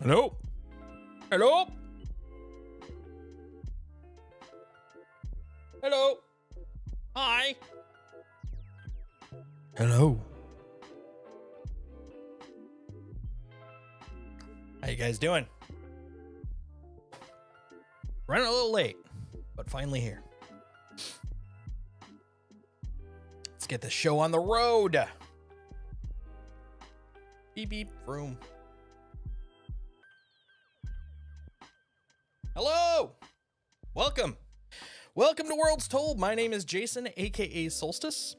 Hello? Hello? Hello? Hi? Hello? How you guys doing? Running a little late, but finally here. Let's get the show on the road. Beep beep vroom. Hello! Welcome! Welcome to Worlds Told. My name is Jason, aka Solstice.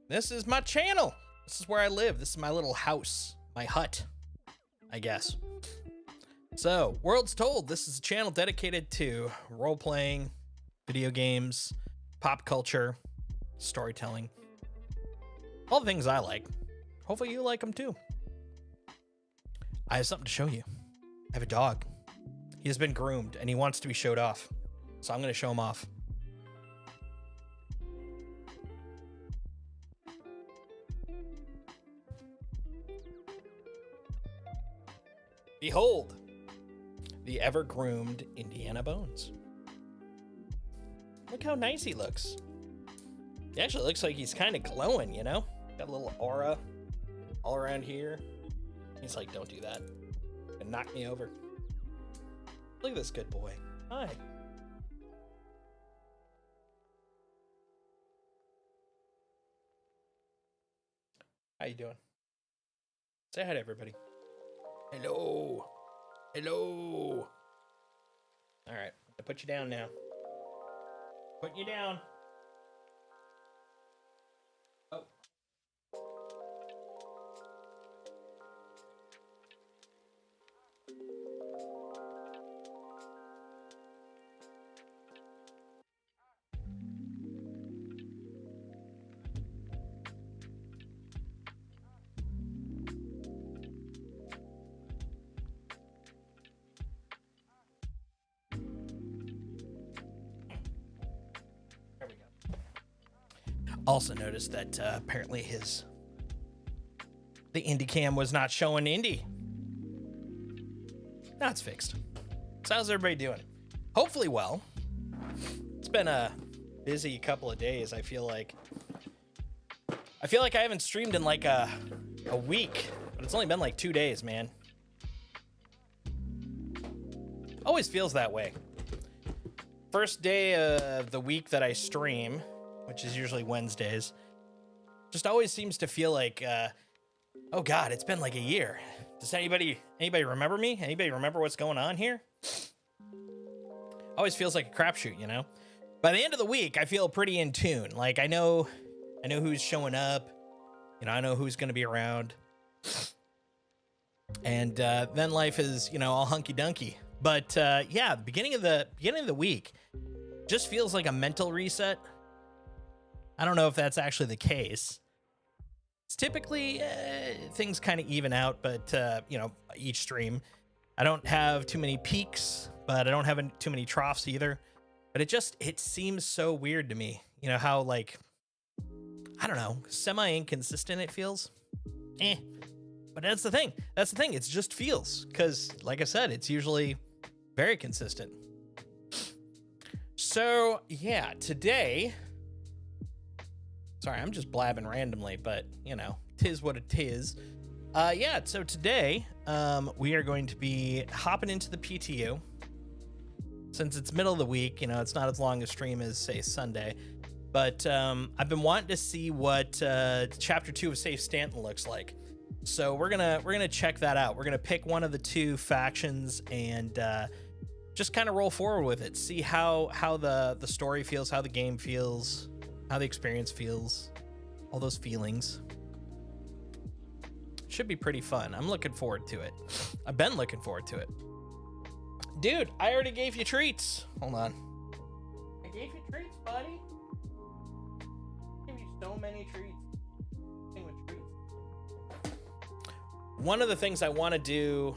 This is my channel. This is where I live. This is my little house, my hut, I guess. So, Worlds Told, this is a channel dedicated to role-playing, video games, pop culture, storytelling, all the things I like. Hopefully you like them too. I have something to show you. I have a dog. He has been groomed and he wants to be showed off. So I'm going to show him off. Behold, the ever-groomed Indiana Bones. Look how nice he looks. He actually looks like he's kind of glowing, you know? Got a little aura all around here. He's like, don't do that. And knock me over. Look at this good boy. Hi. How you doing? Say hi to everybody. Hello. Hello. All right. I put you down now. Put you down. Oh. Also noticed that apparently the Indie cam was not showing Indie. Now it's fixed. So how's everybody doing? Hopefully well. It's been a busy couple of days. I feel like I haven't streamed in like a week, but it's only been like 2 days, man. Always feels that way. First day of the week that I stream, which is usually Wednesdays, just always seems to feel like, oh God, it's been like a year. Does anybody remember me? Anybody remember what's going on here? Always feels like a crapshoot, you know? By the end of the week, I feel pretty in tune. Like I know who's showing up. You know, I know who's going to be around. And then life is, you know, all hunky dunky. But yeah, the beginning of the week just feels like a mental reset. I don't know if that's actually the case. It's typically things kind of even out, but you know, each stream, I don't have too many peaks, but I don't have too many troughs either. But it seems so weird to me. You know how, like, I don't know, semi-inconsistent it feels. But that's the thing. It just feels, because like I said, it's usually very consistent. So yeah, today. Sorry, I'm just blabbing randomly, but, you know, 'tis what it is. Yeah, so today, we are going to be hopping into the PTU. Since it's middle of the week, you know, it's not as long a stream as, say, Sunday. But I've been wanting to see what Chapter 2 of Save Stanton looks like. So we're gonna check that out. We're gonna pick one of the two factions and just kind of roll forward with it. See how the story feels, how the game feels, how the experience feels, all those feelings. Should be pretty fun. I'm looking forward to it. I've been looking forward to it. Dude, I already gave you treats. Hold on. I gave you treats, buddy. I gave you so many treats. One of the things I want to do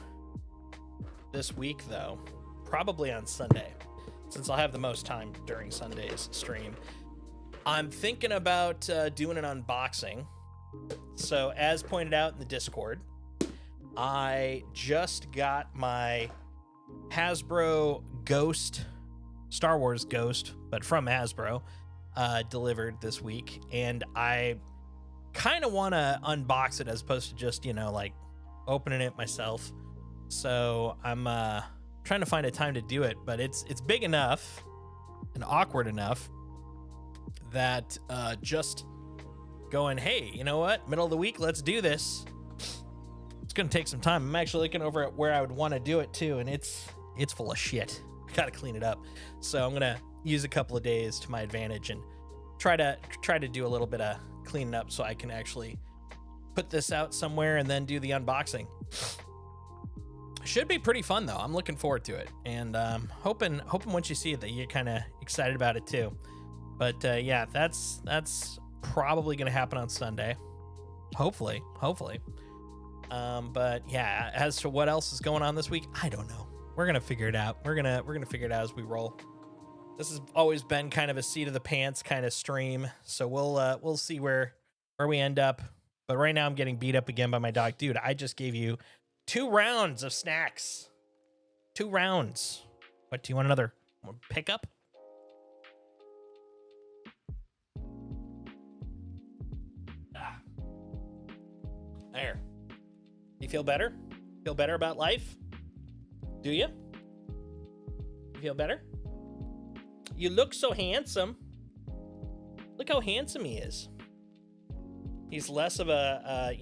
this week, though, probably on Sunday, since I'll have the most time during Sunday's stream, I'm thinking about doing an unboxing. So as pointed out in the Discord, I just got my Hasbro Ghost, Star Wars Ghost, but from Hasbro, delivered this week, and I kind of want to unbox it as opposed to just, like opening it myself. So I'm trying to find a time to do it, but it's big enough and awkward enough that just going, hey, you know what? Middle of the week, let's do this. It's gonna take some time. I'm actually looking over at where I would want to do it too, and it's full of shit. I gotta clean it up. So I'm gonna use a couple of days to my advantage and try to do a little bit of cleaning up so I can actually put this out somewhere and then do the unboxing. Should be pretty fun though. I'm looking forward to it, and hoping once you see it that you're kind of excited about it too. But yeah, that's probably gonna happen on Sunday. Hopefully. But yeah, as to what else is going on this week, I don't know. We're gonna figure it out. We're gonna figure it out as we roll. This has always been kind of a seat of the pants kind of stream, so we'll see where we end up. But right now I'm getting beat up again by my dog. Dude, I just gave you 2 rounds of snacks. 2 rounds. What, do you want another pickup? There. You feel better? Feel better about life? Do you? You feel better? You look so handsome. Look how handsome he is. He's less of a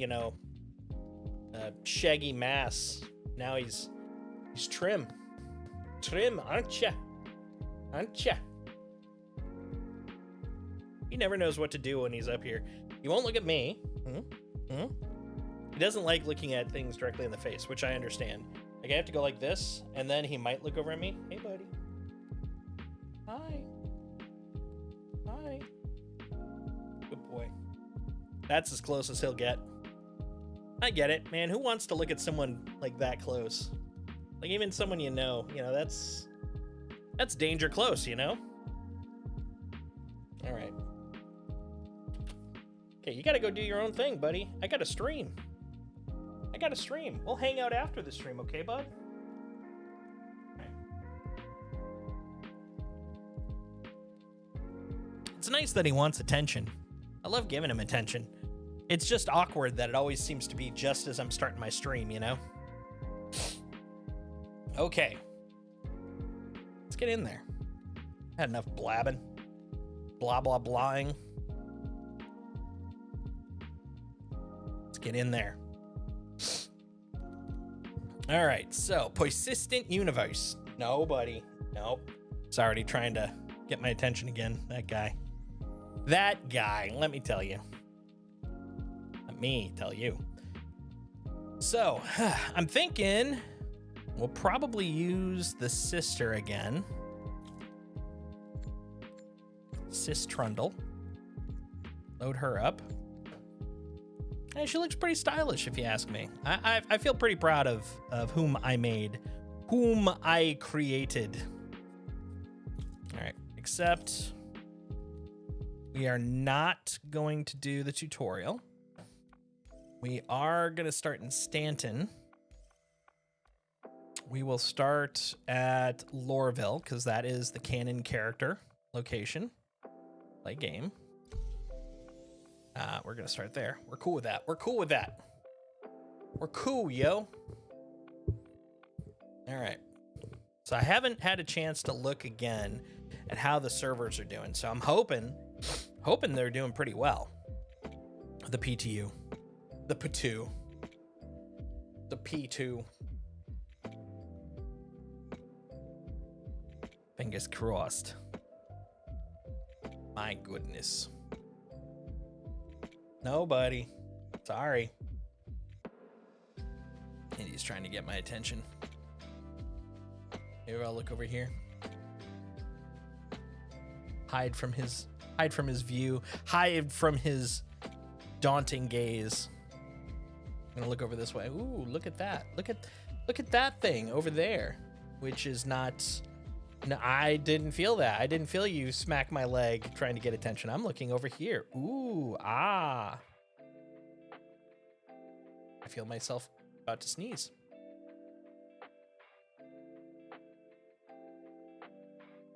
shaggy mass. Now he's trim. Trim, aren't ya? Aren't ya? He never knows what to do when he's up here. He won't look at me. He doesn't like looking at things directly in the face, which I understand. Like, I have to go like this, and then he might look over at me. Hey, buddy. Hi. Hi. Good boy. That's as close as he'll get. I get it, man. Who wants to look at someone like that close? Like, even someone that's danger close, All right. Okay, you gotta go do your own thing, buddy. I gotta stream. We'll hang out after the stream, okay, bud? Okay. It's nice that he wants attention. I love giving him attention. It's just awkward that it always seems to be just as I'm starting my stream, Okay. Let's get in there. Had enough blabbing. Blah, blah, blahing. Let's get in there. All right, so persistent universe. No, buddy. Nope. It's already trying to get my attention again. That guy, let me tell you. Let me tell you. So, I'm thinking we'll probably use the sister again. Sis Trundle. Load her up. And she looks pretty stylish, if you ask me. I feel pretty proud of whom I made, whom I created. All right, except we are not going to do the tutorial. We are going to start in Stanton. We will start at Lorville, because that is the canon character location. Play game. We're going to start there. We're cool with that. We're cool, yo. All right. So I haven't had a chance to look again at how the servers are doing. So I'm hoping they're doing pretty well. The PTU. The PTU. The P2. Fingers crossed. My goodness. Nobody. Sorry. And he's trying to get my attention. Maybe I'll look over here. Hide from his view. Hide from his daunting gaze. I'm gonna look over this way. Ooh, look at that. Look at that thing over there. Which is not. No, I didn't feel that. I didn't feel you smack my leg trying to get attention. I'm looking over here. Ooh, ah. I feel myself About to sneeze.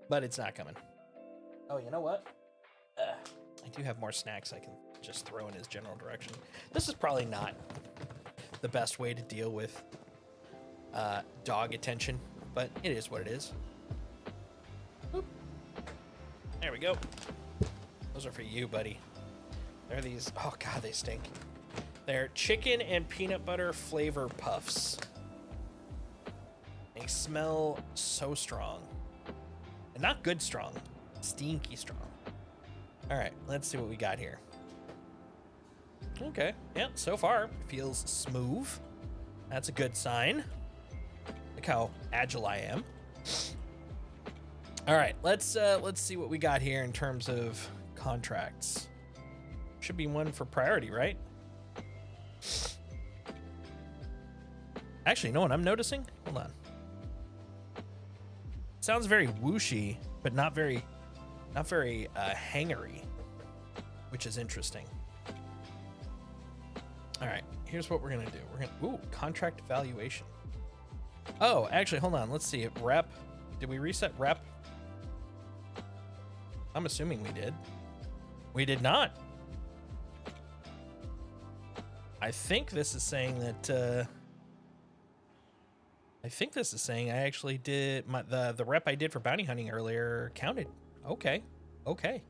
But it's not coming. Oh, you know what? I do have more snacks I can just throw in his general direction. This is probably not the best way to deal with dog attention, but it is what it is. Boop. There we go. Those are for you, buddy. They're these, oh God, they stink. They're chicken and peanut butter flavor puffs. They smell so strong. And not good strong, stinky strong. All right, let's see what we got here. Okay, yeah, so far it feels smooth. That's a good sign. Look how agile I am. All right, let's see what we got here in terms of contracts. Should be one for priority, right? Actually, you know what I'm noticing? Hold on. Sounds very whooshy, but not very hangery, which is interesting. All right, here's what we're gonna do. We're gonna, ooh, contract valuation. Oh, actually, hold on. Let's see. Rep. Did we reset rep? I'm assuming we did. We did not. I think this is saying that. I think this is saying I actually did the rep I did for bounty hunting earlier counted. Okay. Okay.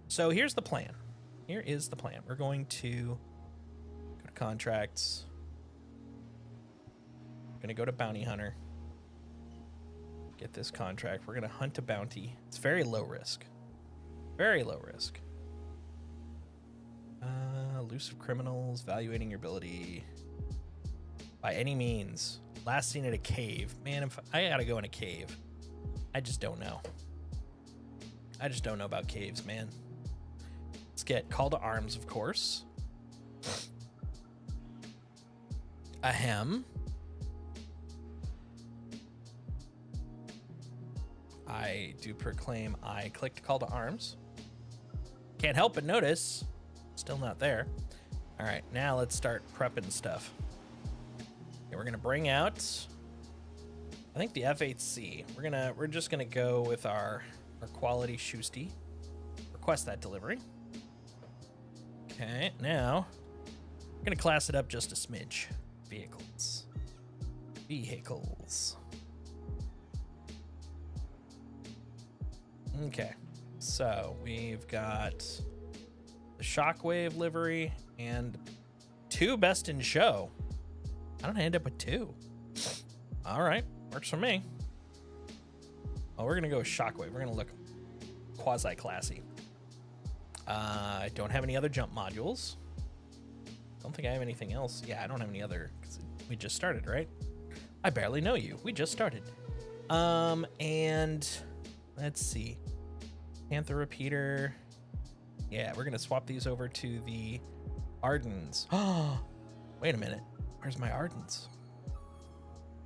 So here's the plan. Here is the plan. We're going to go to contracts. We're going to go to bounty hunter. Get this contract. We're going to hunt a bounty. It's very low risk. Very low risk. Elusive criminals, evaluating your ability by any means. Last seen at a cave. Man, if I gotta go in a cave. I just don't know. I just don't know about caves, man. Let's get call to arms, of course. Ahem. I do proclaim I clicked call to arms. Can't help but notice. Still not there. All right, now let's start prepping stuff. Okay, we're gonna bring out, I think the F8C. We're just gonna go with our quality Shusty. Request that delivery. Okay, now we're gonna class it up just a smidge. Vehicles. Okay, so we've got the Shockwave livery and 2 best in show. I don't end up with 2. All right, works for me. Oh, we're gonna go with Shockwave. We're gonna look quasi-classy. I don't have any other jump modules. Don't think I have anything else. Yeah, I don't have any other, 'cause we just started, right? I barely know you. We just started. And let's see. Panther repeater. Yeah, we're gonna swap these over to the Ardens. Oh, wait a minute. Where's my Ardens?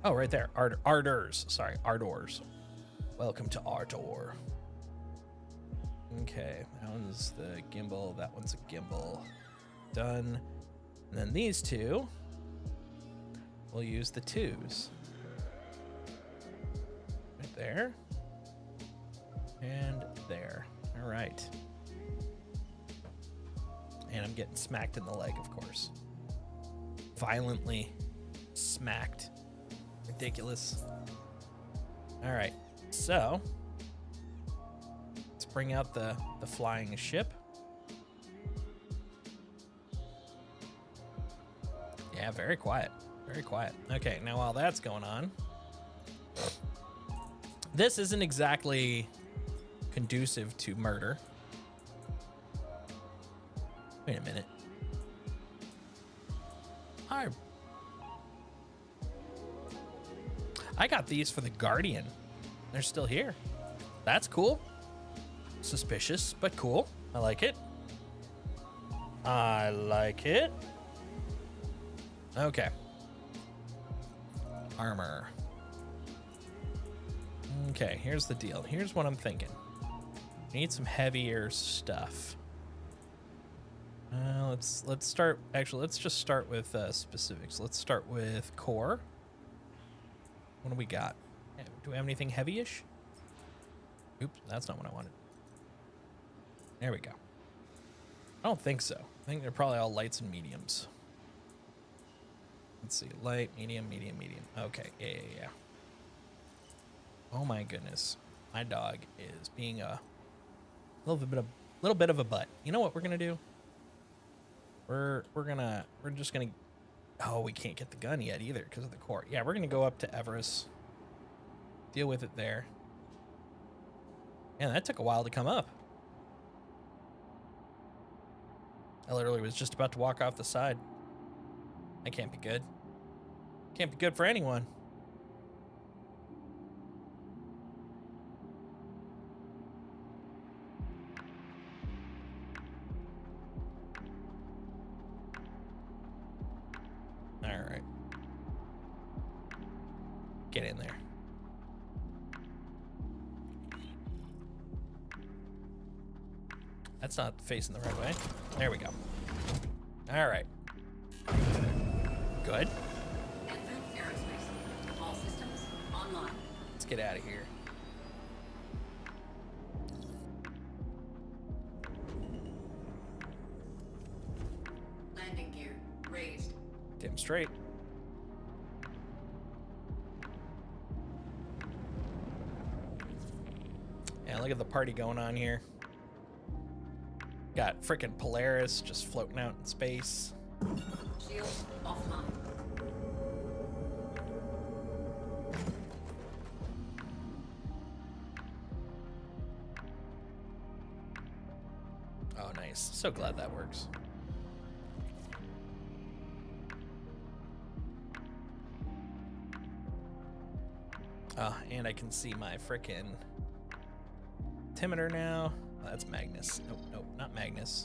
Oh, right there. Ardors. Sorry, Ardors. Welcome to Ardor. Okay, that one's the gimbal. That one's a gimbal. Done. And then these 2, we'll use the 2s. Right there. And there. All right. And I'm getting smacked in the leg, of course. Violently smacked. Ridiculous. All right, so let's bring out the flying ship. Yeah, very quiet. Very quiet. Okay, now while that's going on, this isn't exactly conducive to murder. Wait a minute. I got these for the Guardian. They're still here. That's cool. Suspicious, but cool. I like it. I like it. Okay. Armor. Okay, here's the deal. Here's what I'm thinking. We need some heavier stuff. Let's start. Actually, let's just start with specifics. Let's start with core. What do we got? Do we have anything heavy-ish? Oops, that's not what I wanted. There we go. I don't think so. I think they're probably all lights and mediums. Let's see, light, medium, medium, medium. Okay, yeah. Oh my goodness, my dog is being a little bit of a butt. You know what we're gonna do? We're just gonna. Oh, we can't get the gun yet either because of the core. Yeah, we're gonna go up to Everest. Deal with it there. Man, that took a while to come up. I literally was just about to walk off the side. That can't be good. Can't be good for anyone. All right. Get in there. That's not facing the right way. There we go. All right. Good. Aerospace. All systems online. Let's get out of here. Landing gear raised. Damn straight. Yeah, look at the party going on here. Got frickin' Polaris just floating out in space. Shield offline. Oh, nice. So glad that works. And I can see my frickin' altimeter now. Oh, that's Magnus. Nope, not Magnus.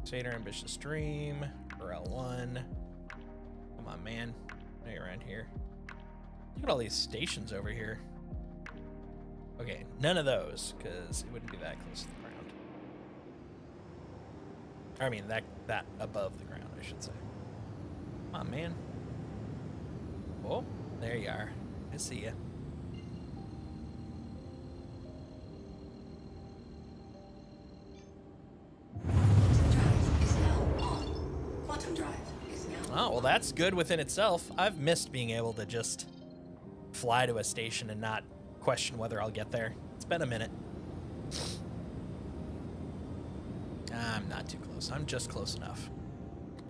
Shader, Ambitious Dream, RL1. Come on, man. Know you're around here. Look at all these stations over here. Okay, none of those, because it wouldn't be that close to the ground. I mean, that above the ground, I should say. Come on, man. Oh, there you are. I see ya. Oh, well, that's good within itself. I've missed being able to just fly to a station and not question whether I'll get there. It's been a minute. I'm not too close. I'm just close enough.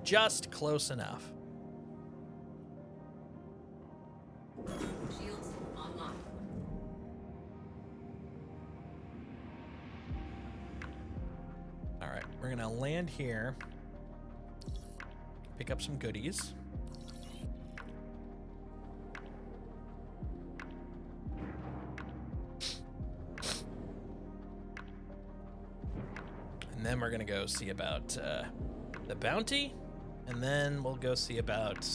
Just close enough. Shields online. All right, we're gonna land here. Pick up some goodies. And then we're gonna go see about the bounty, and then we'll go see about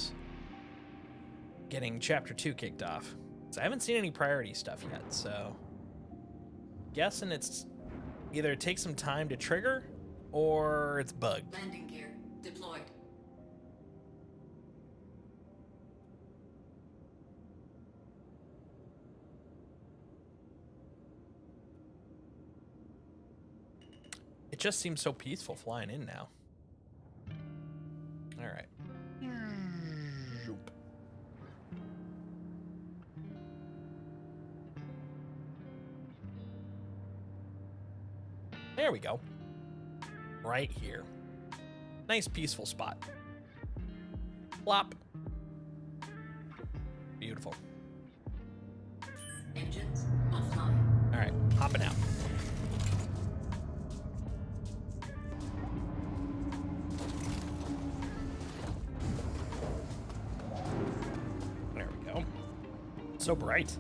getting Chapter 2 kicked off. So I haven't seen any priority stuff yet, so guessing it's either it takes some time to trigger or it's bugged. Landing gear deployed. It just seems so peaceful flying in now. All right. There we go. Right here. Nice peaceful spot. Plop. Beautiful. Engines offline. All right, hopping out. There we go. So bright.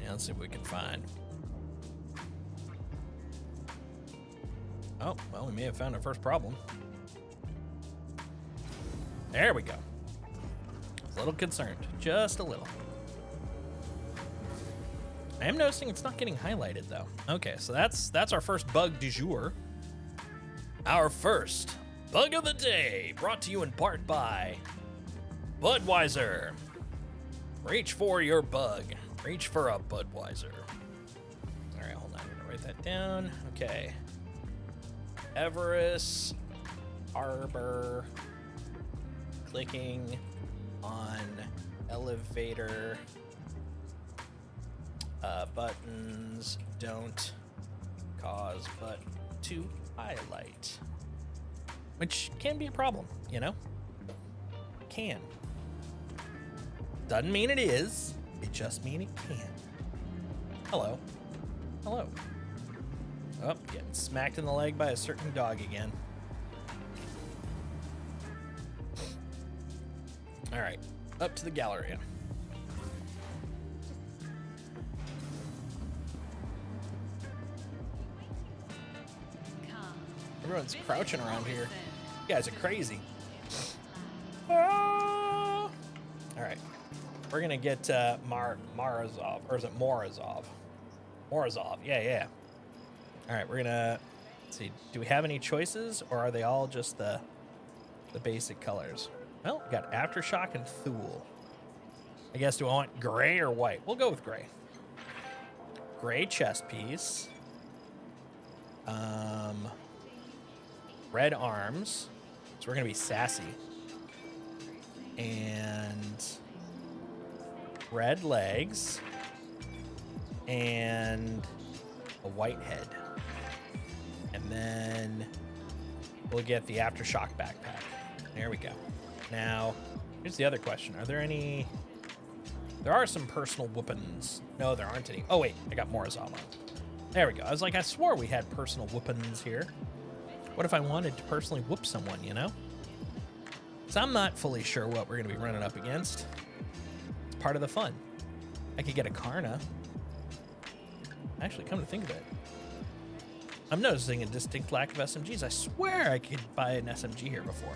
Yeah, let's see what we can find. Oh, well, we may have found our first problem. There we go. A little concerned, just a little. I am noticing it's not getting highlighted though. Okay, so that's our first bug du jour. Our first bug of the day, brought to you in part by Budweiser. Reach for your bug. Reach for a Budweiser. All right, hold on. I'm gonna write that down. Okay. Everest Harbor. Clicking on elevator. Buttons don't cause but to highlight. Which can be a problem, you know? Can. Doesn't mean it is. It just means it can. Hello. Hello. Oh, getting smacked in the leg by a certain dog again. All right, up to the Galleria. Everyone's crouching around here. You guys are crazy. Ah! All right, we're gonna get Morozov, or is it Morozov? Morozov, yeah. All right, we're gonna let's see. Do we have any choices, or are they all just the basic colors? Well, we got Aftershock and Thule. I guess, do I want gray or white? We'll go with gray. Gray chest piece. Red arms. So we're gonna be sassy. And red legs. And a white head. And then we'll get the Aftershock backpack. There we go. Now, here's the other question. Are there any... There are some personal weapons. No, there aren't any. Oh, wait. I got Morozov on. There we go. I was like, I swore we had personal weapons here. What if I wanted to personally whoop someone, you know? So I'm not fully sure what we're going to be running up against. It's part of the fun. I could get a Karna. Actually, come to think of it, I'm noticing a distinct lack of SMGs. I swear I could buy an SMG here before.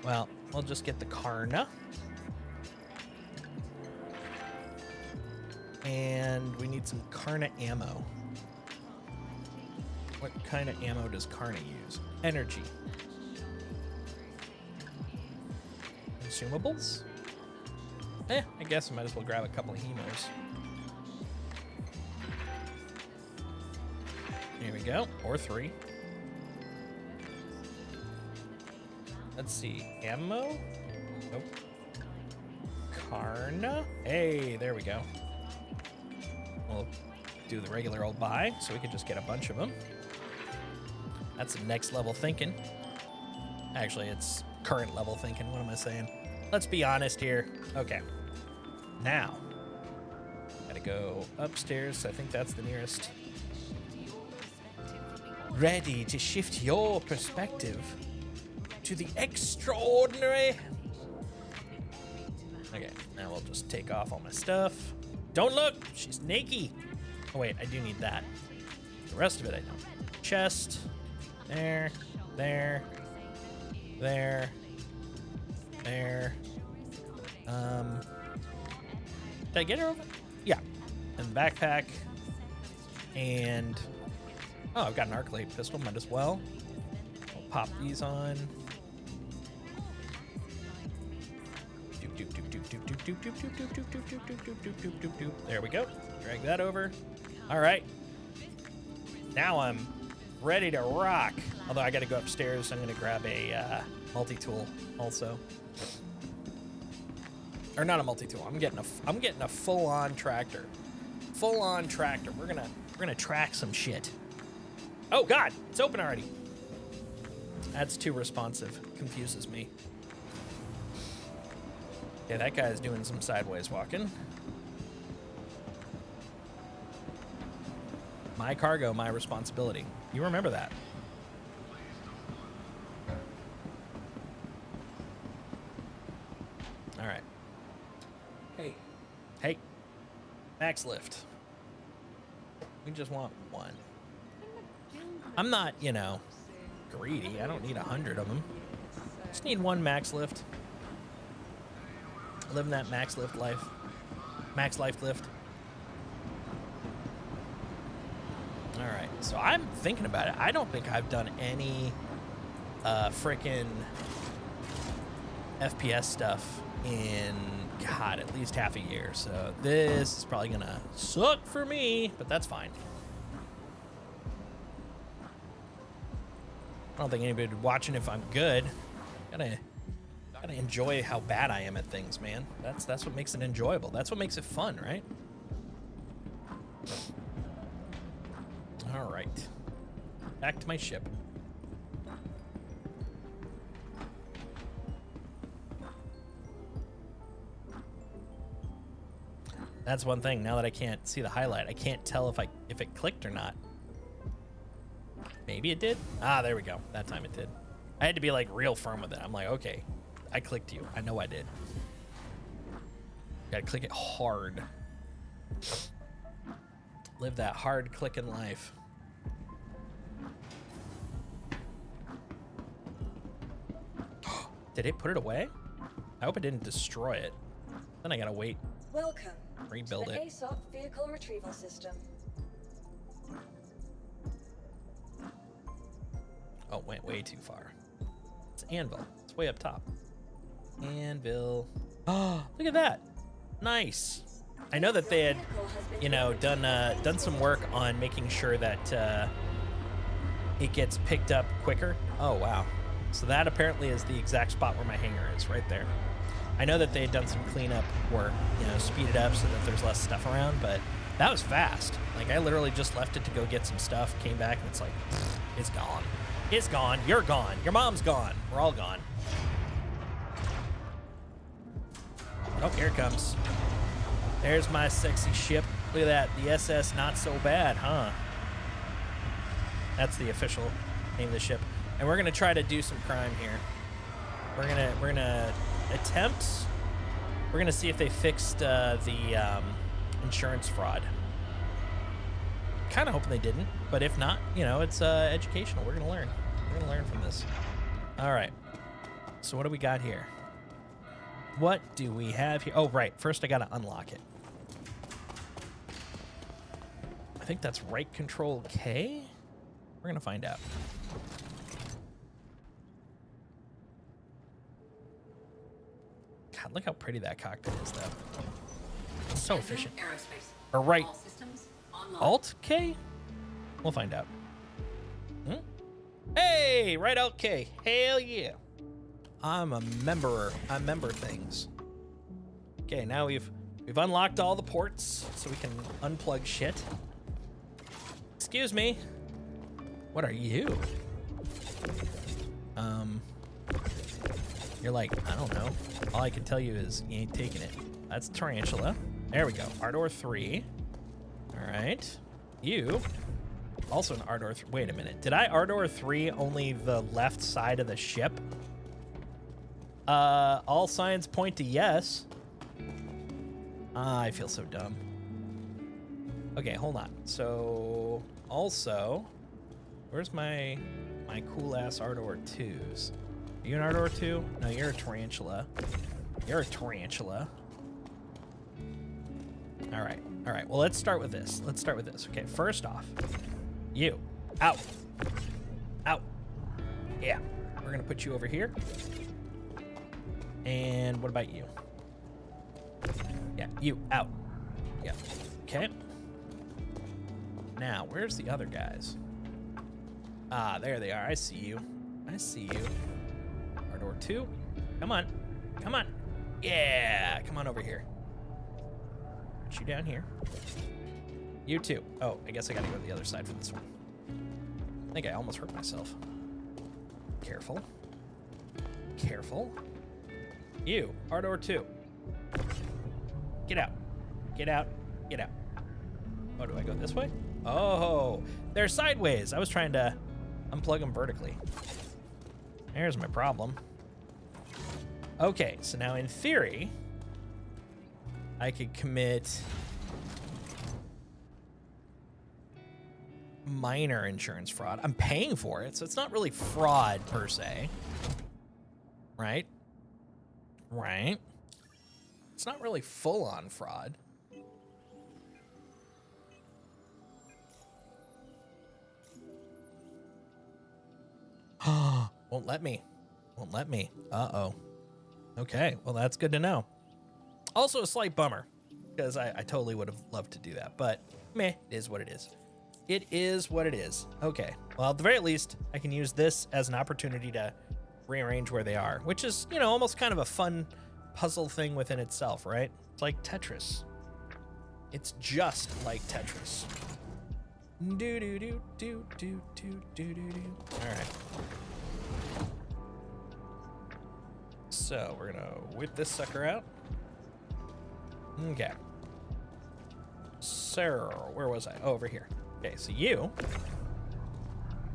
Well, we'll just get the Karna. And we need some Karna ammo. What kind of ammo does Karna use? Energy. Consumables? I guess I might as well grab a couple of hemos. Here we go. Or 3. Let's see. Ammo? Nope. Karna? Hey, there we go. We'll do the regular old buy, so we can just get a bunch of them. That's some next level thinking. Actually, it's current level thinking. What am I saying? Let's be honest here. Okay. Now, gotta go upstairs. I think that's the nearest. Ready to shift your perspective to the extraordinary. Okay, now we'll just take off all my stuff. Don't look, she's naked. Oh wait, I do need that. The rest of it I don't. Chest, there, there, there, there. Did I get her over? Yeah. And backpack. And oh, I've got an arc-light pistol, might as well. We'll pop these on. There we go. Drag that over. All right. Now I'm ready to rock. Although I got to go upstairs, I'm going to grab a multi-tool also. Or not a multi-tool. I'm getting a full-on tractor. Full-on tractor. We're gonna track some shit. Oh God, it's open already. That's too responsive. Confuses me. Yeah, that guy's doing some sideways walking. My cargo, my responsibility. You remember that. All right. Hey. Max lift. We just want one. I'm not, you know, greedy. I don't need 100 of them. Just need one max lift. Living that max lift life. Max life lift. All right, so I'm thinking about it. I don't think I've done any frickin' FPS stuff in, God, at least half a year. So this is probably gonna suck for me, but that's fine. I don't think anybody's watching if I'm good. Gotta enjoy how bad I am at things, man. That's what makes it enjoyable. That's what makes it fun, right? All right, back to my ship. That's one thing. Now that I can't see the highlight, I can't tell if it clicked or not. Maybe it did. Ah, there we go. That time it did. I had to be like real firm with it. I'm like, okay, I clicked you. I know I did. Gotta click it hard. Live that hard clicking life. Did it put it away? I hope it didn't destroy it. Then I gotta wait. Welcome. Rebuild to the it. ASOP vehicle retrieval system. Oh, went way too far. It's Anvil. It's way up top. Anvil. Oh, look at that. Nice. I know that they had, you know, done some work on making sure that it gets picked up quicker. Oh, wow. So that apparently is the exact spot where my hangar is, right there. I know that they had done some cleanup work, you know, speed it up so that there's less stuff around, but that was fast. Like, I literally just left it to go get some stuff, came back, and it's like, it's gone. It's gone. You're gone. Your mom's gone. We're all gone. Oh, here it comes. There's my sexy ship. Look at that. The SS Not So Bad, huh? That's the official name of the ship. And we're going to try to do some crime here. We're gonna attempt. We're gonna see if they fixed the insurance fraud. Kind of hoping they didn't, but if not, you know, it's educational. We're gonna learn. We're gonna learn from this. All right. So what do we got here? What do we have here? Oh, right. First, I gotta unlock it. I think that's right control K. We're gonna find out. God, look how pretty that cockpit is, though. It's so efficient. Aerospace. Or right. All systems online. Alt K? We'll find out. Hey, right Alt K. Hell yeah. I'm a member. I member things. Okay, now we've unlocked all the ports, so we can unplug shit. Excuse me. What are you? You're like, I don't know. All I can tell you is you ain't taking it. That's Tarantula. There we go. Ardor 3. All right. You. Also an Ardor 3. Wait a minute. Did I Ardor 3 only the left side of the ship? All signs point to yes. I feel so dumb. Okay, hold on. So, also, where's my cool ass Ardor 2s? Are you an Ardor 2? No, you're a Tarantula. You're a Tarantula. All right. All right. Well, let's start with this. Let's start with this. Okay, first off, you. Out. Out. Yeah. We're going to put you over here. And what about you? Yeah, you. Out. Yeah. Okay. Now, where's the other guys? Ah, there they are. I see you. I see you. Ardor 2. Come on. Come on. Yeah. Come on over here. Put you down here. You too. Oh, I guess I gotta go to the other side for this one. I think I almost hurt myself. Careful. Careful. You. Ardor 2. Get out. Get out. Get out. Oh, do I go this way? Oh, they're sideways. I was trying to unplug them vertically. There's my problem. Okay, so now in theory, I could commit minor insurance fraud. I'm paying for it, so it's not really fraud per se. Right? Right? It's not really full-on fraud. Won't let me. Won't let me. Uh-oh. Okay, well, that's good to know. Also a slight bummer, because I totally would have loved to do that, but meh, it is what it is. It is what it is. Okay, well, at the very least, I can use this as an opportunity to rearrange where they are, which is, you know, almost kind of a fun puzzle thing within itself, right? It's like Tetris. It's just like Tetris. Do do do do do do do do do. All right. So we're gonna whip this sucker out. Okay. So where was I? Oh, over here. Okay, so you,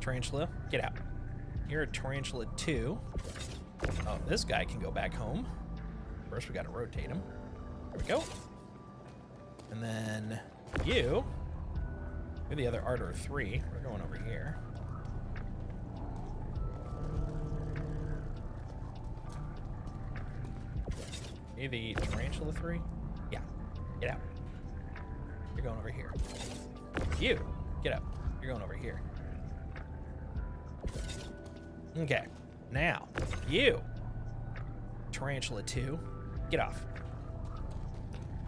Tarantula, get out. You're a Tarantula 2. Oh, this guy can go back home. First, we gotta rotate him. There we go. And then you're the other Ardor 3. We're going over here. You the Tarantula 3? Yeah. Get out. You're going over here. You, get up. You're going over here. Okay. Now, you, Tarantula 2, get off.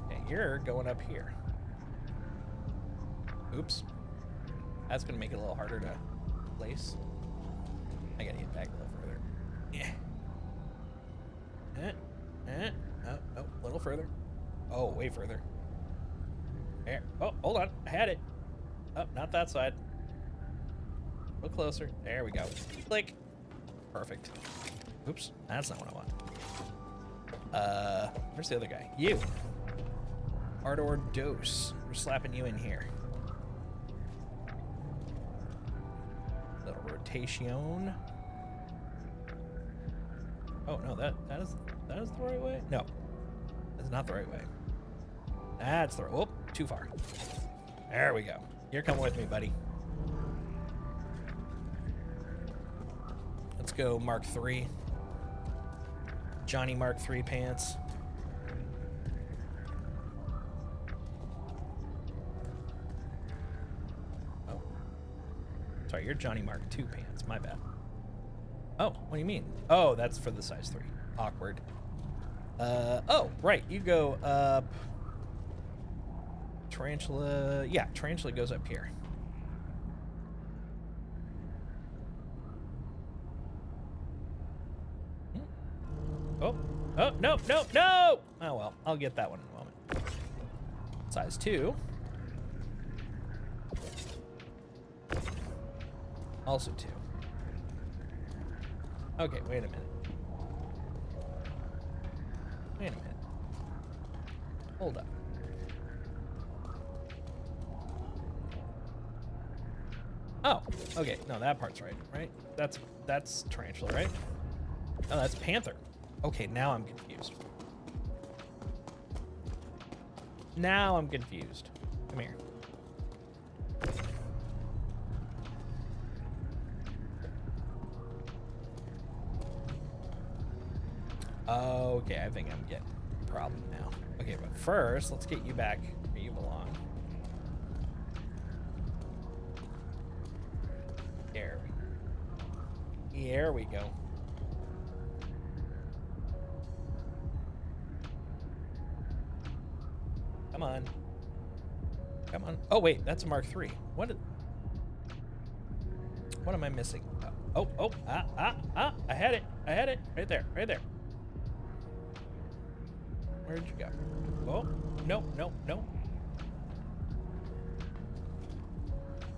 Okay, you're going up here. Oops. That's going to make it a little harder to place. I got to get back a little further. Yeah. Oh, a little further. Oh, way further. There. Oh, hold on. I had it. Oh, not that side. A little closer. There we go. Click. Perfect. Oops. That's not what I want. Where's the other guy? You. Ardor Dose. We're slapping you in here. Little rotation. Oh, no, that is the right way? No. That's not the right way. That's the right. Oh, too far. There we go. You're coming with me, buddy. Let's go Mark III. Johnny Mark III pants. Oh. Sorry, you're Johnny Mark II pants. My bad. Oh, what do you mean? Oh, that's for the size 3. Awkward. Oh, right. You go up. Tarantula. Yeah, Tarantula goes up here. Oh, no. Oh, well, I'll get that one in a moment. Size 2. Also 2. Okay, wait a minute. Wait a minute. Hold up. Oh, okay. No, that part's right? That's Tarantula, right? Oh, that's Panther. Okay, now I'm confused. Come here. Okay, I think I'm getting a problem now. Okay, but first, let's get you back where you belong. There we go. Come on. Oh, wait, that's a Mark III. What am I missing? I had it. Right there. Where'd you go? Oh, no.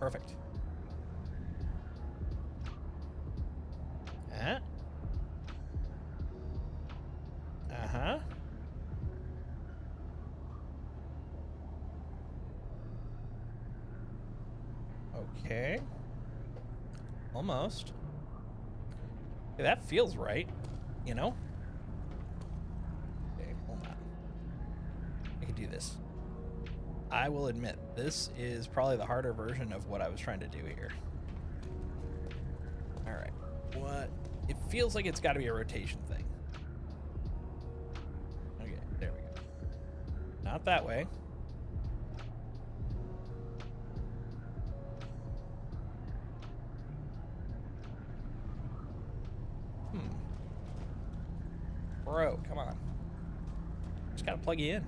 Perfect. Uh-huh. Okay. Almost. Okay, that feels right, you know? Okay, hold on. I can do this. I will admit, this is probably the harder version of what I was trying to do here. Alright. What? It feels like it's got to be a rotation thing. Okay, there we go. Not that way. Bro, come on. Just gotta plug you in.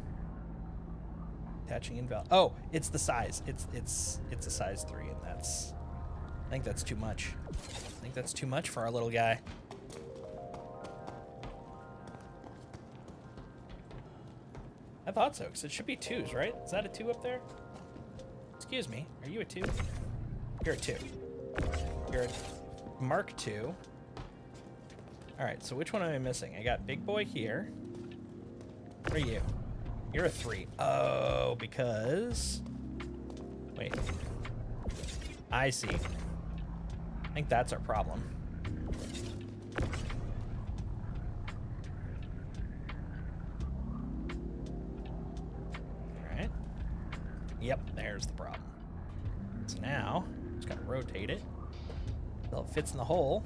Attaching invalid. Oh, it's the size. It's a size 3, and that's. I think that's too much. I think that's too much for our little guy. I thought so, because it should be 2s, right? Is that a 2 up there? Excuse me. Are you a 2? You're a 2. You're a Mark 2. All right, so which one am I missing? I got Big Boy here. What are you? You're a 3. Oh, because... Wait. I see. I think that's our problem. All right. Yep, there's the problem. So now, just gotta rotate it until it fits in the hole.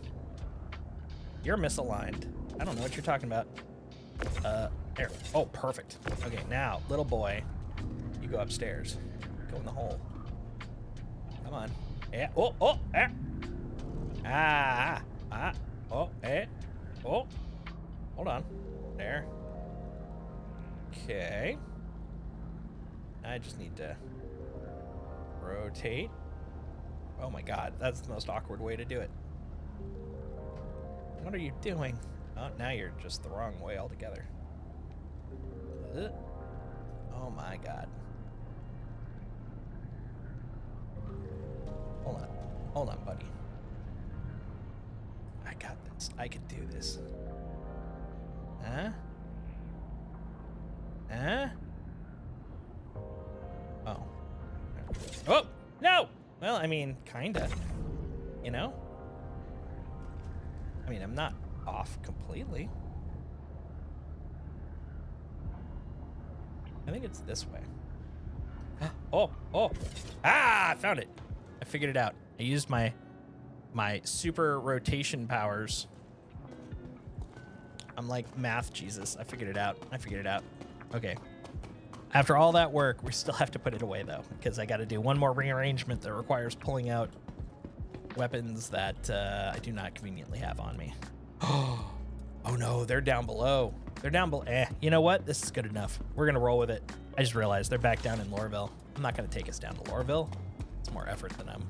You're misaligned. I don't know what you're talking about. There. Oh, perfect. Okay, now, little boy, you go upstairs. Go in the hole. Come on. Yeah. Oh, oh, eh. Oh, eh. Oh. Hold on. There. Okay. I just need to rotate. Oh my God, that's the most awkward way to do it. What are you doing? Oh, now you're just the wrong way altogether. Oh my God. Hold on. Hold on, buddy. I got this. I can do this. Huh? Huh? Oh. Oh! No! Well, I mean, kinda. You know? I mean, I'm not off completely. I think it's this way. Oh, oh. Ah, I found it. I figured it out. I used my super rotation powers. I'm like math Jesus. I figured it out. I figured it out. Okay. After all that work, we still have to put it away though, because I got to do one more rearrangement that requires pulling out weapons that I do not conveniently have on me. Oh no, they're down below. They're down below. You know what? This is good enough. We're gonna roll with it. I just realized they're back down in Lorville. I'm not gonna take us down to Lorville. It's more effort than I'm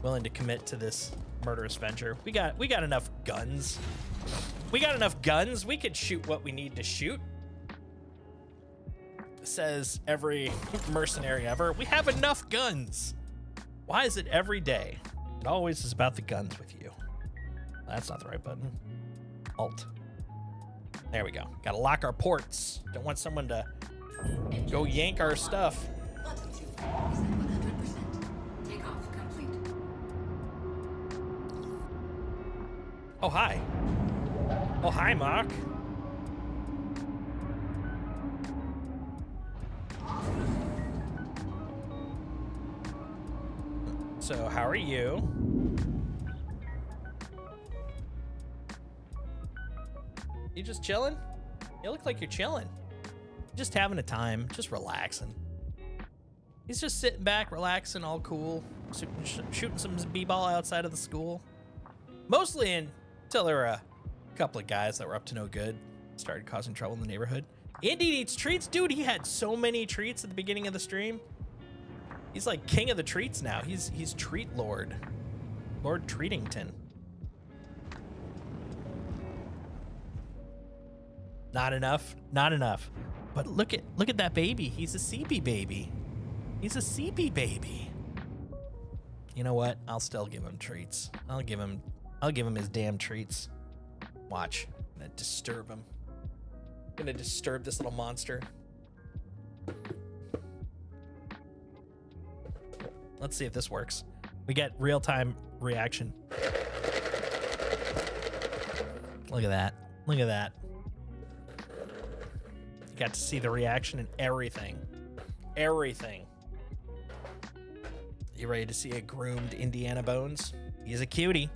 willing to commit to this murderous venture. We got enough guns. We got enough guns. We could shoot what we need to shoot. Says every mercenary ever. We have enough guns. Why is it every day? It always is about the guns with you. That's not the right button. Alt. There we go. Gotta lock our ports. Don't want someone to go yank our stuff. Altitude is at 100%. Takeoff complete. Oh, hi. Oh, hi, Mark. So, how are you? You just chilling? You look like you're chilling. Just having a time, just relaxing. He's just sitting back, relaxing, all cool, shooting some b-ball outside of the school. Mostly until there were a couple of guys that were up to no good, started causing trouble in the neighborhood. Indy needs treats. Dude, he had so many treats at the beginning of the stream. He's like king of the treats now. He's treat lord. Lord Treatington. Not enough. Not enough. But look at that baby. He's a CP baby. He's a CP baby. You know what? I'll still give him treats. I'll give him his damn treats. Watch. I'm gonna disturb him. I'm gonna disturb this little monster. Let's see if this works. We get real-time reaction. Look at that. Look at that. You got to see the reaction and everything. Everything. You ready to see a groomed Indiana Bones? He's a cutie.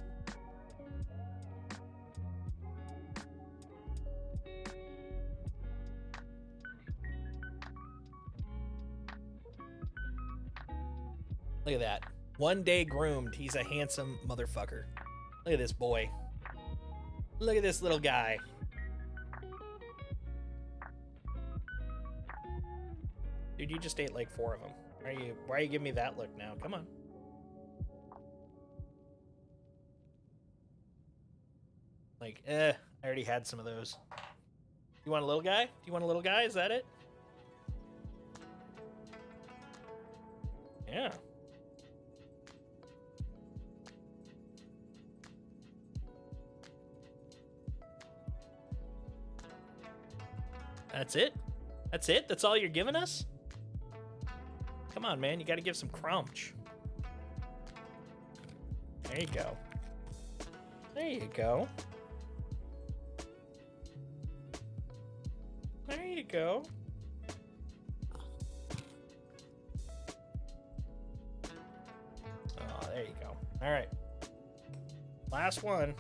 Look at that. One day groomed. He's a handsome motherfucker. Look at this boy. Look at this little guy. Dude, you just ate like 4 of them. Why are you giving me that look now? Come on. Like, I already had some of those. You want a little guy? Do you want a little guy? Is that it? Yeah. That's it? That's it? That's all you're giving us? Come on, man. You got to give some crunch. There you go. There you go. There you go. Oh, there you go. All right. Last one.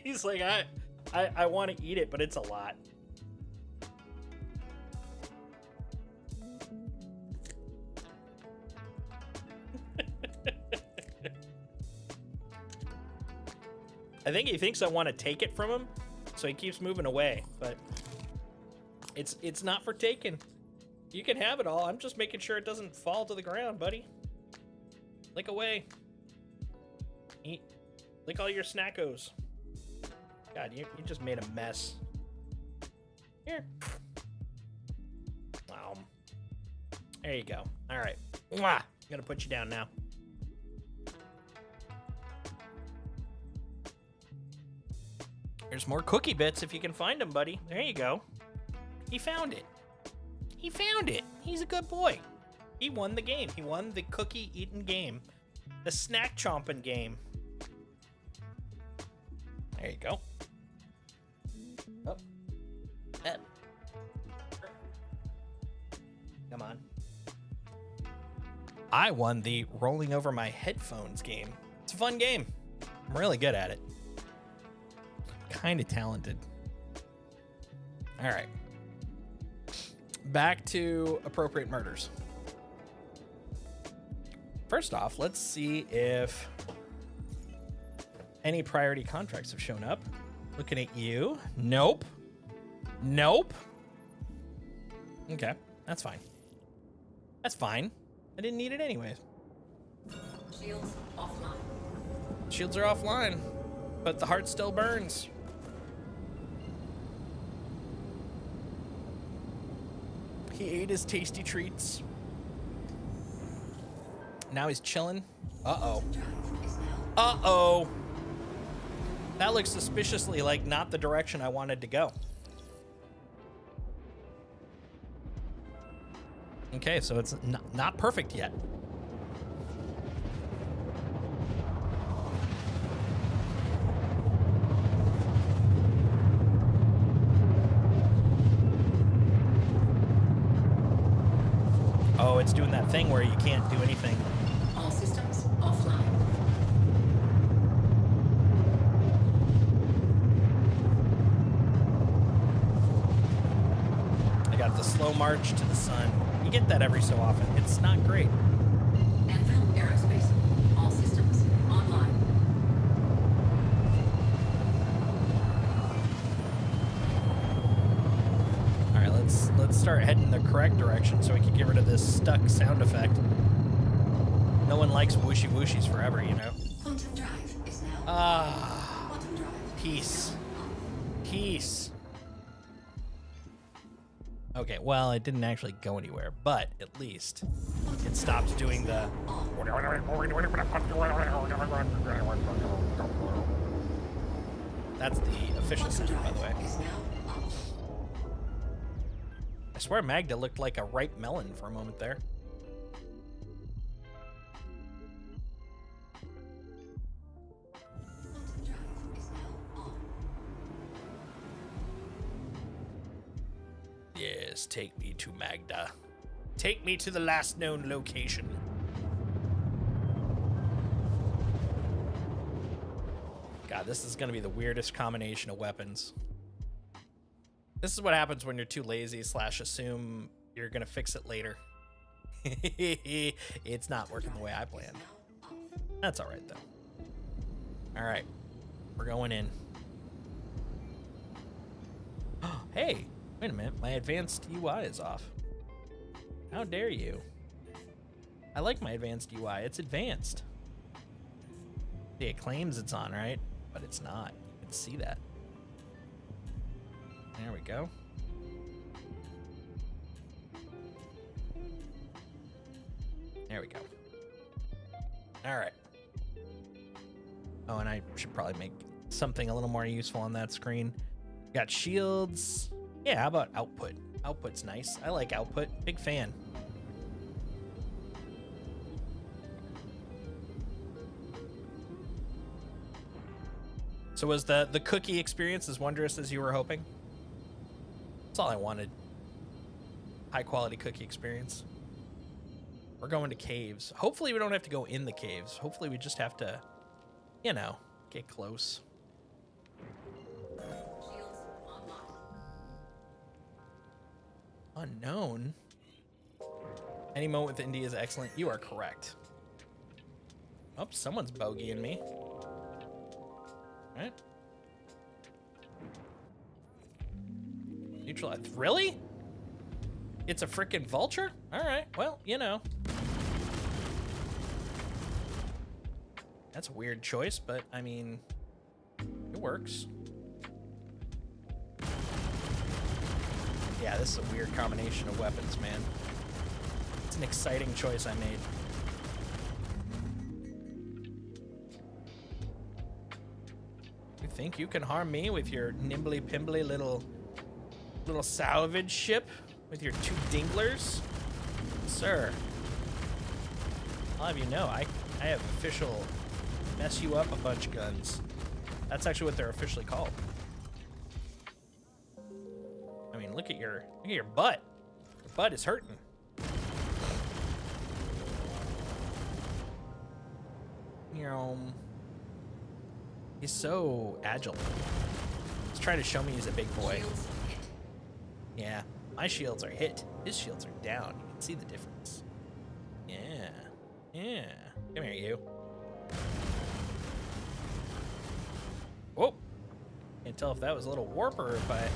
He's like, I want to eat it, but it's a lot. I think he thinks I want to take it from him, so he keeps moving away, but it's not for taking. You can have it all. I'm just making sure it doesn't fall to the ground, buddy. Lick away. Eat. Lick all your snackos. God, you just made a mess. Here. Wow. There you go. All right. Mwah. I'm gonna put you down now. There's more cookie bits if you can find them, buddy. There you go. He found it. He found it. He's a good boy. He won the game. He won the cookie eating game. The snack chomping game. There you go. Up. Up. Come on. I won the rolling over my headphones game. It's a fun game. I'm really good at it. Kind of talented. All right. Back to appropriate murders. First off, let's see if any priority contracts have shown up. Looking at you. Nope. Nope. Okay, that's fine. That's fine. I didn't need it anyways. Shields offline. Shields are offline, but the heart still burns. He ate his tasty treats. Now he's chilling. Uh-oh. Uh-oh. That looks suspiciously like not the direction I wanted to go. Okay, so it's not perfect yet. Oh, it's doing that thing where you can't do anything. All systems offline. I got the slow march to the sun. You get that every so often. It's not great. Anvil Aerospace. All systems online. All right, let's start heading the correct direction so we can get rid of this stuck sound effect. No one likes whooshy whooshies forever, you know. Quantum drive is now. Quantum drive. Peace. Peace. Okay, well, it didn't actually go anywhere, but at least it stopped doing the... That's the official sound, by the way. Is now off. I swear Magda looked like a ripe melon for a moment there. Quantum drive is now on. Yes, take me to Magda. Take me to the last known location. God, this is gonna be the weirdest combination of weapons. This is what happens when you're too lazy / assume you're gonna fix it later. It's not working the way I planned. That's all right though. All right, we're going in. Hey, wait a minute. My advanced UI is off. How dare you? I like my advanced UI. It's advanced. See, it claims it's on, right? But it's not. You can see that. There we go. There we go. All right. Oh, and I should probably make something a little more useful on that screen. Got shields. Yeah, how about output? Output's nice. I like output. Big fan. So was the cookie experience as wondrous as you were hoping? That's all I wanted. High quality cookie experience. We're going to caves. Hopefully we don't have to go in the caves. Hopefully we just have to, you know, get close. Shields online. Unknown? Any moment with India is excellent. You are correct. Oh, someone's bogeying me. Right? Neutralize. Really? It's a frickin' vulture? Alright, well, you know. That's a weird choice, but I mean, it works. Yeah, this is a weird combination of weapons, man. It's an exciting choice I made. You think you can harm me with your nimbly pimbly little salvage ship with your two dinglers? Sir, I'll have you know, I have official mess you up a bunch guns. That's actually what they're officially called. I mean, look at your butt. Your butt is hurting. You know, he's so agile. He's trying to show me he's a big boy. Shields hit. Yeah, my shields are hit. His shields are down. You can see the difference. Yeah, yeah. Come here, you. Whoa. Can't tell if that was a little warp or if I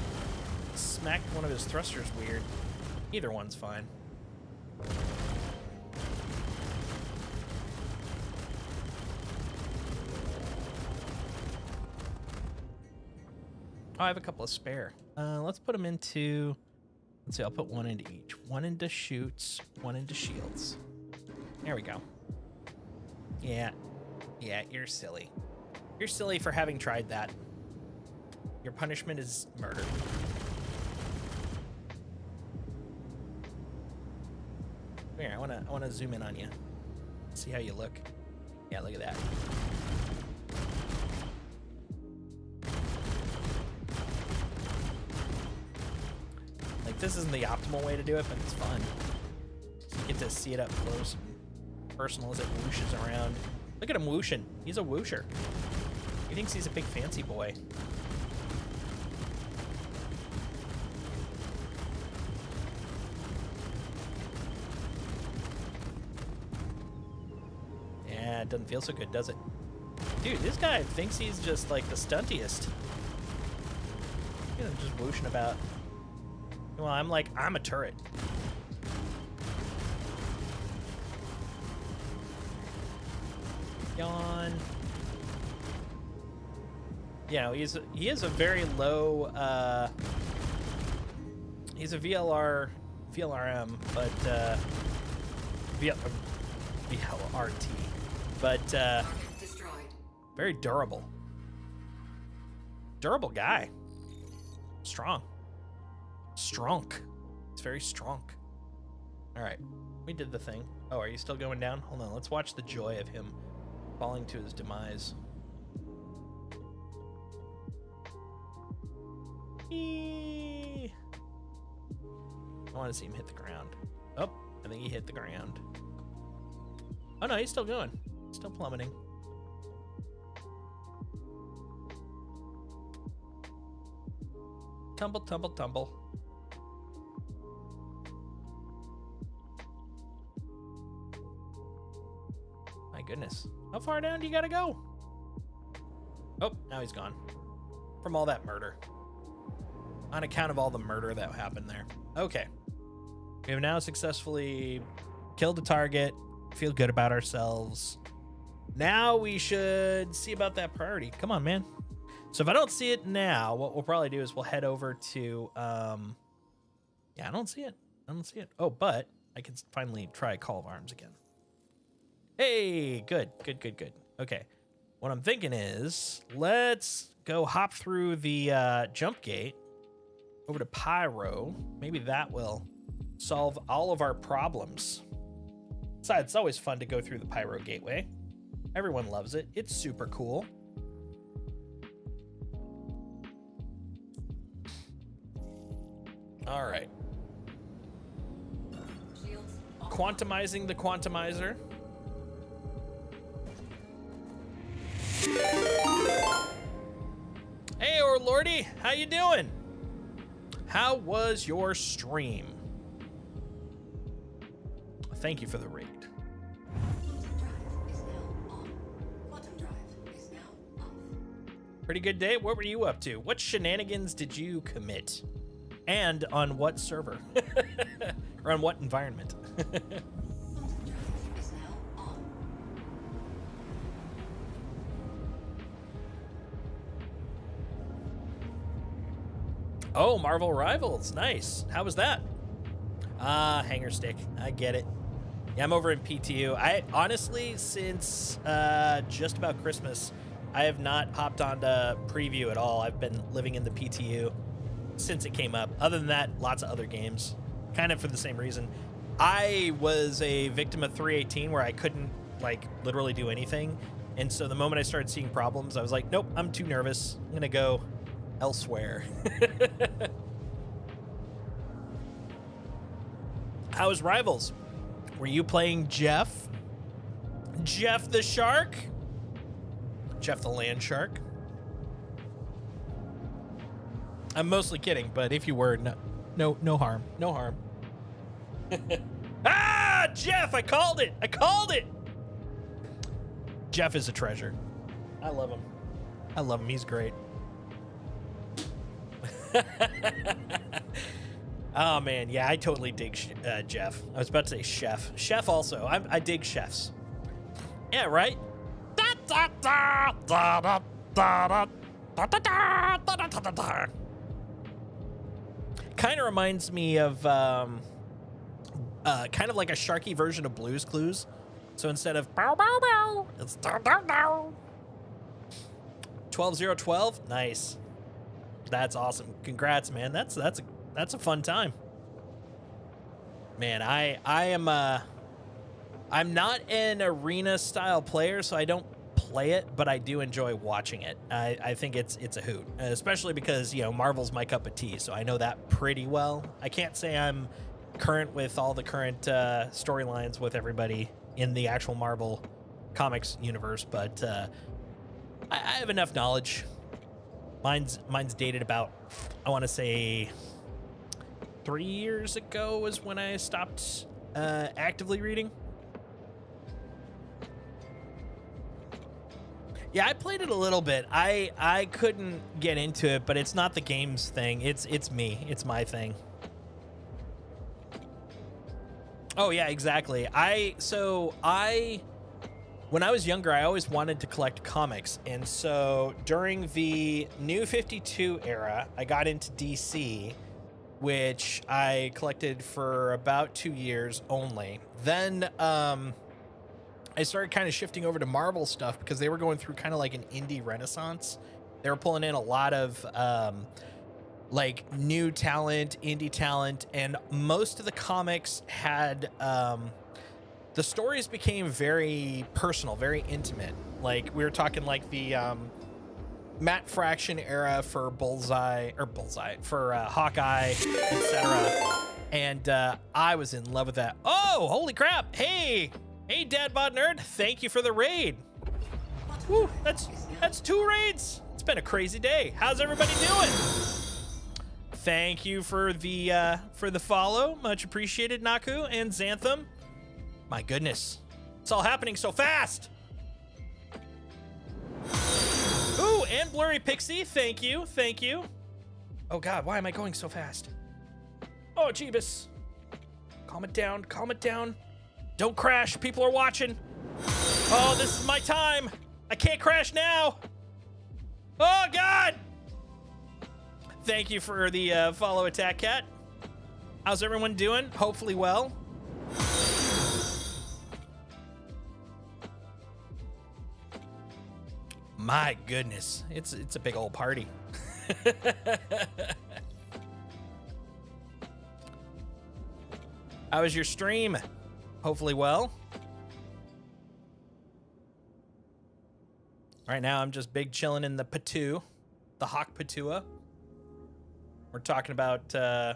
smacked one of his thrusters weird. Either one's fine. Oh, I have a couple of spare. Let's put them into... Let's see, I'll put one into each. One into shoots, one into shields. There we go. Yeah. Yeah, you're silly. You're silly for having tried that. Your punishment is murder. Here, I wanna zoom in on you. See how you look. Yeah, look at that. Like, this isn't the optimal way to do it, but it's fun. So you get to see it up close and personal as it whooshes around. Look at him whooshing. He's a whoosher. He thinks he's a big fancy boy. Yeah, it doesn't feel so good, does it? Dude, this guy thinks he's just like the stuntiest. You know, just whooshing about. Well, I'm like, I'm a turret. Yawn. Yeah, he is a very low he's a VLRM, but VLRT, but Target destroyed. very durable. Durable guy. Strong. Strong. It's very strong. All right, we did the thing. Oh, are you still going down? Hold on, let's watch the joy of him falling to his demise. Eee. I want to see him hit the ground. Oh, I think he hit the ground. Oh no, he's still going. Still plummeting. Tumble, tumble, tumble. My goodness. How far down do you gotta go? Oh, now he's gone. From all that murder. On account of all the murder that happened there. Okay. We have now successfully killed the target. Feel good about ourselves. Now we should see about that priority. Come on, man. So if I don't see it now, what we'll probably do is we'll head over to... yeah, I don't see it. I don't see it. Oh, but I can finally try Call of Arms again. Hey, good. Okay. What I'm thinking is, let's go hop through the jump gate over to Pyro. Maybe that will solve all of our problems. Besides, it's always fun to go through the Pyro gateway. Everyone loves it. It's super cool. All right. Quantumizing the quantumizer. Hey, or Lordy, how you doing? How was your stream? Thank you for the raid. Pretty good day. What were you up to? What shenanigans did you commit? And on what server? Or on what environment? Oh, Marvel Rivals. Nice. How was that? Hanger stick. I get it. Yeah, I'm over in PTU. I honestly, since just about Christmas, I have not hopped onto preview at all. I've been living in the PTU since it came up. Other than that, lots of other games. Kind of for the same reason. I was a victim of 318 where I couldn't, like, literally do anything. And so the moment I started seeing problems, I was like, nope, I'm too nervous. I'm going to go elsewhere. How was Rivals? Were you playing Jeff? Jeff the Shark? Jeff the Land Shark? I'm mostly kidding, but if you were, no harm. No harm. Ah, Jeff, I called it. I called it. Jeff is a treasure. I love him. I love him. He's great. Oh, man. Yeah, I totally dig Jeff. I was about to say chef. Chef also. I dig chefs. Yeah, right? Kind of reminds me of kind of like a Sharky version of Blue's Clues. So instead of bow bow bow, it's dow dow dow. 12012, nice. That's awesome. Congrats, man. That's a fun time. Man, I'm not an arena style player, so I don't play it, but I do enjoy watching it. I think it's a hoot, especially because, you know, Marvel's my cup of tea, so I know that pretty well. I can't say I'm current with all the current storylines with everybody in the actual Marvel comics universe, but I have enough knowledge. Mine's dated about, I want to say 3 years ago was when I stopped actively reading. Yeah, I played it a little bit. I couldn't get into it, but it's not the game's thing. It's me. It's my thing. Oh yeah, exactly. When I was younger, I always wanted to collect comics, and so during the New 52 era, I got into DC, which I collected for about 2 years only. Then I started kind of shifting over to Marvel stuff because they were going through kind of like an indie renaissance. They were pulling in a lot of like new talent, indie talent, and most of the comics had the stories became very personal, very intimate. Like we were talking like the Matt Fraction era for Hawkeye, etc. And I was in love with that. Oh, holy crap! Hey, Dad Bod Nerd, thank you for the raid. Woo, that's 2 raids. It's been a crazy day. How's everybody doing? Thank you for the follow, much appreciated, Naku and Xantham. My goodness, it's all happening so fast. Ooh, and Blurry Pixie, thank you, thank you. Oh God, why am I going so fast? Oh, Jeebus. Calm it down, calm it down. Don't crash, people are watching. Oh, this is my time. I can't crash now. Oh God. Thank you for the follow, Attack Cat. How's everyone doing? Hopefully well. My goodness, it's a big old party. How was your stream? Hopefully well. Right now, I'm just big chilling in the PTU, the Hawk Patua. We're talking about a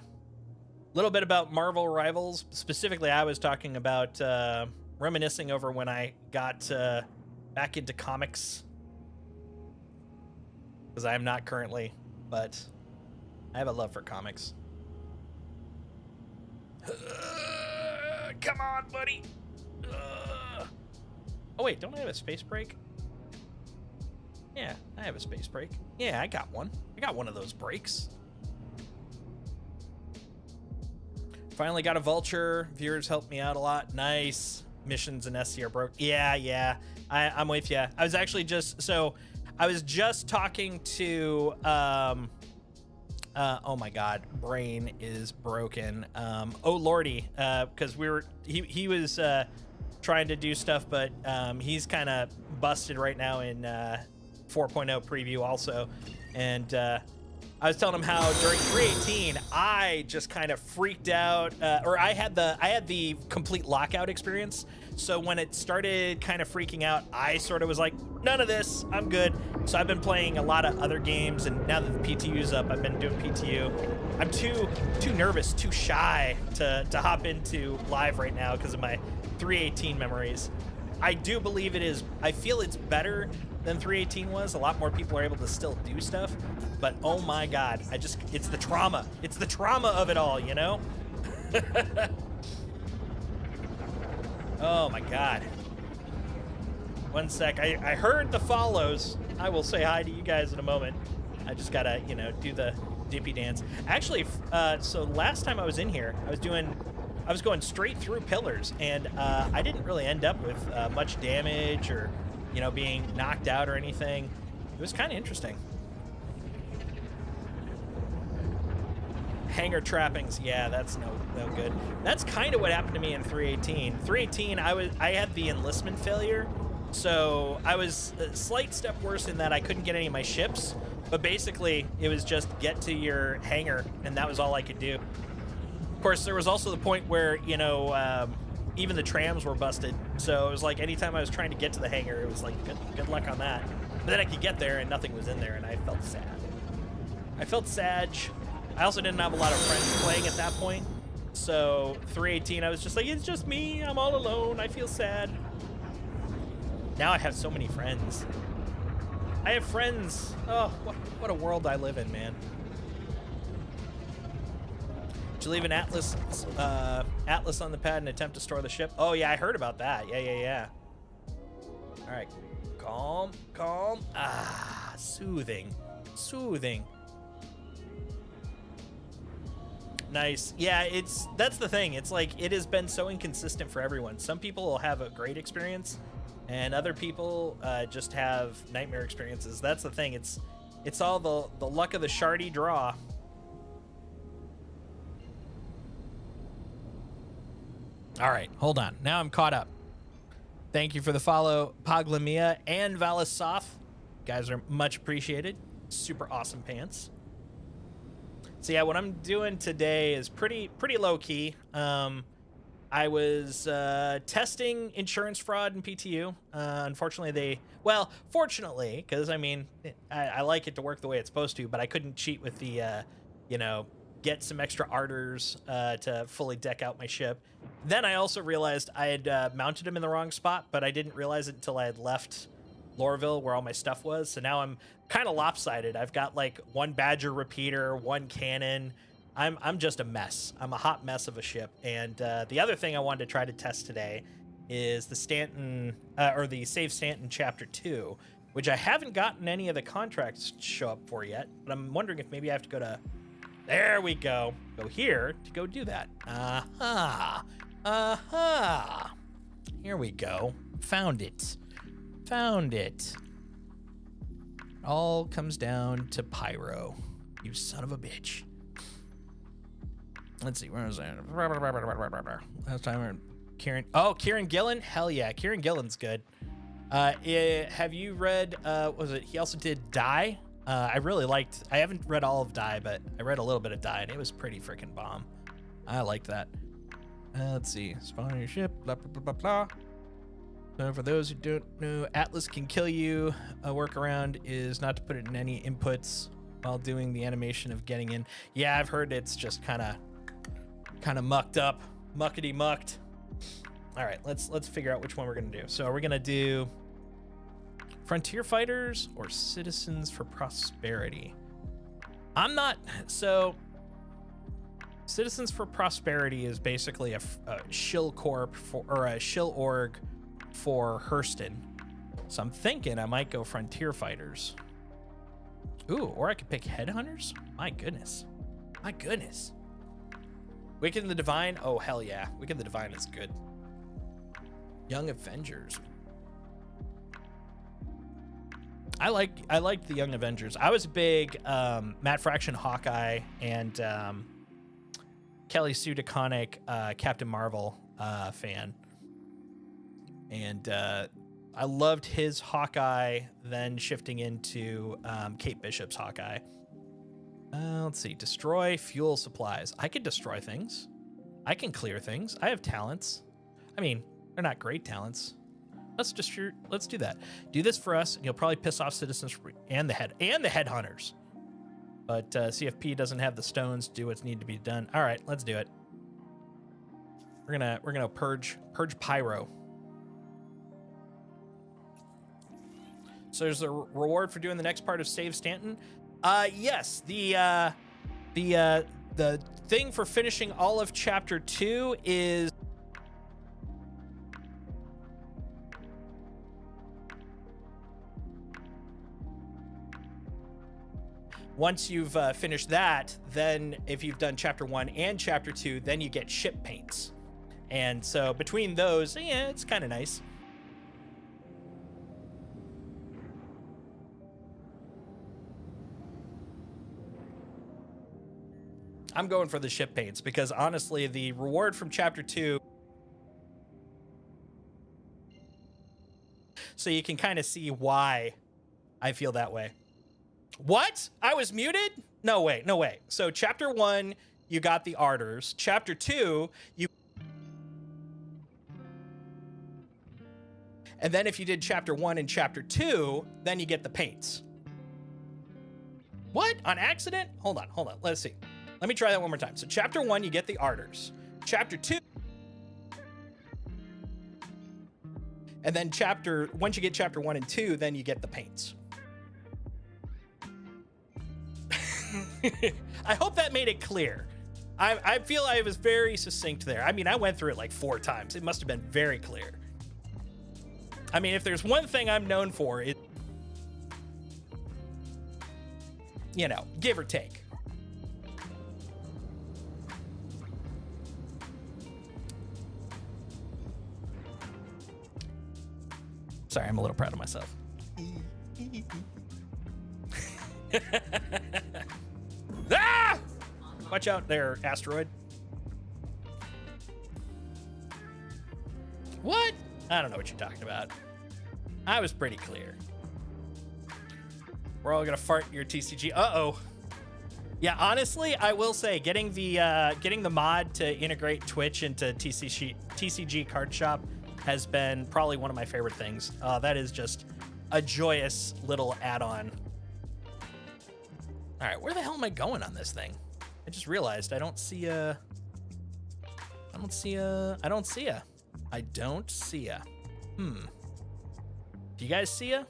little bit about Marvel Rivals. Specifically, I was talking about reminiscing over when I got back into comics. Because I am not currently, but I have a love for comics. Come on, buddy. Oh, wait, don't I have a space break? Yeah, I have a space break. Yeah, I got one. I got one of those breaks. Finally got a vulture. Viewers helped me out a lot. Nice. Missions and SC are broke. Yeah. I'm with you. I was actually I was just talking to, oh my God, brain is broken. Oh Lordy, because he was trying to do stuff, but he's kind of busted right now in 4.0 preview also. And I was telling him how during 318 I just kind of freaked out, or I had the complete lockout experience. So when it started kind of freaking out, I sort of was like, none of this, I'm good. So I've been playing a lot of other games, and now that the PTU's up, I've been doing PTU. I'm too nervous, too shy to hop into live right now because of my 318 memories. I do believe it is. I feel it's better than 318 was. A lot more people are able to still do stuff, but oh my God, it's the trauma. It's the trauma of it all, you know? Oh my God. One sec. I heard the follows. I will say hi to you guys in a moment. I just gotta, do the dippy dance. Actually, so last time I was in here, I was going straight through pillars, and I didn't really end up with much damage or, being knocked out or anything. It was kind of interesting. Hanger trappings, yeah, that's no good. That's kind of what happened to me in 318. 318, I had the enlistment failure, so I was a slight step worse in that I couldn't get any of my ships, but basically it was just get to your hangar, and that was all I could do. Of course, there was also the point where, even the trams were busted, so it was like anytime I was trying to get to the hangar, it was like, good luck on that. But then I could get there and nothing was in there, and I felt sad. I felt sad. I also didn't have a lot of friends playing at that point, so 318, I was just like, it's just me, I'm all alone, I feel sad. Now I have so many friends. I have friends. Oh, what a world I live in, man. Did you leave an atlas on the pad and attempt to store the ship? Oh yeah, I heard about that. Yeah. All right, calm. Ah, soothing. Nice. Yeah, that's the thing. It's like it has been so inconsistent for everyone. Some people will have a great experience, and other people just have nightmare experiences. That's the thing. It's all the luck of the shardy draw. All right, hold on. Now I'm caught up. Thank you for the follow, Paglamia and Valisoth. Guys are much appreciated. Super awesome pants. So yeah, what I'm doing today is pretty low key. I was testing insurance fraud in PTU. Unfortunately, fortunately, because I mean, I like it to work the way it's supposed to, but I couldn't cheat with the, get some extra ardors to fully deck out my ship. Then I also realized I had mounted them in the wrong spot, but I didn't realize it until I had left Lorville, where all my stuff was. So now I'm kind of lopsided. I've got like one Badger repeater, one cannon. I'm just a mess. I'm a hot mess of a ship. And the other thing I wanted to try to test today is the Stanton, or the Save Stanton Chapter 2, which I haven't gotten any of the contracts to show up for yet. But I'm wondering if maybe I have to go to, there we go, go here to go do that. Here we go. Found it. Found it. All comes down to Pyro. You son of a bitch. Let's see, where was I? Last time, Kieran. Oh, Kieran Gillen? Hell yeah, Kieran Gillen's good. Have you read, what was it? He also did Die. I really liked, I haven't read all of Die, but I read a little bit of Die, and it was pretty freaking bomb. I liked that. Let's see, spawn your ship, blah, blah, blah, blah, blah. So for those who don't know, Atlas can kill you. A workaround is not to put it in any inputs while doing the animation of getting in. Yeah, I've heard it's just kind of mucked up, muckety mucked. All right, let's figure out which one we're gonna do. So are we gonna do Frontier Fighters or Citizens for Prosperity? I'm not, so Citizens for Prosperity is basically a shill corp for, or a shill org for Hurston. So I'm thinking I might go Frontier Fighters. Ooh, or I could pick Headhunters? My goodness. My goodness. Wicked the Divine? Oh, hell yeah. Wicked the Divine is good. Young Avengers. I like the Young Avengers. I was a big Matt Fraction Hawkeye and Kelly Sue DeConnick Captain Marvel fan. And I loved his Hawkeye, then shifting into Kate Bishop's Hawkeye. Let's see. Destroy fuel supplies. I can destroy things. I can clear things. I have talents. I mean, they're not great talents. Let's do that. Do this for us, and you'll probably piss off citizens and the headhunters. But CFP doesn't have the stones to do what's need to be done. All right, let's do it. We're gonna purge Pyro. So there's a reward for doing the next part of Save Stanton. Yes, the thing for finishing all of chapter 2 is once you've finished that, then if you've done chapter 1 and chapter 2, then you get ship paints. And so between those, yeah, it's kind of nice. I'm going for the ship paints because honestly, the reward from chapter 2, so you can kind of see why I feel that way. What? I was muted? No way, no way. So chapter 1, you got the ardors. Chapter 2, you... And then if you did chapter 1 and chapter 2, then you get the paints. What? On accident? Hold on. Let's see. Let me try that one more time. So chapter 1, you get the ardors. Chapter 2, and then once you get chapter 1 and 2, then you get the paints. I hope that made it clear. I feel I was very succinct there. I mean, I went through it like 4 times. It must have been very clear. I mean, if there's one thing I'm known for, it, you know, give or take. Sorry, I'm a little proud of myself. Ah! Watch out there, asteroid. What? I don't know what you're talking about. I was pretty clear. We're all gonna fart in your TCG. Uh-oh. Yeah, honestly, I will say getting the mod to integrate Twitch into TCG Card Shop has been probably one of my favorite things. That is just a joyous little add-on. All right, where the hell am I going on this thing? I just realized I don't see a. Do you guys see ya?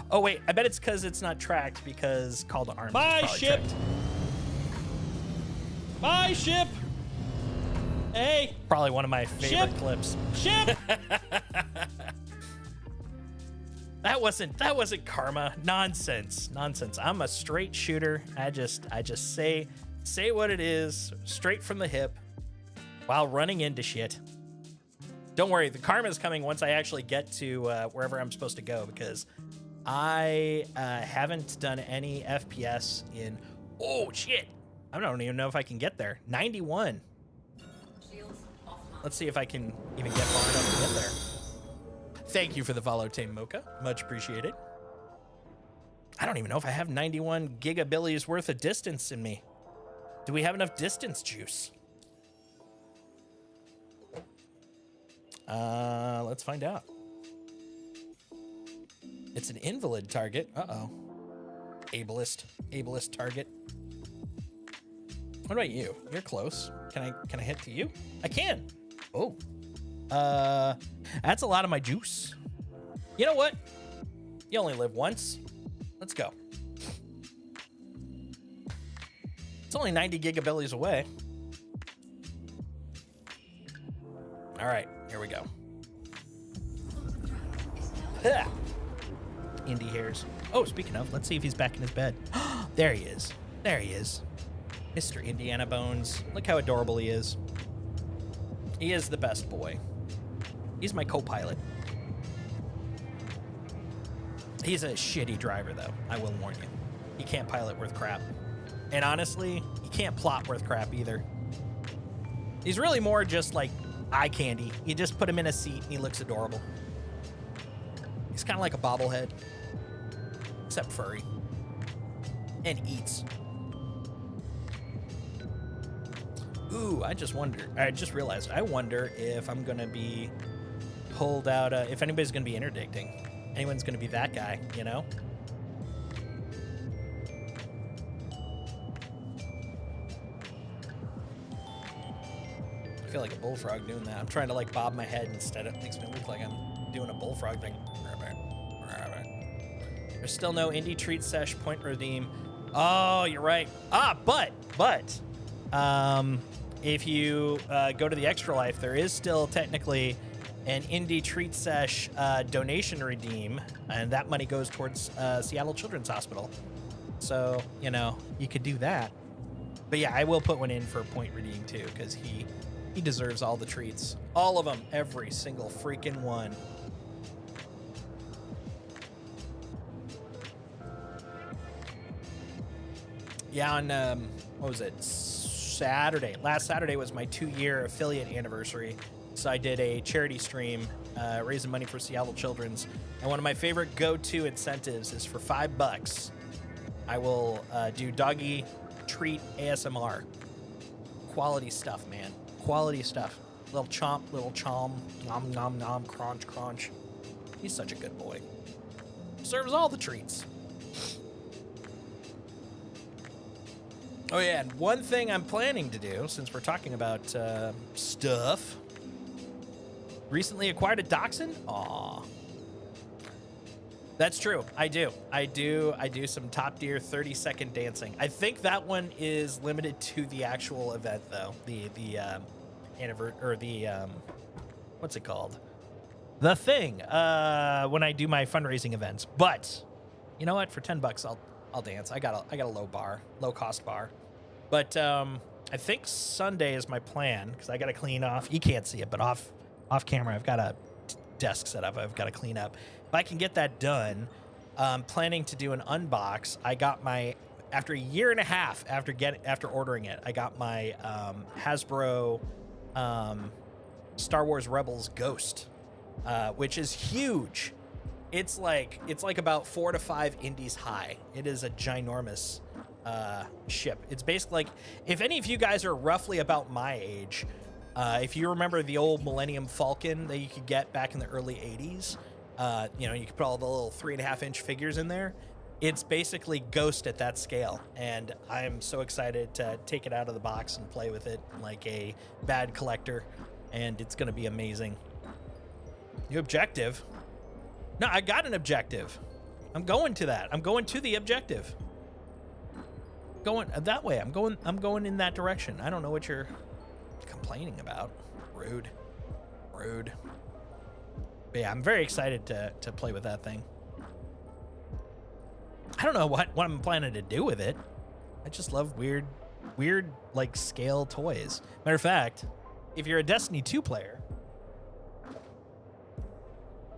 Oh wait, I bet it's because it's not tracked because Call to Arms. My ship. Tracked. My ship. Hey. Probably one of my favorite Ship. clips. Ship. That wasn't karma. Nonsense. I'm a straight shooter. I just say what it is, straight from the hip, while running into shit. Don't worry, the karma is coming once I actually get to wherever I'm supposed to go, because I haven't done any FPS in... Oh, shit! I don't even know if I can get there. 91. Shields offline. Let's see if I can even get far enough to get there. Thank you for the follow, Tame Mocha. Much appreciated. I don't even know if I have 91 gigabillies worth of distance in me. Do we have enough distance juice? Let's find out. It's an invalid target. Uh-oh. Ableist target. What about you? You're close. Can I hit to you? I can. Oh. That's a lot of my juice. You know what? You only live once. Let's go. It's only 90 gigabillies away. All right, here we go. Ha! Indie hairs. Oh, speaking of, let's see if he's back in his bed. There he is. There he is. Mr. Indiana Bones. Look how adorable he is. He is the best boy. He's my co-pilot. He's a shitty driver, though. I will warn you. He can't pilot worth crap. And honestly, he can't plot worth crap either. He's really more just like eye candy. You just put him in a seat and he looks adorable. He's kind of like a bobblehead, except furry. And eats. Ooh, I just realized, I wonder if I'm going to be pulled out, if anybody's going to be interdicting. Anyone's going to be that guy, you know? I feel like a bullfrog doing that. I'm trying to like bob my head instead. It makes me look like I'm doing a bullfrog thing. There's still no indie treat sesh point redeem. Oh, you're right. But if you go to the Extra Life, there is still technically an indie treat sesh donation redeem, and that money goes towards Seattle Children's Hospital. So, you know, you could do that. But yeah, I will put one in for point redeem too, because he deserves all the treats. All of them. Every single freaking one. Yeah, on, what was it? Saturday. Last Saturday was my 2-year affiliate anniversary. So I did a charity stream raising money for Seattle Children's. And one of my favorite go-to incentives is for $5. I will do doggy treat ASMR. Quality stuff, man. Quality stuff. Little chomp, nom, nom, nom, crunch, crunch. He's such a good boy. Serves all the treats. Oh, yeah, and one thing I'm planning to do, since we're talking about stuff, recently acquired a dachshund? Aw. That's true. I do some top tier 30-second dancing. I think that one is limited to the actual event, though. The what's it called? The thing. When I do my fundraising events. But you know what? For $10, I'll dance. I got a low cost bar. But I think Sunday is my plan, because I got to clean off. You can't see it, but off camera, I've got a desk set up. I've got to clean up. If I can get that done, planning to do an unbox. I got my, after a year and a half after ordering it, I got my Hasbro Star Wars Rebels Ghost, which is huge. It's like about 4 to 5 indies high. It is a ginormous ship. It's basically like, if any of you guys are roughly about my age, if you remember the old Millennium Falcon that you could get back in the early 80s, you know, you could put all the little 3.5-inch figures in there. It's basically Ghost at that scale, and I am so excited to take it out of the box and play with it like a bad collector, and it's going to be amazing. New objective? No, I got an objective. I'm going to that. I'm going to the objective. Going that way. I'm going in that direction. I don't know what you're complaining about. Rude. But yeah, I'm very excited to play with that thing. I don't know what I'm planning to do with it. I just love weird like scale toys. Matter of fact, if you're a Destiny 2 player,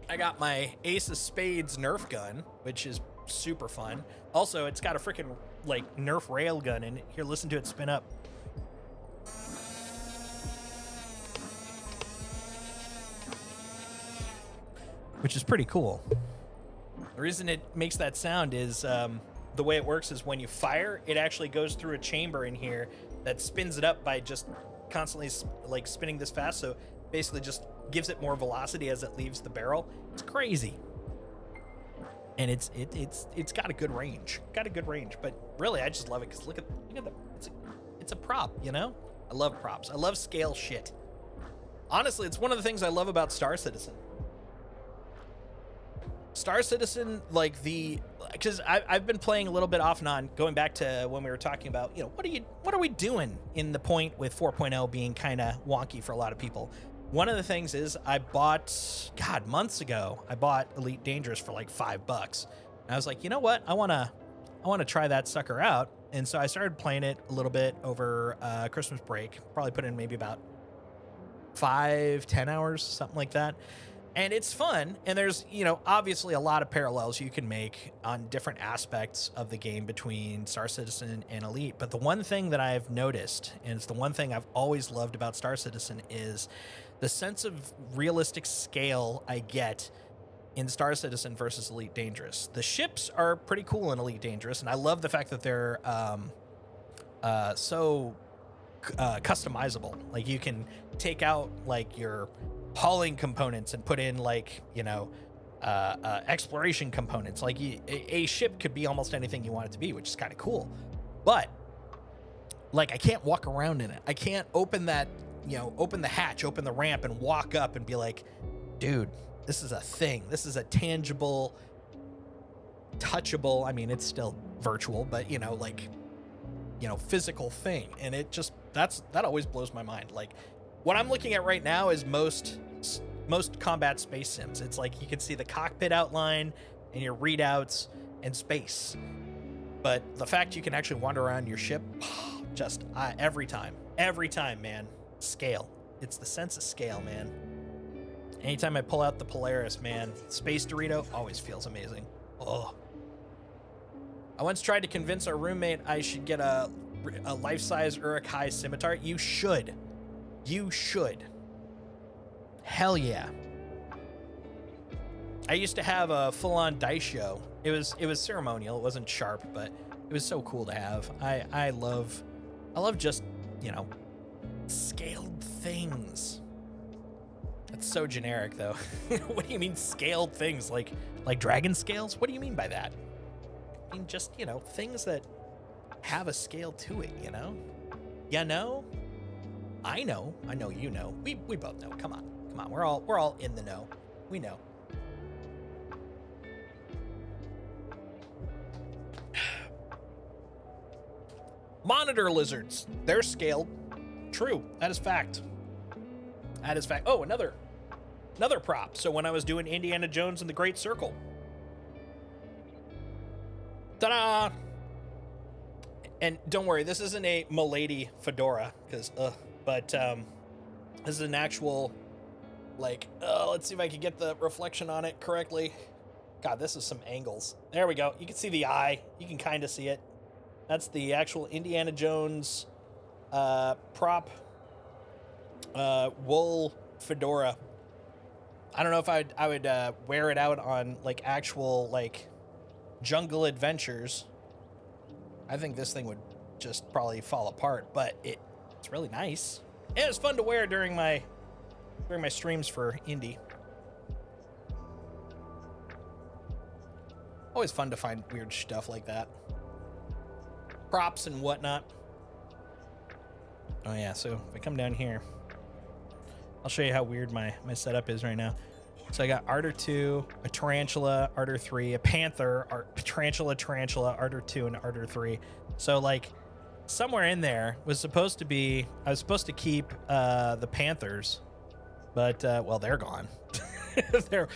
I got my Ace of Spades Nerf gun, which is super fun. Also, it's got a freaking like Nerf rail gun in it. Here, listen to it spin up. Which is pretty cool. The reason it makes that sound is the way it works is when you fire, it actually goes through a chamber in here that spins it up by just constantly like spinning this fast. So basically just gives it more velocity as it leaves the barrel. It's crazy. And it's got a good range. But really, I just love it because look at the it's a prop, you know? I love props. I love scale shit. Honestly, it's one of the things I love about Star Citizen. Star Citizen, like because I've been playing a little bit off and on, going back to when we were talking about, what are we doing in the point with 4.0 being kind of wonky for a lot of people. One of the things is I bought, months ago, I bought Elite Dangerous for like $5. And I was like, you know what? I want to try that sucker out. And so I started playing it a little bit over Christmas break, probably put in maybe about 5-10 hours, something like that. And it's fun, and there's, obviously a lot of parallels you can make on different aspects of the game between Star Citizen and Elite. But the one thing that I've noticed, and it's the one thing I've always loved about Star Citizen, is the sense of realistic scale I get in Star Citizen versus Elite Dangerous. The ships are pretty cool in Elite Dangerous, and I love the fact that they're so customizable. Like, you can take out, like, your hauling components and put in exploration components. Like a ship could be almost anything you want it to be, which is kind of cool. But like, I can't walk around in it. I can't open that, open the hatch, open the ramp and walk up and be like, dude, this is a thing. This is a tangible, touchable. I mean, it's still virtual, but physical thing. And it just, that always blows my mind. Like, what I'm looking at right now is most combat space sims. It's like you can see the cockpit outline and your readouts and space. But the fact you can actually wander around your ship, just every time, man, scale. It's the sense of scale, man. Anytime I pull out the Polaris, man, Space Dorito always feels amazing. Oh. I once tried to convince our roommate I should get a life-size Uruk-hai scimitar. You should. Hell yeah. I used to have a full-on dice show. It was ceremonial. It wasn't sharp, but it was so cool to have. I love just, scaled things. That's so generic, though. What do you mean scaled things? Like dragon scales? What do you mean by that? I mean, just, things that have a scale to it, I know, you know. We both know. Come on. We're all in the know. We know. Monitor lizards. They're scaled. True. That is fact. Oh, another prop. So when I was doing Indiana Jones and the Great Circle. Ta-da! And don't worry, this isn't a milady fedora, but this is an actual, let's see if I can get the reflection on it correctly. God, this is some angles. There we go. You can see the eye. You can kind of see it. That's the actual Indiana Jones prop wool fedora. I don't know if I would wear it out on actual jungle adventures. I think this thing would just probably fall apart, but it's really nice. And it's fun to wear during my streams for indie. Always fun to find weird stuff like that. Props and whatnot. Oh yeah, so if I come down here, I'll show you how weird my setup is right now. So I got Ardor 2, a Tarantula, Ardor 3, a Panther, Tarantula, Ardor 2, and Ardor 3. So somewhere in there I was supposed to keep the Panthers, but they're gone. They're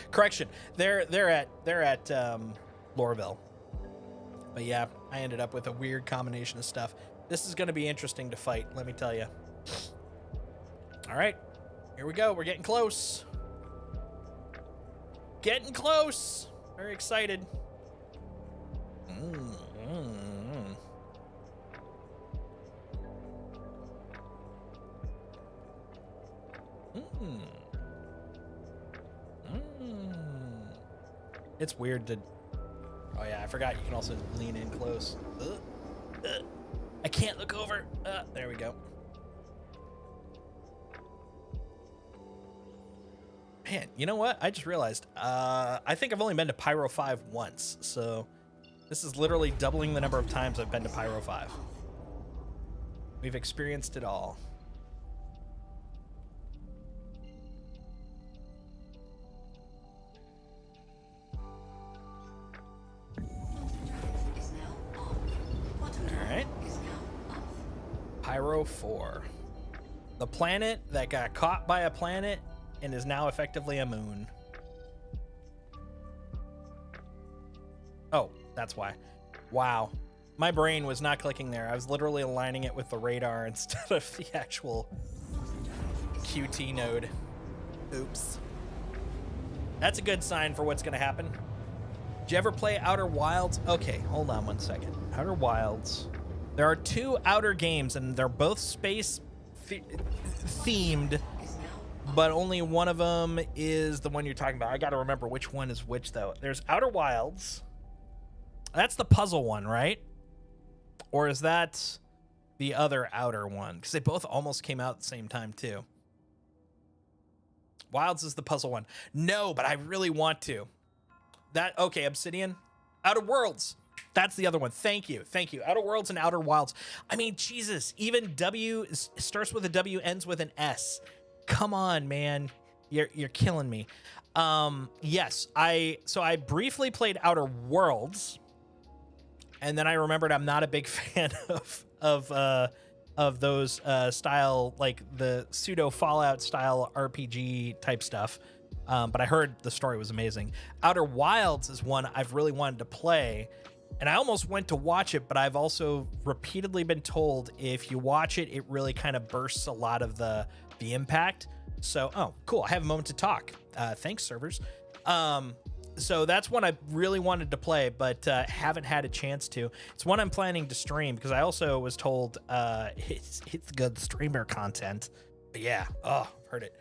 at Lorville. But yeah, I ended up with a weird combination of stuff. This is going to be interesting to fight, let me tell you. All right, here we go. We're getting close. Getting close. Very excited. It's weird to... Oh yeah, I forgot you can also lean in close. I can't look over. There we go. Man, you know what? I just realized. I think I've only been to Pyro 5 once, so this is literally doubling the number of times I've been to Pyro 5. We've experienced it all. Alright. Pyro 4. The planet that got caught by a planet and is now effectively a moon. Oh, that's why. Wow. My brain was not clicking there. I was literally aligning it with the radar instead of the actual QT node. Oops. That's a good sign for what's going to happen. Did you ever play Outer Wilds? Okay, hold on one second. Outer Wilds. There are 2 Outer games, and they're both space themed, but only one of them is the one you're talking about. I got to remember which one is which, though. There's Outer Wilds. That's the puzzle one, right? Or is that the other Outer one? Because they both almost came out at the same time, too. Wilds is the puzzle one. No, but I really want to. Okay, Obsidian. Outer Worlds. That's the other one. Thank you. Thank you. Outer Worlds and Outer Wilds. I mean, Jesus, even W starts with a W, ends with an S. Come on, man. You're killing me. Yes, I briefly played Outer Worlds, and then I remembered I'm not a big fan of those style, like the pseudo Fallout style RPG type stuff. But I heard the story was amazing. Outer Wilds is one I've really wanted to play, and I almost went to watch it, but I've also repeatedly been told if you watch it, it really kind of bursts a lot of the impact. So, oh, cool. I have a moment to talk. Thanks, servers. So that's one I really wanted to play, but haven't had a chance to. It's one I'm planning to stream because I also was told it's good streamer content. But yeah, oh, I've heard it.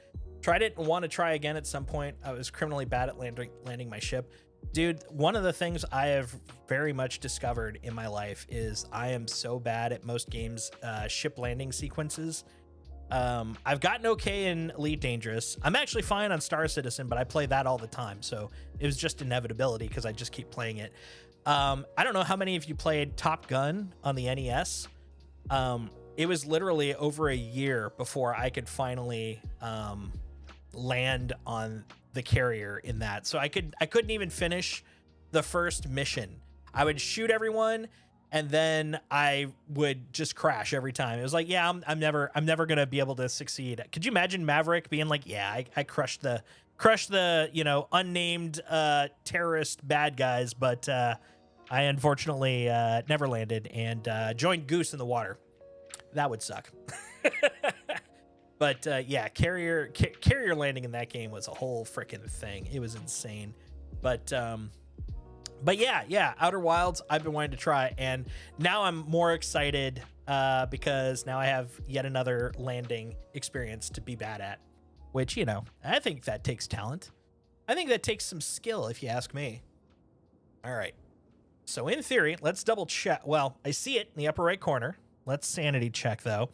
Tried it and want to try again at some point. I was criminally bad at landing my ship. Dude, one of the things I have very much discovered in my life is I am so bad at most games' ship landing sequences. I've gotten okay in Elite Dangerous. I'm actually fine on Star Citizen, but I play that all the time, so it was just inevitability because I just keep playing it. I don't know how many of you played Top Gun on the NES. It was literally over a year before I could finally land on the carrier in that. So I couldn't even finish the first mission. I would shoot everyone and then I would just crash every time. It was like, yeah, I'm never gonna be able to succeed. Could you imagine Maverick being like, yeah, I crushed the unnamed terrorist bad guys, but I unfortunately never landed and joined Goose in the water. That would suck. But yeah, carrier landing in that game was a whole freaking thing. It was insane. But yeah, Outer Wilds I've been wanting to try, and now I'm more excited because now I have yet another landing experience to be bad at, which, I think that takes talent. I think that takes some skill, if you ask me. All right. So in theory, let's double check. Well, I see it in the upper right corner. Let's sanity check, though.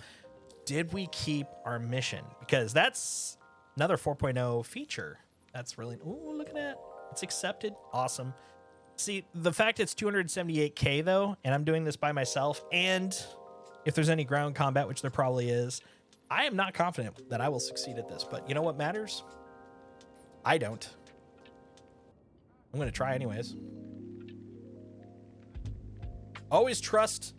Did we keep our mission? Because that's another 4.0 feature. That's really... Ooh, look at that. It's accepted. Awesome. See, the fact it's 278K, though, and I'm doing this by myself, and if there's any ground combat, which there probably is, I am not confident that I will succeed at this. But you know what matters? I don't. I'm going to try anyways. Always trust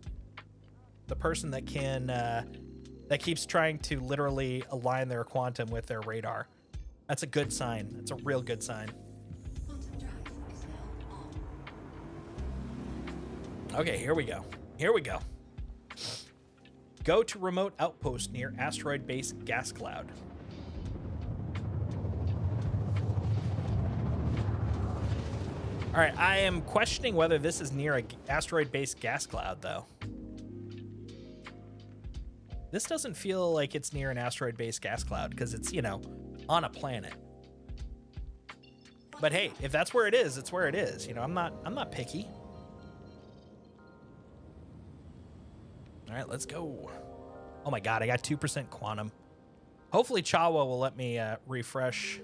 the person that can... that keeps trying to literally align their quantum with their radar. That's a good sign. That's a real good sign. Okay, here we go. Here we go. Go to remote outpost near asteroid base gas cloud. All right, I am questioning whether this is near a asteroid base gas cloud, though. This doesn't feel like it's near an asteroid base gas cloud because it's, you know, on a planet. But hey, if that's where it is, it's where it is. You know, I'm not picky. All right, let's go. Oh my God, I got 2% quantum. Hopefully Chawa will let me refresh,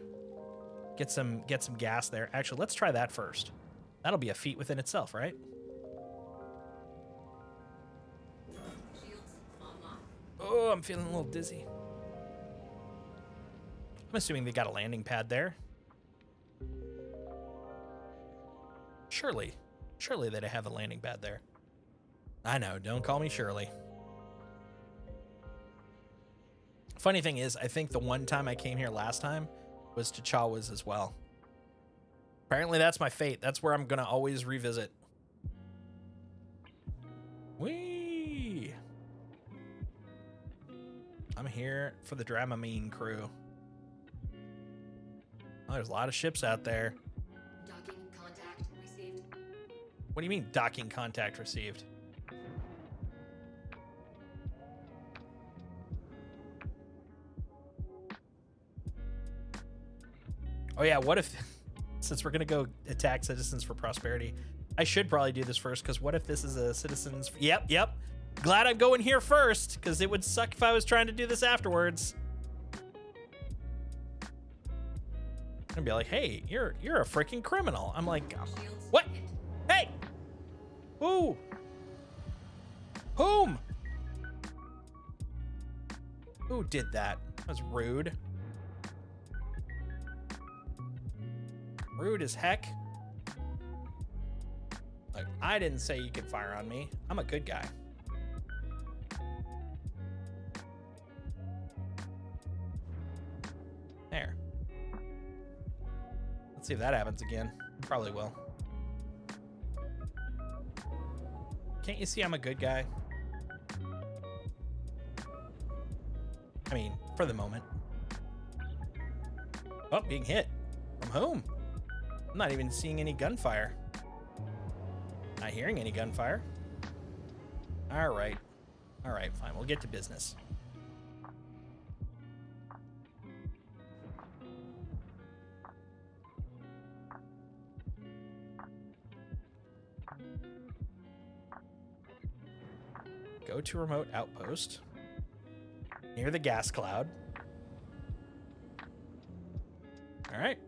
get some gas there. Actually, let's try that first. That'll be a feat within itself, right? Shields online. Oh, I'm feeling a little dizzy. I'm assuming they got a landing pad there. Surely they'd have a landing pad there. I know, don't call me Shirley. Funny thing is, I think the one time I came here last time was to Chawa's as well. Apparently that's my fate. That's where I'm gonna always revisit. Whee! I'm here for the Dramamine crew. Oh, there's a lot of ships out there. Docking contact received. What do you mean, docking contact received? Oh yeah, what if, since we're gonna go attack Citizens for Prosperity, I should probably do this first, because what if this is a Citizens, yep. Glad I'm going here first, because it would suck if I was trying to do this afterwards. I'm gonna be like, hey, you're a freaking criminal. I'm like, Shields what? hit. Hey! Who? Whom? Who did that? That was rude. Rude as heck. Look, I didn't say you could fire on me. I'm a good guy. There. Let's see if that happens again. Probably will. Can't you see I'm a good guy? I mean, for the moment. Oh, being hit. From whom? I'm not even seeing any gunfire. Not hearing any gunfire. All right. All right, fine. We'll get to business. Go to remote outpost near the gas cloud. All right.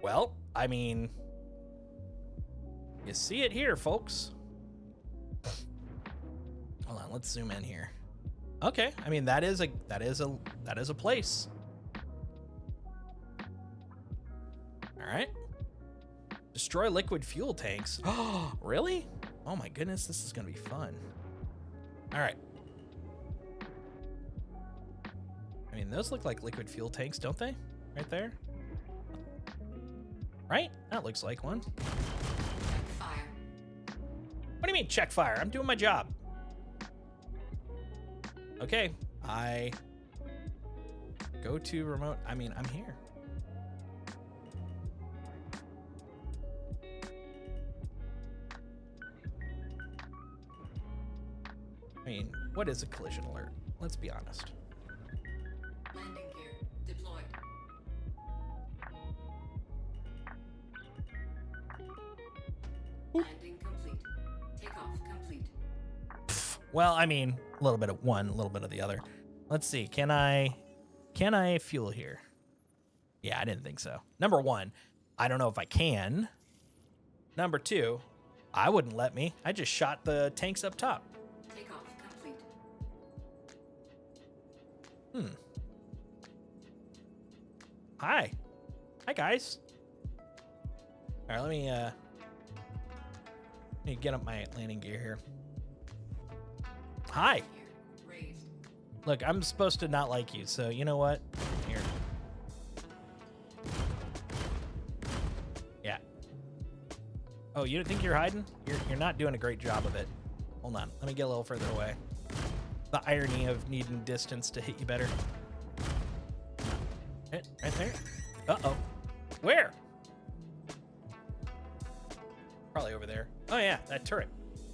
Well, I mean, you see it here, folks. Hold on, let's zoom in here. Okay, I mean that is a place. All right. Destroy liquid fuel tanks. Oh, really? Oh my goodness, this is gonna be fun. All right. I mean, those look like liquid fuel tanks, don't they? Right there. Right? That looks like one. Fire. What do you mean, check fire? I'm doing my job. Okay. I go to remote. I mean, I'm here. I mean, what is a collision alert? Let's be honest. Landing gear deployed. Landing complete. Takeoff complete. Well, I mean, a little bit of one, a little bit of the other. Let's see. Can I fuel here? Yeah, I didn't think so. Number one, I don't know if I can. Number two, I wouldn't let me. I just shot the tanks up top. Takeoff complete. Hi. Hi, guys. All right, let me get up my landing gear here. Hi. Gear raised. Look, I'm supposed to not like you, so you know what? Here. Yeah. Oh, you think you're hiding? You're not doing a great job of it. Hold on. Let me get a little further away. The irony of needing distance to hit you better. Right there. Uh-oh. Where? Probably over there. Oh yeah, that turret.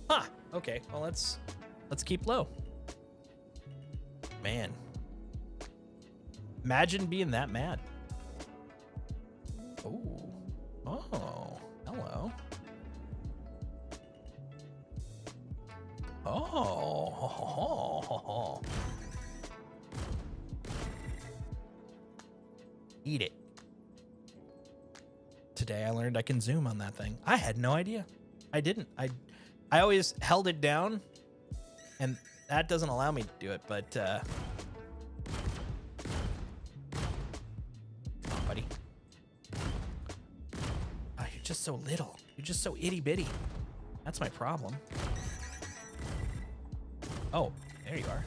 Huh. Okay. Well, let's keep low. Man. Imagine being that mad. Ooh. Oh. Hello. Oh. Eat it. Today I learned I can zoom on that thing. I had no idea. I didn't. I always held it down, and that doesn't allow me to do it, but come on, buddy. Oh, you're just so little. You're just so itty bitty. That's my problem. Oh, there you are.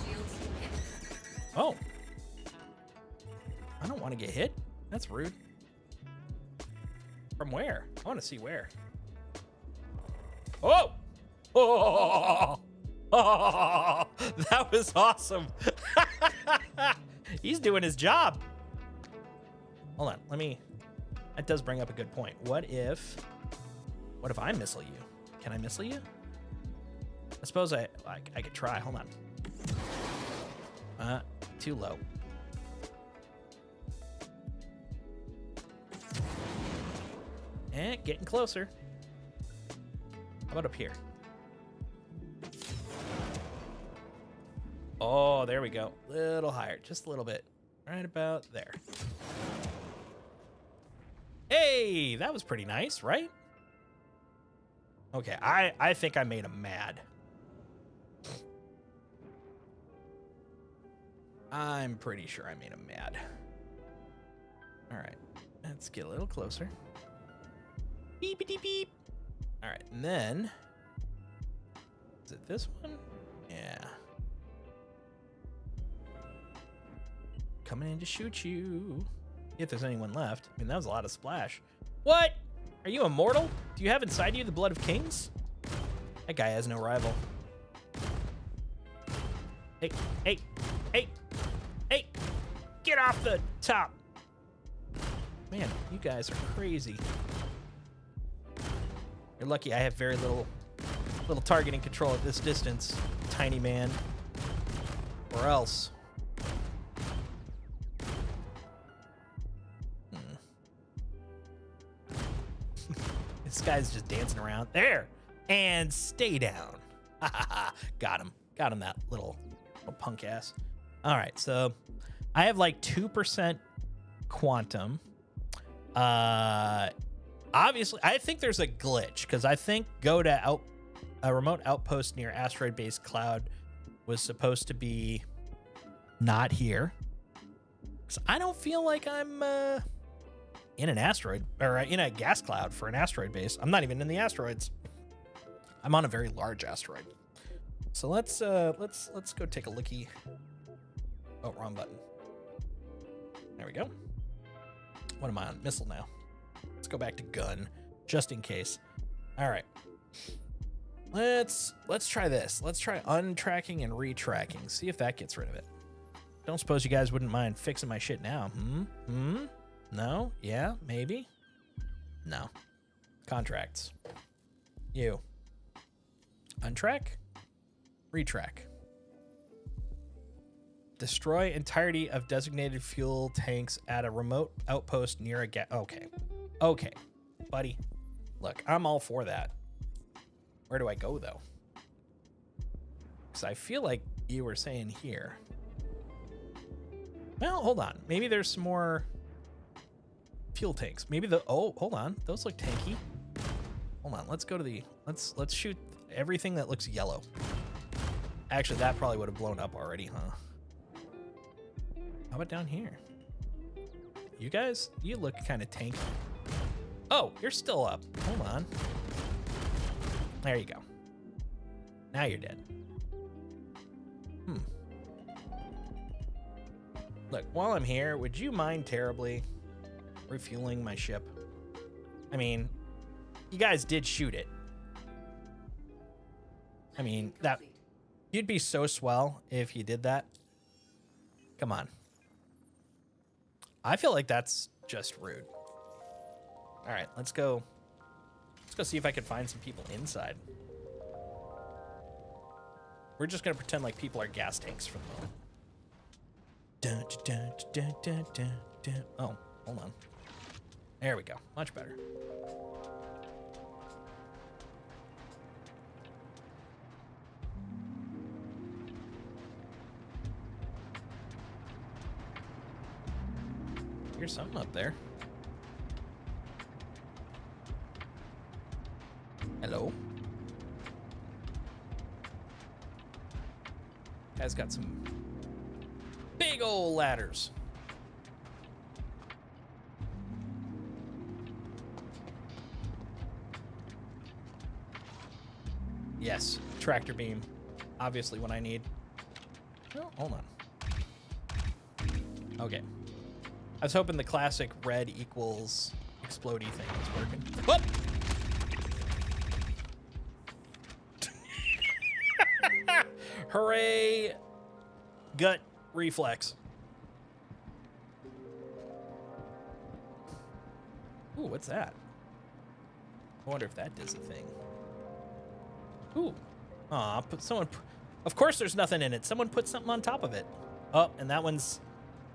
Shields hit. Oh. I don't want to get hit. That's rude. From where? I want to see where. Oh! Oh! Oh! That was awesome. He's doing his job. Hold on. That does bring up a good point. What if I missile you? Can I missile you? I suppose I could try. Hold on. Too low. Getting closer. How about up here? Oh, there we go. Little higher, just a little bit. Right about there. Hey, that was pretty nice, right? Okay, I think I made him mad. I'm pretty sure I made him mad. All right, let's get a little closer. Beep, beep. All right, and then, is it this one? Yeah. Coming in to shoot you. If there's anyone left. I mean, that was a lot of splash. What? Are you immortal? Do you have inside you the blood of kings? That guy has no rival. Hey. Get off the top. Man, you guys are crazy. You're lucky I have very little targeting control at this distance, tiny man. Or else. This guy's just dancing around. There! And stay down. Got him. Got him, that little punk ass. All right, so I have like 2% quantum. Obviously, I think there's a glitch because I think go to a remote outpost near asteroid base cloud was supposed to be not here. Because I don't feel like I'm in an asteroid or in a gas cloud for an asteroid base. I'm not even in the asteroids. I'm on a very large asteroid. So let's go take a looky. Oh, wrong button. There we go. What am I on? Missile now. Let's go back to gun, just in case. All right. Let's try this. Let's try untracking and retracking. See if that gets rid of it. Don't suppose you guys wouldn't mind fixing my shit now. No? Yeah? Maybe? No. Contracts. You. Untrack. Retrack. Destroy entirety of designated fuel tanks at a remote outpost near a gas. Okay, buddy. Look, I'm all for that. Where do I go, though? Because I feel like you were saying here. Well, hold on. Maybe there's some more fuel tanks. Maybe oh, hold on. Those look tanky. Hold on. Let's go to the... Let's shoot everything that looks yellow. Actually, that probably would have blown up already, huh? How about down here? You guys, you look kind of tanky. Oh, you're still up. Hold on. There you go. Now you're dead. Look, while I'm here, would you mind terribly refueling my ship. I mean, you guys did shoot it. I mean, that you'd be so swell if you did that. Come on. I feel like that's just rude. All right, let's go. Let's go see if I can find some people inside. We're just gonna pretend like people are gas tanks for the moment. Dun, dun, dun, dun, dun, dun. Oh, hold on. There we go. Much better. Here's something up there. Hello. Guy's got some big old ladders. Yes, tractor beam. Obviously what I need. Oh, hold on. Okay. I was hoping the classic red equals explodey thing was working. What? Hooray! Gut reflex. Ooh, what's that? I wonder if that does a thing. Ooh. Aw, of course there's nothing in it. Someone put something on top of it. Oh, and that one's...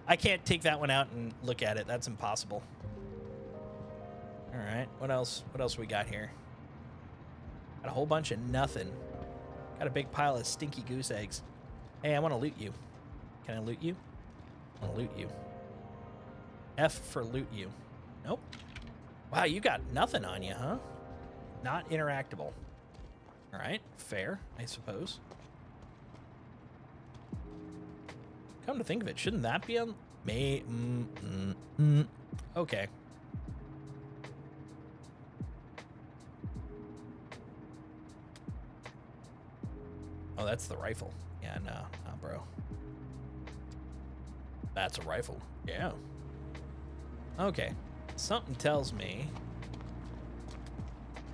I can't take that one out and look at it. That's impossible. All right, what else? What else we got here? Got a whole bunch of nothing. Got a big pile of stinky goose eggs. Hey, I want to loot you. Can I loot you? I want to loot you. F for loot you. Nope. Wow, you got nothing on you, huh? Not interactable. All right, fair, I suppose. Come to think of it, shouldn't that be on? Okay. Oh, that's the rifle. Yeah, no, bro. That's a rifle. Yeah. Okay. Something tells me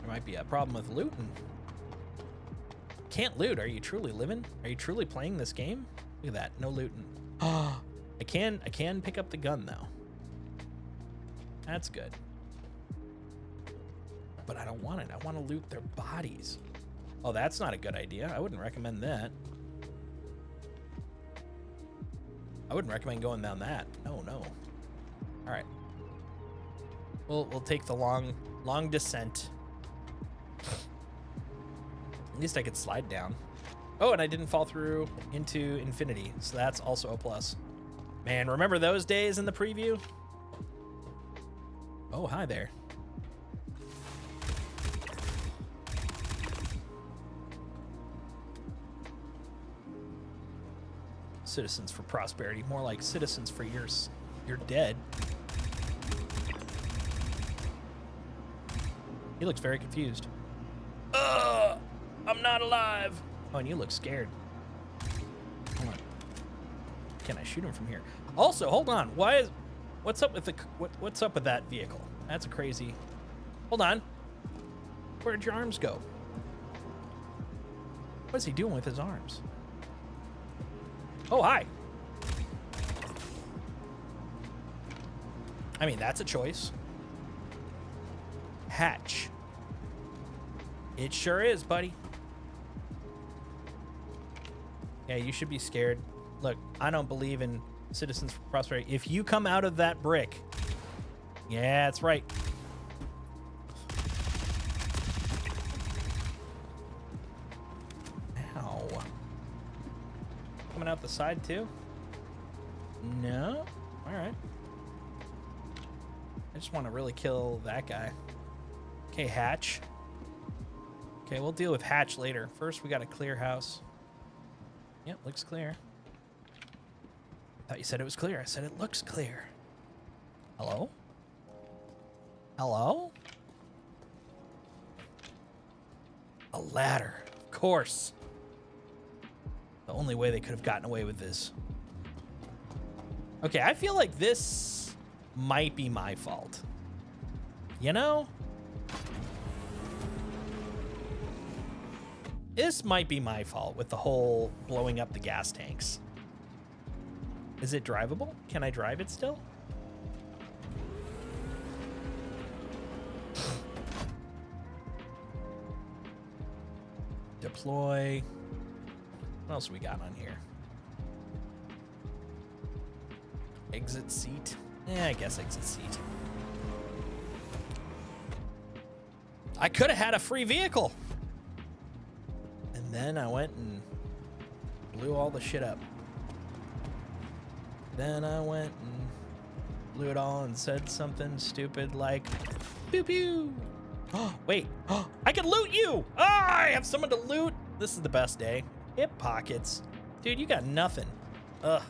there might be a problem with looting. Can't loot. Are you truly living? Are you truly playing this game? Look at that. No looting. I can pick up the gun though. That's good. But I don't want it. I want to loot their bodies. Oh, that's not a good idea. I wouldn't recommend that. I wouldn't recommend going down that. No. All right. We'll take the long descent. At least I could slide down. Oh, and I didn't fall through into infinity, so that's also a plus. Man, remember those days in the preview? Oh, hi there. Citizens for prosperity, more like citizens for you're dead. He looks very confused. I'm not alive. Oh, and you look scared. Hold on. Can I shoot him from here? Also, hold on. What's up with what's up with that vehicle? That's a crazy. Hold on. Where'd your arms go? What's he doing with his arms? Oh, hi. I mean, that's a choice. Hatch. It sure is, buddy. Yeah, you should be scared. Look, I don't believe in citizens for prosperity. If you come out of that brick, yeah, that's right. Ow. Coming out the side too? No? All right. I just want to really kill that guy. Okay, Hatch. Okay, we'll deal with Hatch later. First, we got to clear house. Yep, looks clear. Thought you said it was clear. I said it looks clear. Hello? Hello? A ladder. Of course. The only way they could have gotten away with this. Okay, I feel like this might be my fault. You know? This might be my fault with the whole blowing up the gas tanks. Is it drivable? Can I drive it still? Deploy. What else we got on here? Exit seat. Yeah, I guess exit seat. I could have had a free vehicle. And then I went and blew all the shit up. Then I went and blew it all and said something stupid like, pew pew. Oh, wait. Oh, I can loot you. Ah, I have someone to loot. This is the best day. Hip pockets. Dude, you got nothing. Ugh.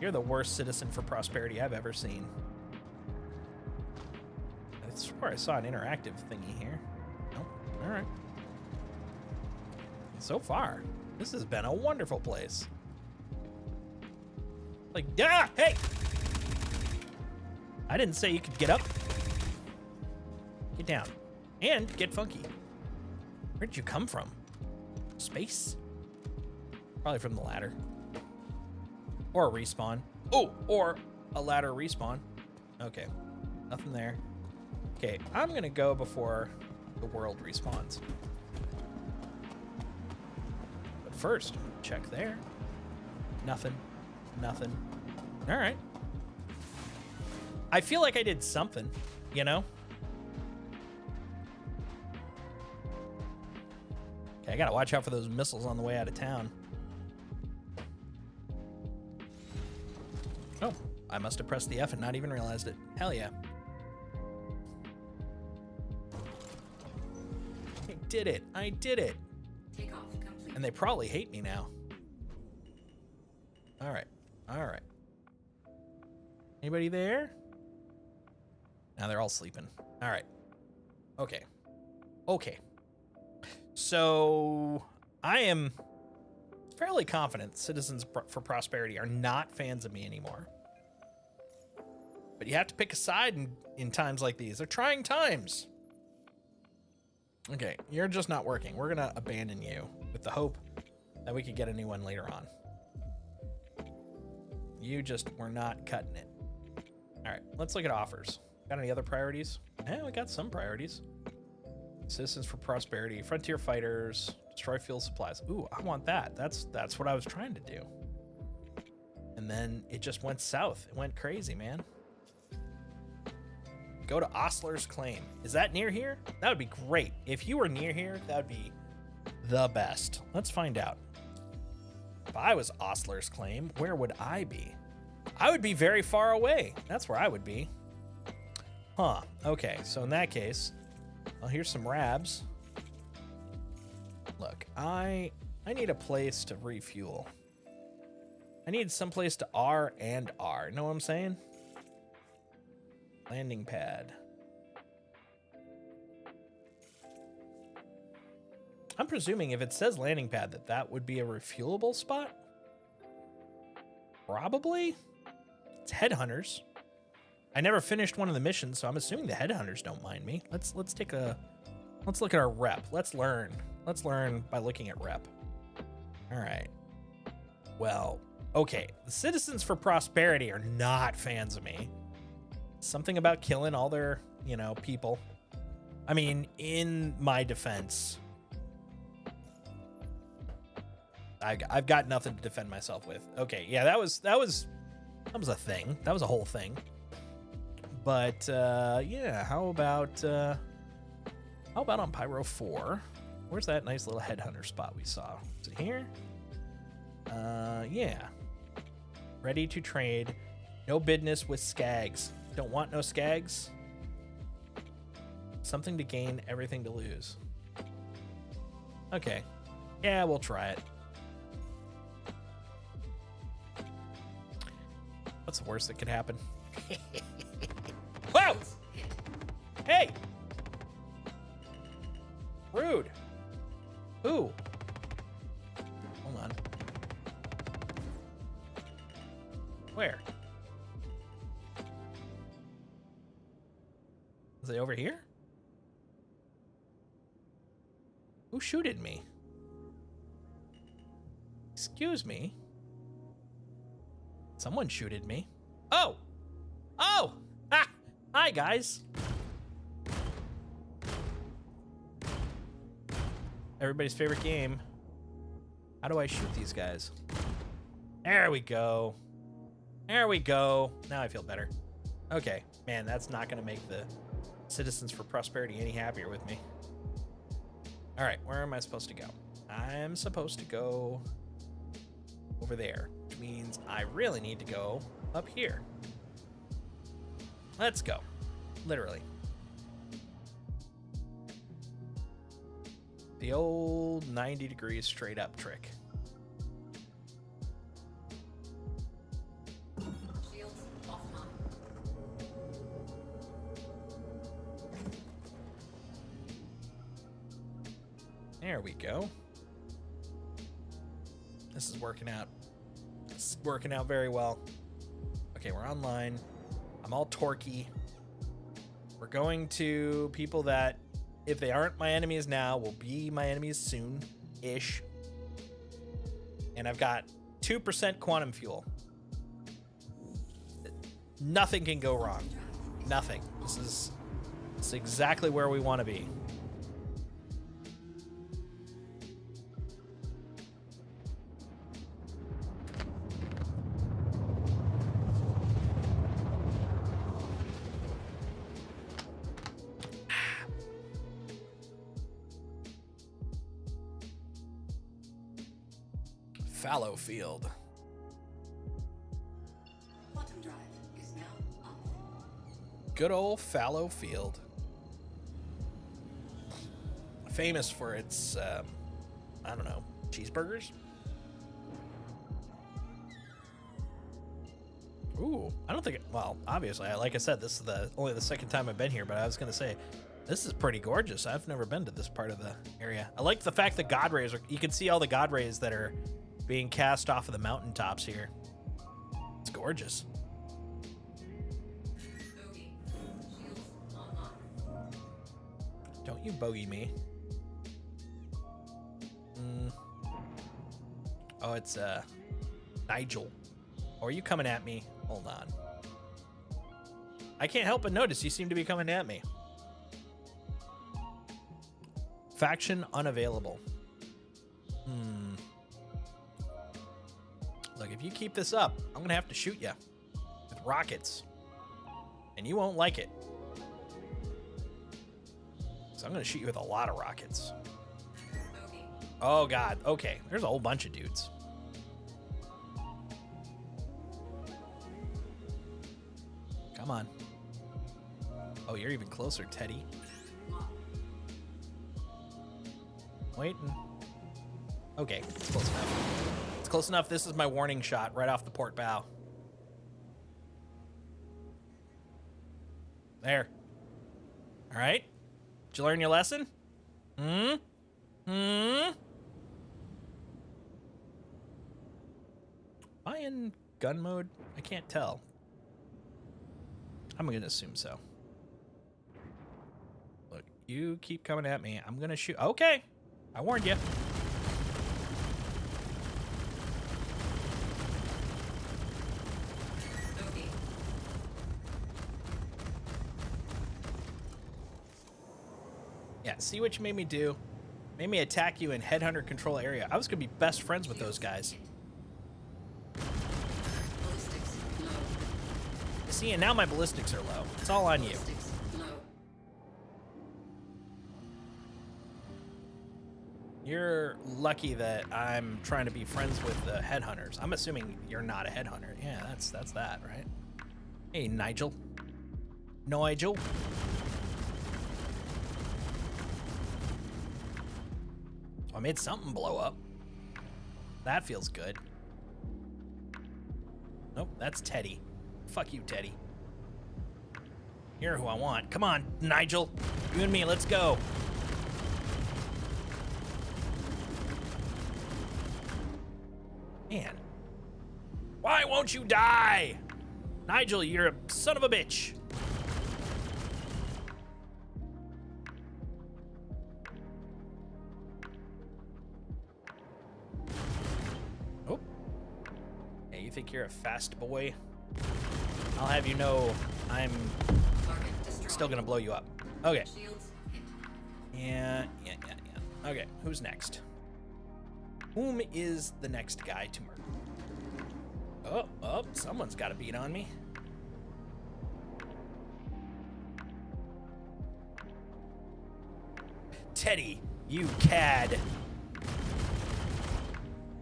You're the worst citizen for prosperity I've ever seen. I swear I saw an interactive thingy here. Nope. All right. So far, this has been a wonderful place. Like, ah, hey! I didn't say you could get up. Get down. And get funky. Where'd you come from? Space? Probably from the ladder. Or a respawn. Oh, or a ladder respawn. Okay. Nothing there. Okay, I'm gonna go before the world respawns. But first, check there. Nothing. Nothing. All right. I feel like I did something, you know? Okay, I gotta watch out for those missiles on the way out of town. Oh, I must have pressed the F and not even realized it. Hell yeah. I did it. I did it. Takeoff complete. And they probably hate me now. All right. All right. Anybody there? Now they're all sleeping. All right. Okay. Okay. So I am fairly confident Citizens for Prosperity are not fans of me anymore. But you have to pick a side in times like these. They're trying times. Okay, you're just not working. We're going to abandon you with the hope that we could get a new one later on. You just were not cutting it. All right, let's look at offers. Got any other priorities? Yeah, we got some priorities. Citizens for Prosperity, Frontier Fighters, destroy fuel supplies. Ooh, I want that. That's what I was trying to do. And then it just went south. It went crazy, man. Go to Ostler's Claim. Is that near here? That would be great. If you were near here, that would be the best. Let's find out. If I was Ostler's Claim, where would I be? I would be very far away. That's where I would be. Huh. Okay, so in that case, well, here's some rabs. Look, I need a place to refuel. I need some place to R and R. Know what I'm saying? Landing pad. I'm presuming if it says landing pad that would be a refuelable spot. Probably. It's headhunters. I never finished one of the missions, so I'm assuming the headhunters don't mind me. Let's look at our rep. Let's learn by looking at rep. All right. Well, okay. The Citizens for Prosperity are not fans of me. Something about killing all their, people. I mean, in my defense, I've got nothing to defend myself with. Okay, yeah, that was a thing. That was a whole thing. But yeah, how about on Pyro 4? Where's that nice little headhunter spot we saw? Is it here? Yeah. Ready to trade. No business with skags. Don't want no skags. Something to gain, everything to lose. Okay. Yeah, we'll try it. What's the worst that could happen? Whoa! Hey! Rude. Who? Hold on. Was they over here? Who shooted me? Excuse me. Someone shooted me. Oh! Oh! Ah! Hi, guys. Everybody's favorite game. How do I shoot these guys? There we go. There we go. Now I feel better. Okay. Man, that's not going to make the Citizens for Prosperity any happier with me. All right. Where am I supposed to go? I'm supposed to go over there, which means I really need to go up here. Let's go. Literally. The old 90 degrees straight up trick. Shields offline. There we go. This is working out. This is working out very well. Okay, we're online. I'm all torquey. We're going to people that, if they aren't my enemies now, will be my enemies soon-ish. And I've got 2% quantum fuel. Nothing can go wrong. Nothing. This is exactly where we want to be. Fallow Field. Quantum drive is now off. Good old Fallow Field. Famous for its, I don't know, cheeseburgers? Ooh, I don't think, well, obviously, like I said, this is only the second time I've been here, but I was going to say, this is pretty gorgeous. I've never been to this part of the area. I like the fact that God rays you can see all the God rays that are being cast off of the mountaintops here. It's gorgeous. Bogey. Shields online. Don't you bogey me. Oh, it's Nigel. Or are you coming at me? Hold on. I can't help but notice you seem to be coming at me. Faction unavailable. Look, if you keep this up, I'm gonna have to shoot you with rockets, and you won't like it. So I'm gonna shoot you with a lot of rockets. Bogey. Oh God. Okay, there's a whole bunch of dudes. Come on. Oh, you're even closer, Teddy. Waiting. Okay, it's close enough. It's close enough. This is my warning shot right off the port bow. There. All right. Did you learn your lesson? Am I in gun mode? I can't tell. I'm going to assume so. Look, you keep coming at me. I'm going to shoot. Okay. I warned you. Bogey. Yeah, see what you made me do? Made me attack you in headhunter control area. I was going to be best friends with those guys. Ballistics low. See, and now my ballistics are low. It's all on you. Ballistics low. You're lucky that I'm trying to be friends with the headhunters. I'm assuming you're not a headhunter. Yeah, that's that, right? Hey, Nigel. Nigel. I made something blow up. That feels good. Nope, that's Teddy. Fuck you, Teddy. You're who I want. Come on, Nigel. You and me, let's go. Man. Why won't you die? Nigel, you're a son of a bitch. think you're a fast boy. I'll have you know I'm Target destroyed. still gonna blow you up. Okay. Shields hit. Yeah. Okay, who's next? Whom is the next guy to murder? Oh, someone's got a beat on me. Teddy, you cad.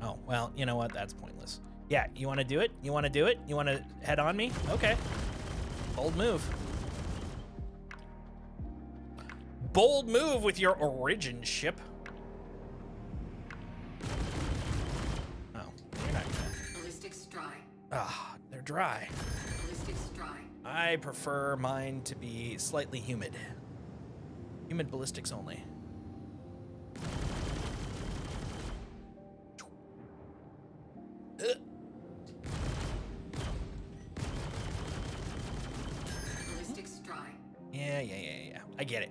Oh, well, you know what? That's pointless. Yeah, you want to do it? You want to do it? You want to head on me? Okay. Bold move. Bold move with your origin ship. Oh, you're not gonna. Ballistics dry. Ah, they're dry. Ballistics dry. I prefer mine to be slightly humid. Humid ballistics only. Ballistics dry. Yeah. I get it.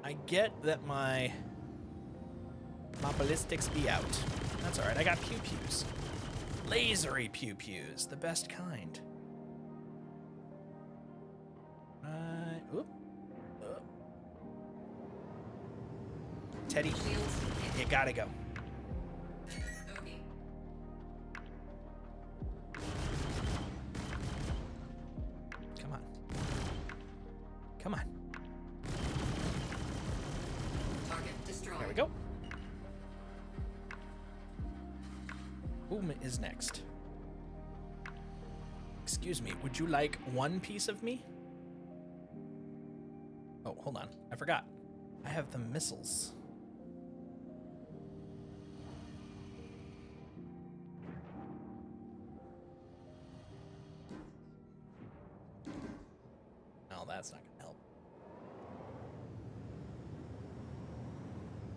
I get that my ballistics be out. That's all right. I got pew-pews. Lasery pew-pews, the best kind. Oop. Teddy, Shields hit. you gotta go. Okay. Come on. Come on. Target destroyed. There we go. Whom is next? Excuse me, would you like one piece of me? Oh, hold on. I forgot. I have the missiles. No, that's not gonna help.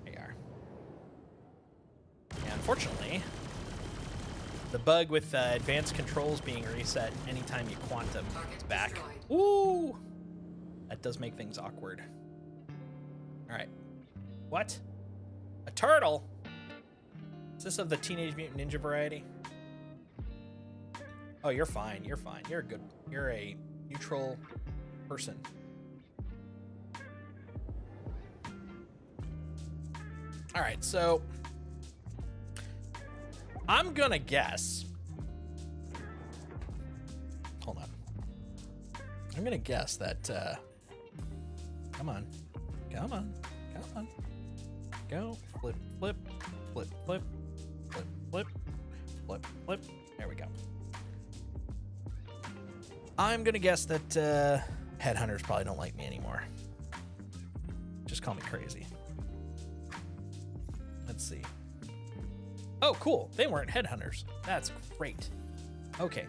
There you are. Yeah, unfortunately, the bug with advanced controls being reset anytime you quantum is back. Ooh! That does make things awkward. Alright. What? A turtle? Is this of the Teenage Mutant Ninja variety? Oh, you're fine. You're fine. You're good. You're a neutral person. Alright, so I'm gonna guess. Hold on. I'm gonna guess that. Come on. Go. Flip. There we go. I'm gonna guess that headhunters probably don't like me anymore. Just call me crazy. Let's see. Oh, cool. They weren't headhunters. That's great. Okay.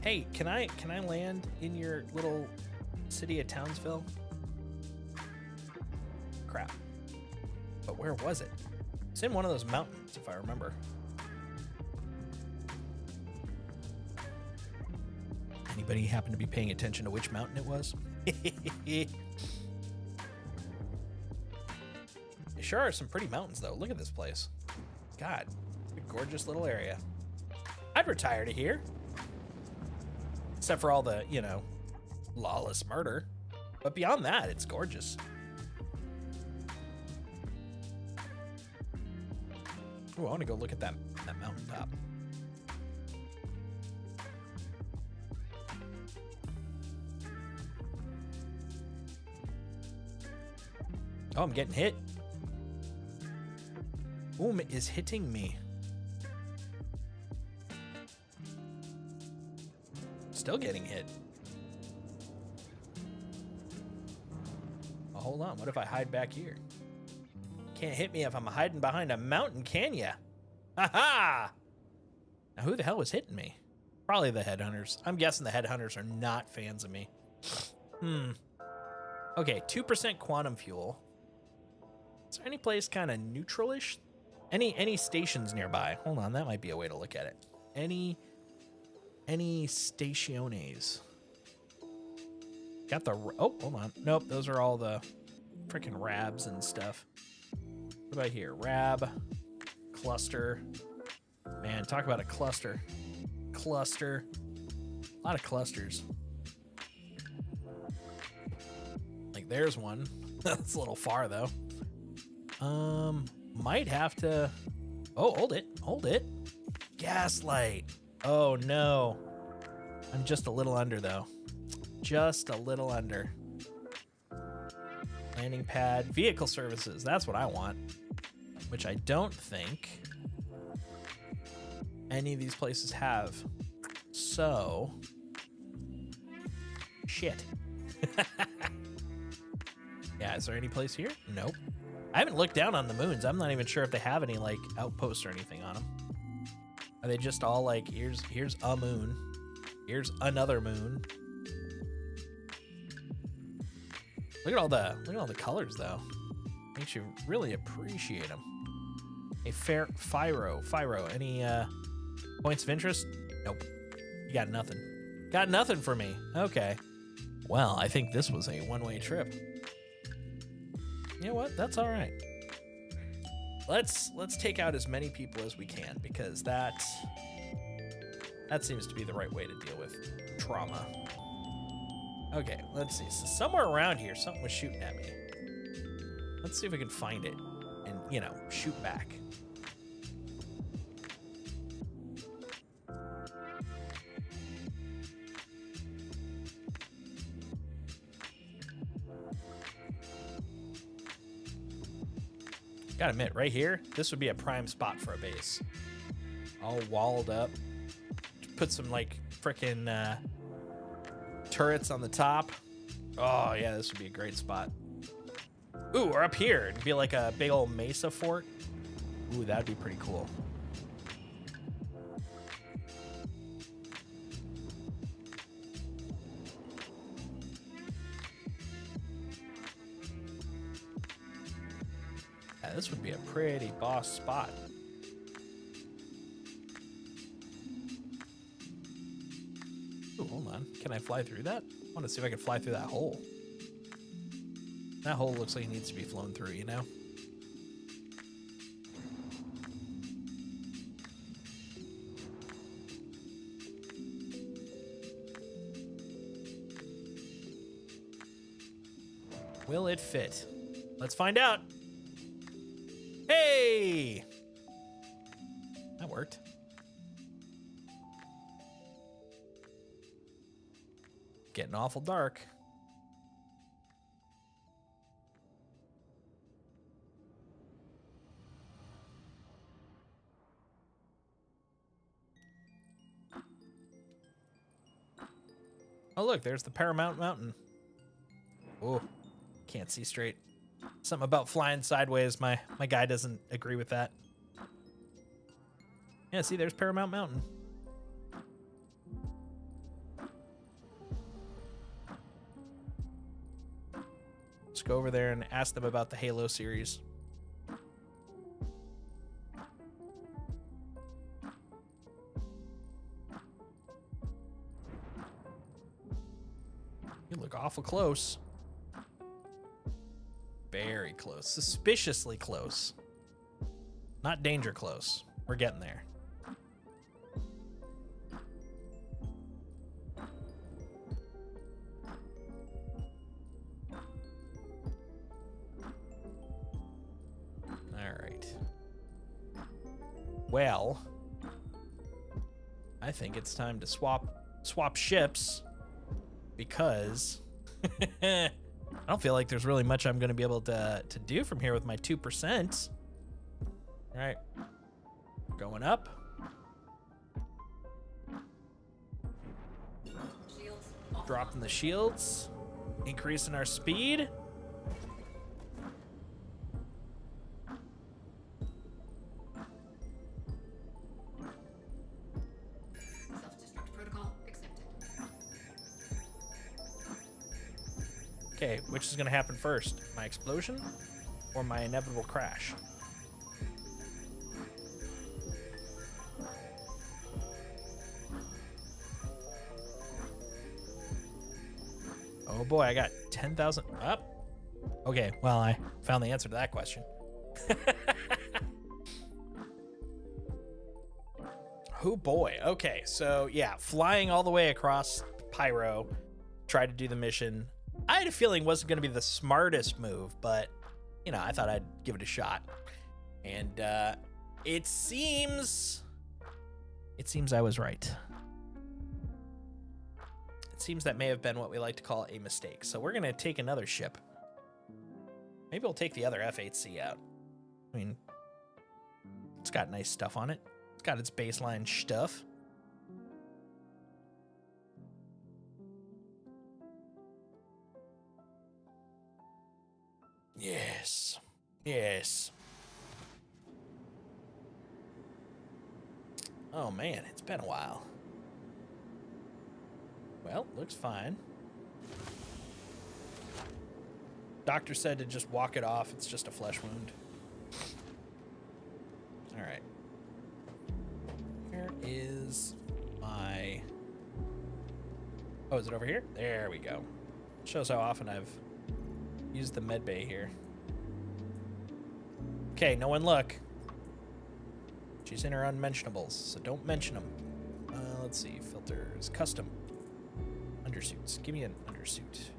Hey, can I land in your little city of Townsville? Crap. But where was it? It's in one of those mountains, if I remember. Anybody happen to be paying attention to which mountain it was? There sure are some pretty mountains, though. Look at this place. God, a gorgeous little area. I'd retire to here. Except for all the, lawless murder. But beyond that, it's gorgeous. Ooh, I want to go look at that mountaintop. Oh, I'm getting hit. Boom is hitting me. Still getting hit. Oh, hold on. What if I hide back here? Can't hit me if I'm hiding behind a mountain, can ya? Ha-ha! Now, who the hell was hitting me? Probably the headhunters. I'm guessing the headhunters are not fans of me. Okay, 2% quantum fuel. Is there any place kind of neutral-ish? Any stations nearby? Hold on, that might be a way to look at it. Any stationes? Got the... Oh, hold on. Nope, those are all the freaking rabs and stuff. What about here? Rab, cluster, Man, talk about a cluster. Cluster. A lot of clusters. Like, there's one. That's a little far, though. Might have to... Oh, hold it. Hold it. Gaslight. Oh, no. I'm just a little under, though. Just a little under. Landing pad. Vehicle services. That's what I want. Which I don't think any of these places have. So... Shit. Yeah, is there any place here? Nope. I haven't looked down on the moons. I'm not even sure if they have any, like, outposts or anything on them. Are they just all like, here's a moon. Here's another moon. Look at all the colors, though. Makes you really appreciate them. Hey, Fyro, any points of interest? Nope. You got nothing. Got nothing for me. Okay. Well, I think this was a one-way trip. You know what? That's all right. Let's take out as many people as we can, because that seems to be the right way to deal with trauma. Okay, let's see. So somewhere around here, something was shooting at me. Let's see if we can find it and, you know, shoot back. Gotta admit, right here, this would be a prime spot for a base. All walled up. Put some, like, frickin' turrets on the top. Oh, yeah, this would be a great spot. Ooh, or up here. It'd be like a big old mesa fort. Ooh, that'd be pretty cool. Yeah, this would be a pretty boss spot. Ooh, hold on. Can I fly through that? I want to see if I can fly through that hole. That hole looks like it needs to be flown through, you know? Will it fit? Let's find out. Hey! That worked. Getting awful dark. Oh, look, there's the Paramount Mountain. Oh, can't see straight. Something about flying sideways. My guy doesn't agree with that. Yeah, see, there's Paramount Mountain. Let's go over there and ask them about the Halo series. You look awful close. Very close. Suspiciously close. Not danger close. We're getting there. All right. Well, I think it's time to swap ships, because I don't feel like there's really much I'm going to be able to do from here with my 2%. All right. Going up. Shields. Dropping the shields. Increasing our speed. Self-destruct protocol accepted. Okay, which is going to happen first? My explosion or my inevitable crash? Oh boy, I got 10,000 up. Okay, well, I found the answer to that question. Oh boy. Okay, so yeah, flying all the way across Pyro, try to do the mission. I had a feeling it wasn't going to be the smartest move, but you know, I thought I'd give it a shot. And it seems I was right. It seems that may have been what we like to call a mistake. So we're going to take another ship. Maybe we'll take the other F-8C out. I mean, it's got nice stuff on it. It's got its baseline stuff. Yes. Yes. Oh man, it's been a while. Well, looks fine. Doctor said to just walk it off. It's just a flesh wound. All right. Where is my... Oh, is it over here? There we go. Shows how often I've used the med bay here. Okay, no one look. She's in her unmentionables, so don't mention them. Let's see. Filters. Custom. Undersuits. Give me an undersuit.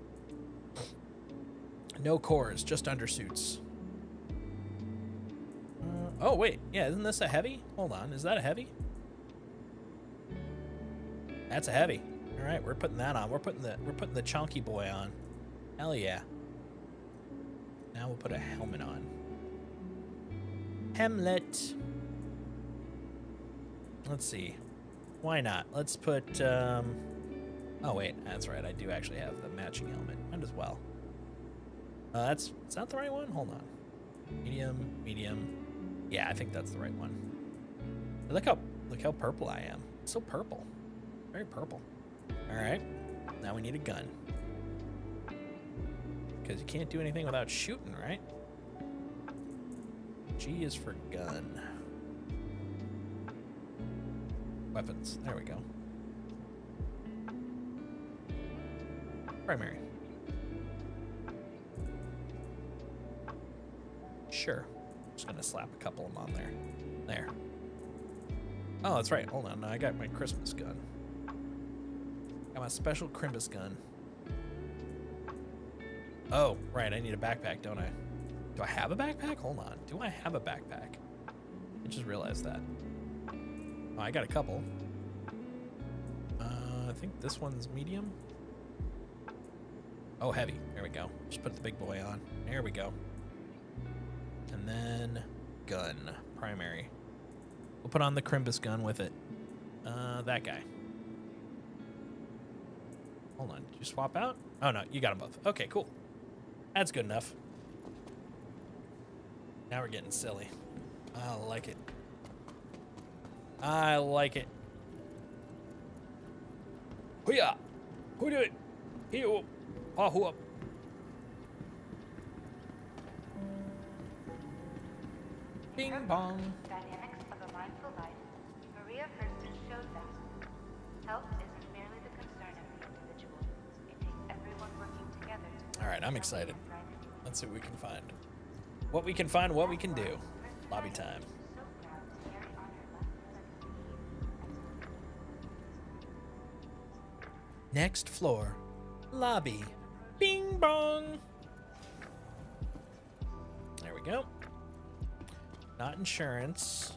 No cores, just undersuits. Oh, wait. Yeah, isn't this a heavy? Hold on. Is that a heavy? That's a heavy. All right, we're putting that on. We're putting the chunky boy on. Hell yeah. Now we'll put a helmet on. Hemlet. Let's see. Why not? Let's put, oh wait, that's right. I do actually have the matching helmet. Might as well. Is that the right one? Hold on. Medium, medium. Yeah, I think that's the right one. Look how purple I am. It's so purple. Very purple. All right. Now we need a gun. Because you can't do anything without shooting, right? G is for gun. Weapons. There we go. Primary. Sure. Just gonna slap a couple of them on there. There. Oh, that's right. Hold on. No, I got my Christmas gun. Got my special Crimbus gun. Oh, right. I need a backpack, don't I? Do I have a backpack? Hold on. Do I have a backpack? I just realized that. Oh, I got a couple. I think this one's medium. Oh, heavy. There we go. Just put the big boy on. There we go. And then gun. Primary. We'll put on the Crimbus gun with it. That guy. Hold on. Did you swap out? Oh, no. You got them both. Okay, cool. That's good enough. Now we're getting silly. I like it. I like it. Hoo-ya! Who do it? Hee-oh. Ah-hoo-up. Bing bong. Dynamics of a mindful life, Maria Hurston shows us health isn't merely the concern of the individual. It takes everyone working together to... All right, I'm excited. Let's see what we can find. What we can find, what we can do. Lobby time. So proud to carry on her lessons. Next floor. Lobby. Bing bong. There we go. Not insurance.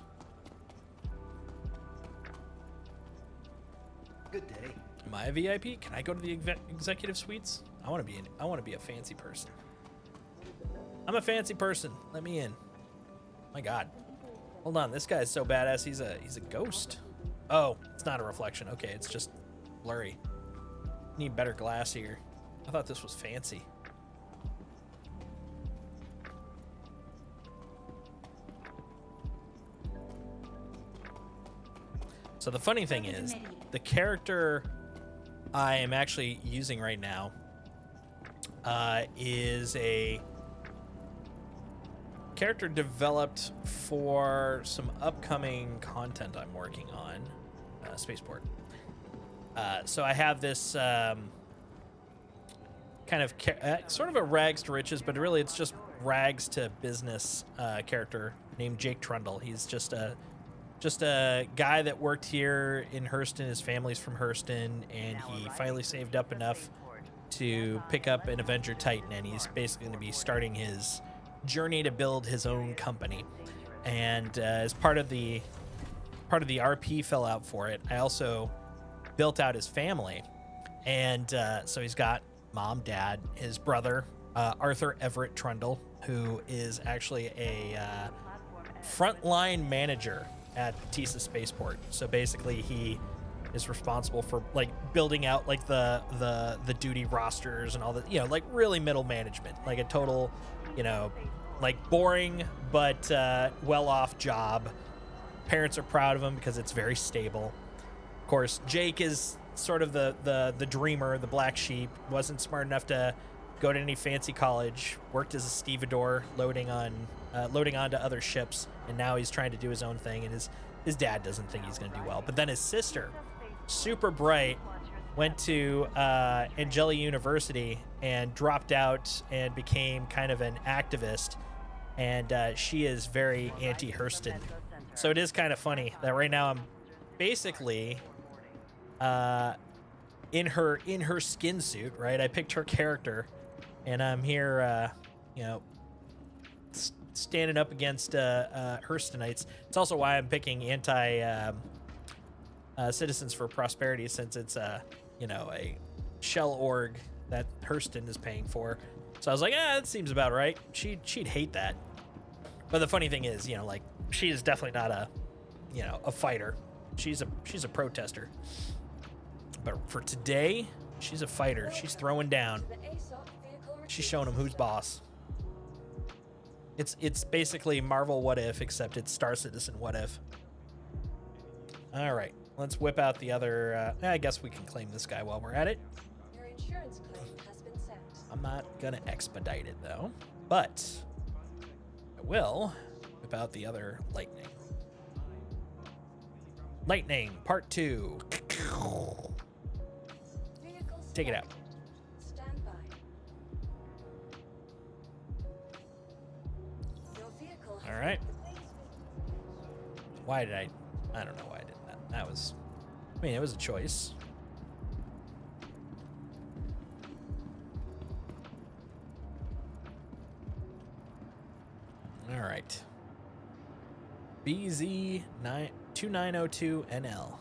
Good day. Am I a VIP? Can I go to the executive suites? I want to be a fancy person. I'm a fancy person. Let me in. My God. Hold on. This guy's so badass. He's a ghost. Oh, it's not a reflection. Okay, it's just blurry. Need better glass here. I thought this was fancy. So the funny thing is, the character I am actually using right now is a character developed for some upcoming content I'm working on, Spaceport. So I have this kind of sort of a rags to riches, but really it's just rags to business character named Jake Trundle. He's just a just a guy that worked here in Hurston. His family's from Hurston, and he finally saved up enough to pick up an Avenger Titan, and he's basically going to be starting his journey to build his own company. And as part of the RP fell out for it, I also built out his family, and so he's got mom, dad, his brother, Arthur Everett Trundle, who is actually a frontline manager at Tisa Spaceport. So basically, he is responsible for like building out like the duty rosters and all that, like really middle management, like a total, like boring but well off job. Parents are proud of him because it's very stable. Of course, Jake is sort of the dreamer, the black sheep. Wasn't smart enough to go to any fancy college. Worked as a stevedore, loading onto other ships, and now he's trying to do his own thing. And his dad doesn't think he's going to do well. But then his sister, super bright, went to Angeli University and dropped out and became kind of an activist. And she is very anti-Hurston. So it is kind of funny that right now I'm basically in her skin suit, right? I picked her character, and I'm here, standing up against Hurstonites. It's also why I'm picking anti Citizens for Prosperity, since it's a shell org that Hurston is paying for. So I was like, that seems about right. She'd hate that. But the funny thing is, like, she is definitely not a fighter. She's a protester. But for today, she's a fighter. She's throwing down. She's showing him who's boss. It's basically Marvel What If, except it's Star Citizen What If. All right, let's whip out the other. I guess we can claim this guy while we're at it. Your insurance claim has been sent. I'm not gonna expedite it though, but I will whip out the other Lightning. Lightning Part 2. Take it out. Stand by. Your vehicle has All right. been Why did I don't know why I did that. That was, it was a choice. All right. BZ2902NL.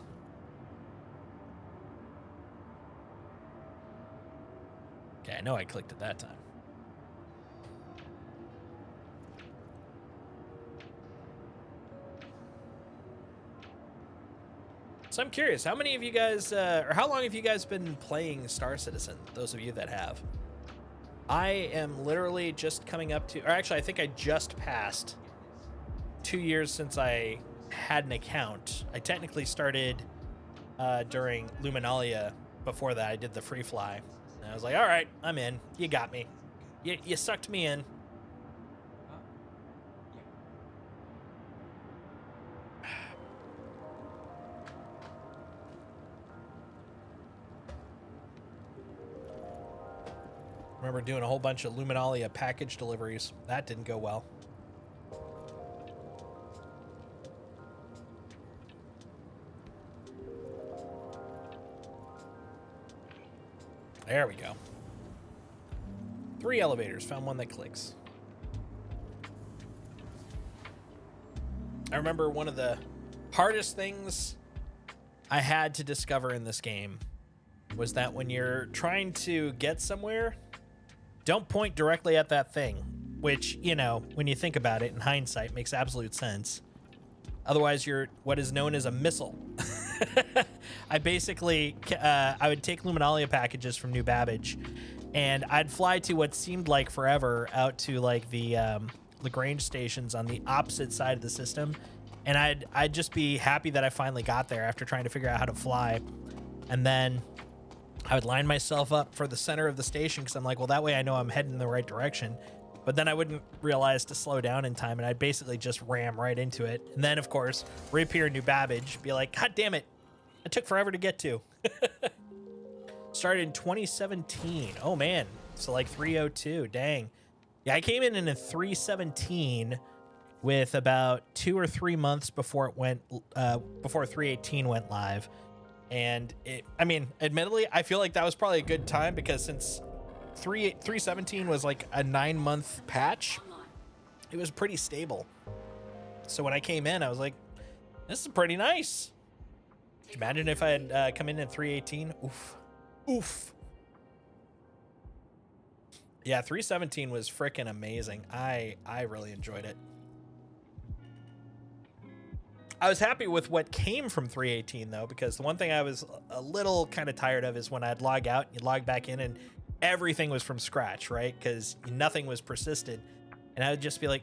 Okay, I know I clicked it that time. So I'm curious, how many of you guys, or how long have you guys been playing Star Citizen? Those of you that have. I am literally just coming up to, or actually I think I just passed 2 years since I had an account. I technically started during Luminalia. Before that, I did the free fly. And I was like, all right, I'm in. You got me. You sucked me in. Remember doing a whole bunch of Luminalia package deliveries. That didn't go well. There we go. 3 elevators. Found one that clicks. I remember one of the hardest things I had to discover in this game was that when you're trying to get somewhere, don't point directly at that thing, which, when you think about it in hindsight, makes absolute sense. Otherwise, you're what is known as a missile. I basically, I would take Luminalia packages from New Babbage, and I'd fly to what seemed like forever out to like the Lagrange stations on the opposite side of the system, and I'd just be happy that I finally got there after trying to figure out how to fly, and then I would line myself up for the center of the station because I'm like, well, that way I know I'm heading in the right direction. But then I wouldn't realize to slow down in time, and I'd basically just ram right into it. And then, of course, reappear in New Babbage, be like, God damn it, it took forever to get to. Started in 2017. Oh, man. So like 302. Dang. Yeah, I came in a 317 with about 2 or 3 months before it went before 318 went live. And I mean, admittedly, I feel like that was probably a good time because since 317 was like a 9-month patch, it was pretty stable. So when I came in, I was like, this is pretty nice. Could you imagine if I had come in at 318? Oof. Yeah, 317 was freaking amazing. I really enjoyed it. I was happy with what came from 318 though, because the one thing I was a little kind of tired of is when I'd log out, you'd log back in and everything was from scratch, right? Because nothing was persisted. And I would just be like,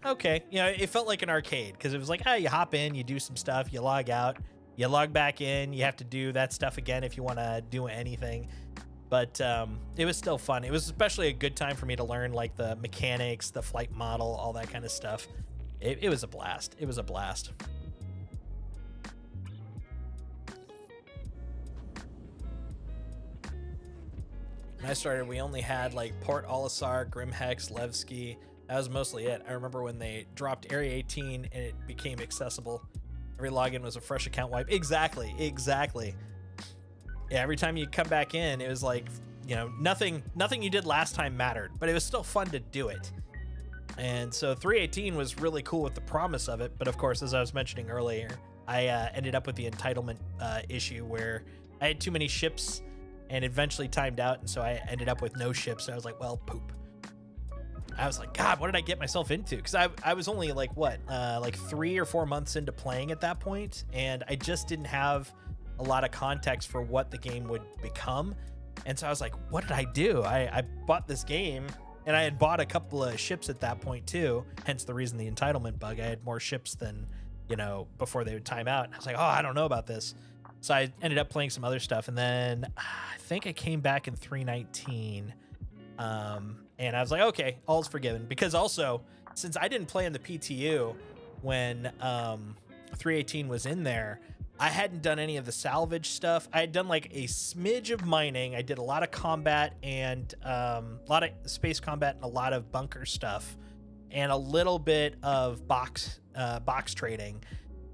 okay. You know, it felt like an arcade because it was like, you hop in, you do some stuff, you log out, you log back in, you have to do that stuff again if you want to do anything. But it was still fun. It was especially a good time for me to learn like the mechanics, the flight model, all that kind of stuff. It was a blast. It was a blast. When I started, we only had like Port Olisar, Grimhex, Levski. That was mostly it. I remember when they dropped Area 18 and it became accessible. Every login was a fresh account wipe. Exactly. Yeah, every time you come back in, it was like, you know, nothing you did last time mattered, but it was still fun to do it. And so 318 was really cool with the promise of it. But of course, as I was mentioning earlier, I ended up with the entitlement issue where I had too many ships and eventually timed out. And so I ended up with no ships. And I was like, well, poop. I was like, God, what did I get myself into? Because I was only like, like 3 or 4 months into playing at that point, and I just didn't have a lot of context for what the game would become. And so I was like, what did I do? I bought this game, and I had bought a couple of ships at that point too, hence the reason the entitlement bug. I had more ships than, you know, before they would time out. And I was like, I don't know about this. So I ended up playing some other stuff, and then I think I came back in 319. And I was like, okay, all's forgiven. Because also, since I didn't play in the PTU when 318 was in there, I hadn't done any of the salvage stuff. I had done like a smidge of mining. I did a lot of combat and a lot of space combat and a lot of bunker stuff and a little bit of box trading.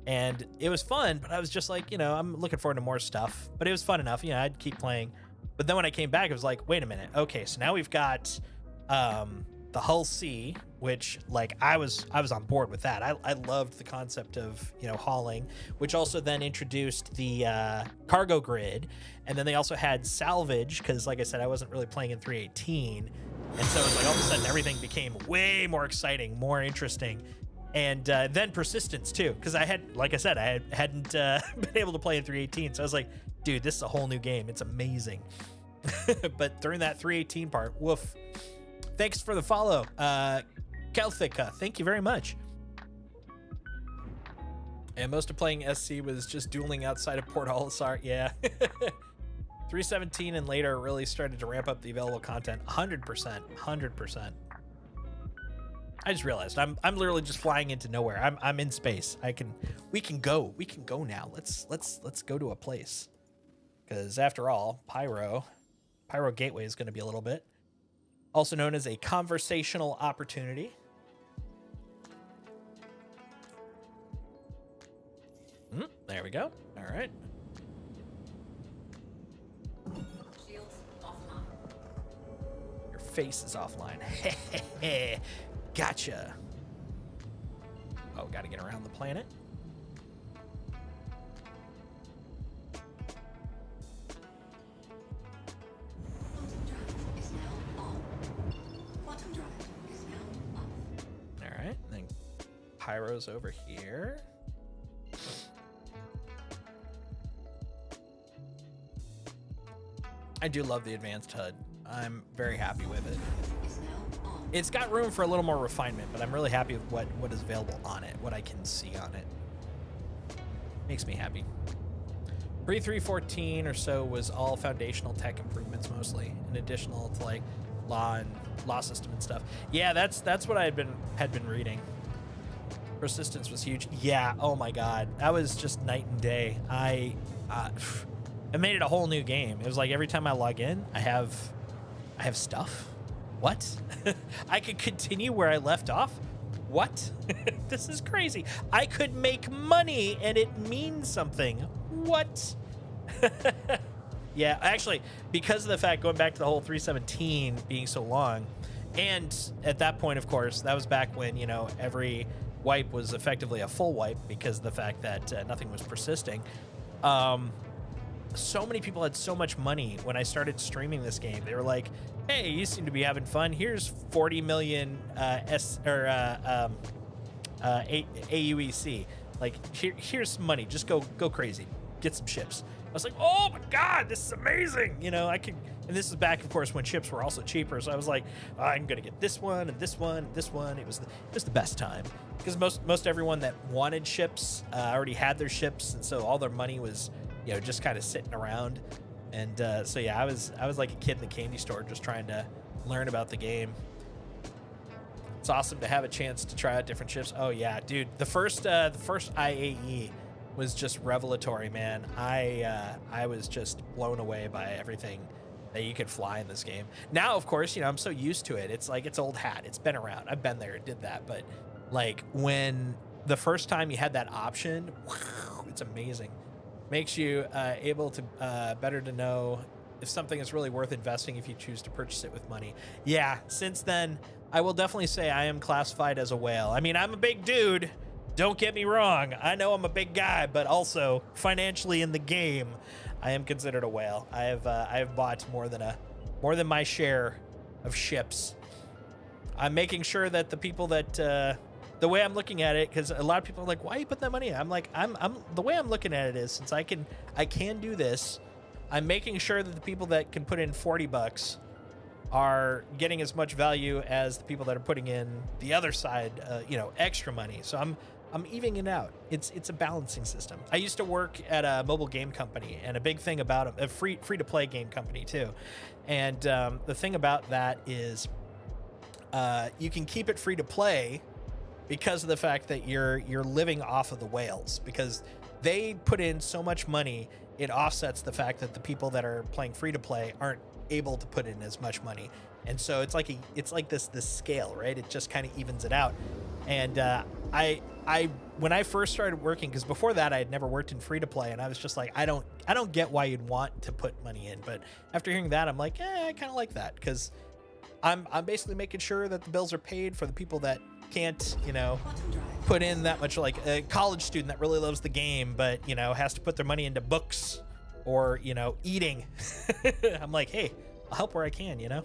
And it was fun, but I was just like, you know, I'm looking forward to more stuff. But it was fun enough. You know, I'd keep playing. But then when I came back, it was like, wait a minute. Okay, so now we've got the Hull C, which like I was on board with that. I loved the concept of, you know, hauling, which also then introduced the cargo grid. And then they also had salvage because, like I said, I wasn't really playing in 318. And so it was like all of a sudden everything became way more exciting, more interesting. And then persistence too, because I had, like I said, I hadn't been able to play in 318. So I was like, dude, this is a whole new game. It's amazing. But during that 318 part, woof. Thanks for the follow, Kelthika. Thank you very much. And most of playing SC was just dueling outside of Port Olisar. Yeah. 317 and later really started to ramp up the available content. 100%. I just realized I'm literally just flying into nowhere. I'm in space. We can go now. Let's go to a place. Because after all, Pyro Gateway is going to be a little bit. Also known as a conversational opportunity. There we go. All right. Shields offline. Your face is offline. Gotcha. Oh, got to get around the planet. Quantum drive is now on. Quantum drive is now off. All right. Then Pyro's over here. I do love the advanced HUD. I'm very happy with it. Is now on. It's got room for a little more refinement, but I'm really happy with what is available on it, what I can see on it. Makes me happy. Pre-314 or so was all foundational tech improvements mostly, and additional to like law system and stuff. Yeah, that's what I had been reading. Persistence was huge. Yeah, oh my god. That was just night and day. It made it a whole new game. It was like every time I log in, I have stuff. What? I could continue where I left off? What? This is crazy. I could make money and it means something. What? Yeah, actually, because of the fact, going back to the whole 317 being so long, and at that point, of course, that was back when, you know, every wipe was effectively a full wipe because of the fact that nothing was persisting. So many people had so much money when I started streaming this game. They were like, hey, you seem to be having fun. Here's 40 million AUEC. Like, here's some money. Just go crazy. Get some ships. I was like, oh my God, this is amazing. You know, I could, and this is back, of course, when ships were also cheaper. So I was like, I'm going to get this one and this one and this one. It was the best time because most everyone that wanted ships already had their ships. And so all their money was, you know, just kind of sitting around. And so, yeah, I was like a kid in the candy store just trying to learn about the game. It's awesome to have a chance to try out different ships. Oh, yeah, dude, the first IAE was just revelatory, man. I was just blown away by everything that you could fly in this game. Now, of course, you know, I'm so used to it. It's like it's old hat. It's been around. I've been there, did that. But like when the first time you had that option, wow, it's amazing. Makes you able to better to know if something is really worth investing if you choose to purchase it with money. Yeah, since then, I will definitely say I am classified as a whale. I mean, I'm a big dude. Don't get me wrong. I know I'm a big guy, but also financially in the game, I am considered a whale. I have bought more than my share of ships. I'm making sure that the people that the way I'm looking at it, because a lot of people are like, why are you putting that money in? I'm like, I'm the way I'm looking at it is, since I can do this, I'm making sure that the people that can put in $40 are getting as much value as the people that are putting in the other side, you know, extra money. So I'm evening it out. It's a balancing system. I used to work at a mobile game company, and a big thing about a free to play game company too. And the thing about that is, you can keep it free to play because of the fact that you're living off of the whales, because they put in so much money, it offsets the fact that the people that are playing free to play aren't able to put in as much money. And so it's like this scale, right? It just kind of evens it out. And I when I first started working, because before that I had never worked in free to play, and I was just like, I don't get why you'd want to put money in. But after hearing that, I'm like, I kind of like that, because I'm basically making sure that the bills are paid for the people that can't, you know, put in that much, like a college student that really loves the game, but, you know, has to put their money into books or, you know, eating. I'm like, hey, I'll help where I can, you know?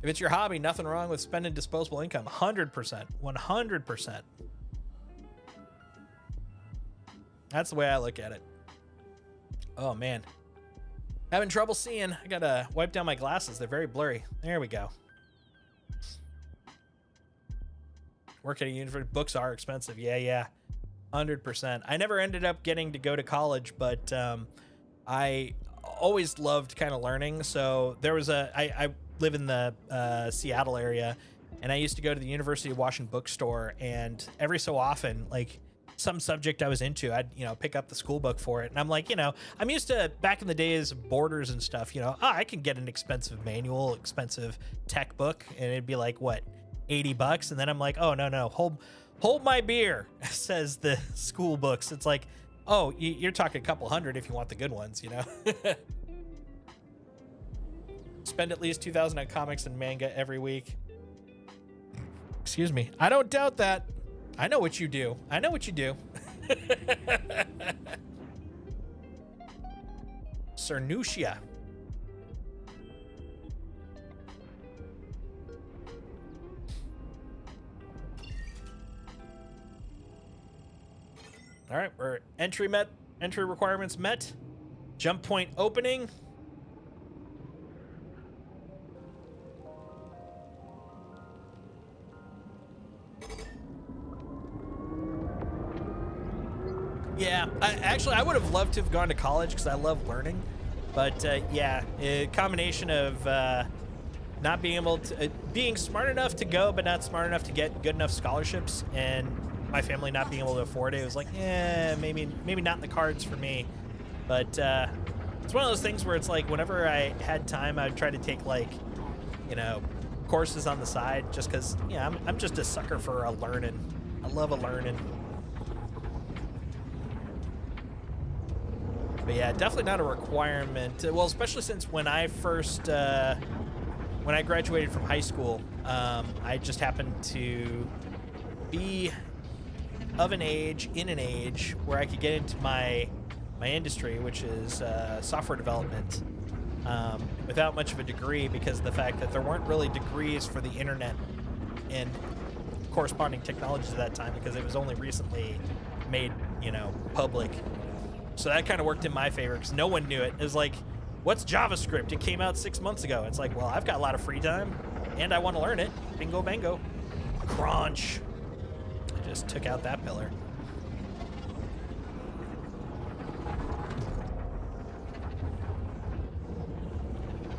If it's your hobby, nothing wrong with spending disposable income. 100%. 100%. That's the way I look at it. Oh, man. Having trouble seeing. I gotta wipe down my glasses. They're very blurry. There we go. Work at a university. Books are expensive. Yeah. 100%. I never ended up getting to go to college, but I always loved kind of learning. So there was I live in the Seattle area, and I used to go to the University of Washington bookstore, and every so often, like some subject I was into, I'd, you know, pick up the school book for it. And I'm like, you know, I'm used to back in the days of Borders and stuff, you know, I can get an expensive manual, expensive tech book, and it'd be like, what, $80? And then I'm like, oh, no, hold my beer, says the school books. It's like, oh, you're talking a couple hundred if you want the good ones, you know? Spend at least $2,000 on comics and manga every week. Excuse me. I don't doubt that. I know what you do. Cernutia. All right, we're entry requirements met. Jump point opening. Yeah, I would have loved to have gone to college because I love learning, but yeah, a combination of not being able to, being smart enough to go, but not smart enough to get good enough scholarships, and my family not being able to afford it. It was like, yeah, maybe not in the cards for me. But it's one of those things where it's like, whenever I had time, I'd try to take, like, you know, courses on the side just because, yeah, I'm just a sucker for a learning. I love a learning. But yeah, definitely not a requirement. Well, especially since when I first, when I graduated from high school, I just happened to be of an age, in an age where I could get into my industry, which is software development, without much of a degree because of the fact that there weren't really degrees for the internet and corresponding technologies at that time because it was only recently made, you know, public. So that kind of worked in my favor because no one knew it. It was like, what's JavaScript? It came out 6 months ago. It's like, well, I've got a lot of free time and I want to learn it. Bingo, bango. Crunch. I just took out that pillar.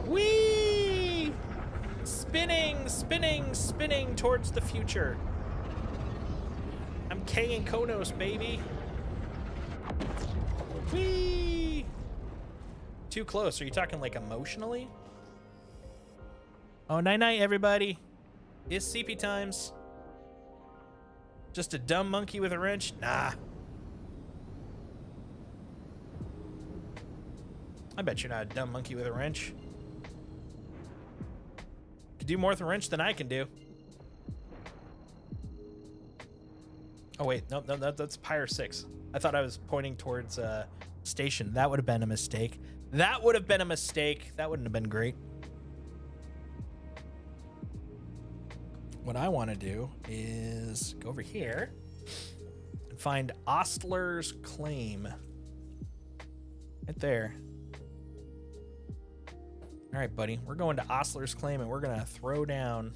Whee! Spinning, spinning, spinning towards the future. I'm Kang and Konos, baby. Whee! Too close. Are you talking like emotionally? Oh, night-night, everybody. It's CP times. Just a dumb monkey with a wrench? Nah. I bet you're not a dumb monkey with a wrench. Could do more with a wrench than I can do. Oh, wait. Nope, that's Pyre 6. I thought I was pointing towards station. That would have been a mistake. That would have been a mistake. That wouldn't have been great. What I want to do is go over here and find Ostler's Claim. Right there. All right, buddy. We're going to Ostler's Claim and we're going to throw down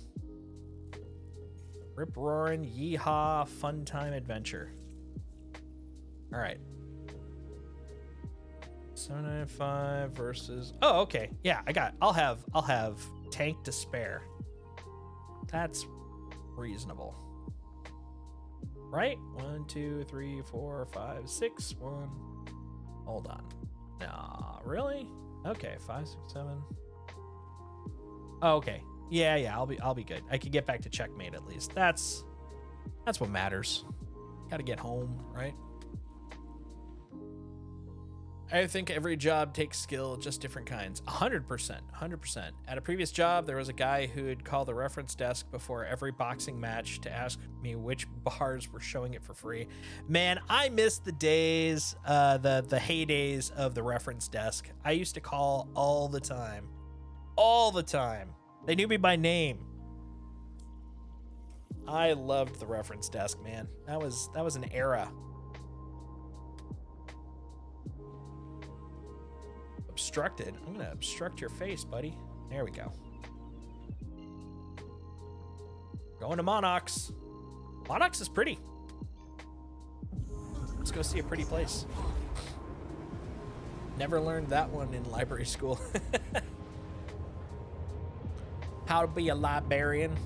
Rip Roarin' Yeehaw Fun Time Adventure. All right. 795 versus... Oh, okay. Yeah, I'll have tank to spare. That's reasonable. Right? 1, 2, 3, 4, 5, 6. 1. Hold on. Nah, really? Okay, 5, 6, 7. Oh, okay. Yeah, I'll be good. I could get back to checkmate at least. That's what matters. Gotta get home, right? I think every job takes skill, just different kinds. 100%. At a previous job, there was a guy who'd call the reference desk before every boxing match to ask me which bars were showing it for free. Man, I miss the days, the heydays of the reference desk. I used to call all the time. All the time. They knew me by name. I loved the reference desk, man. That was an era. Obstructed. I'm gonna obstruct your face, buddy. There we go. Going to Monox. Monox is pretty. Let's go see a pretty place. Never learned that one in library school. How to be a librarian.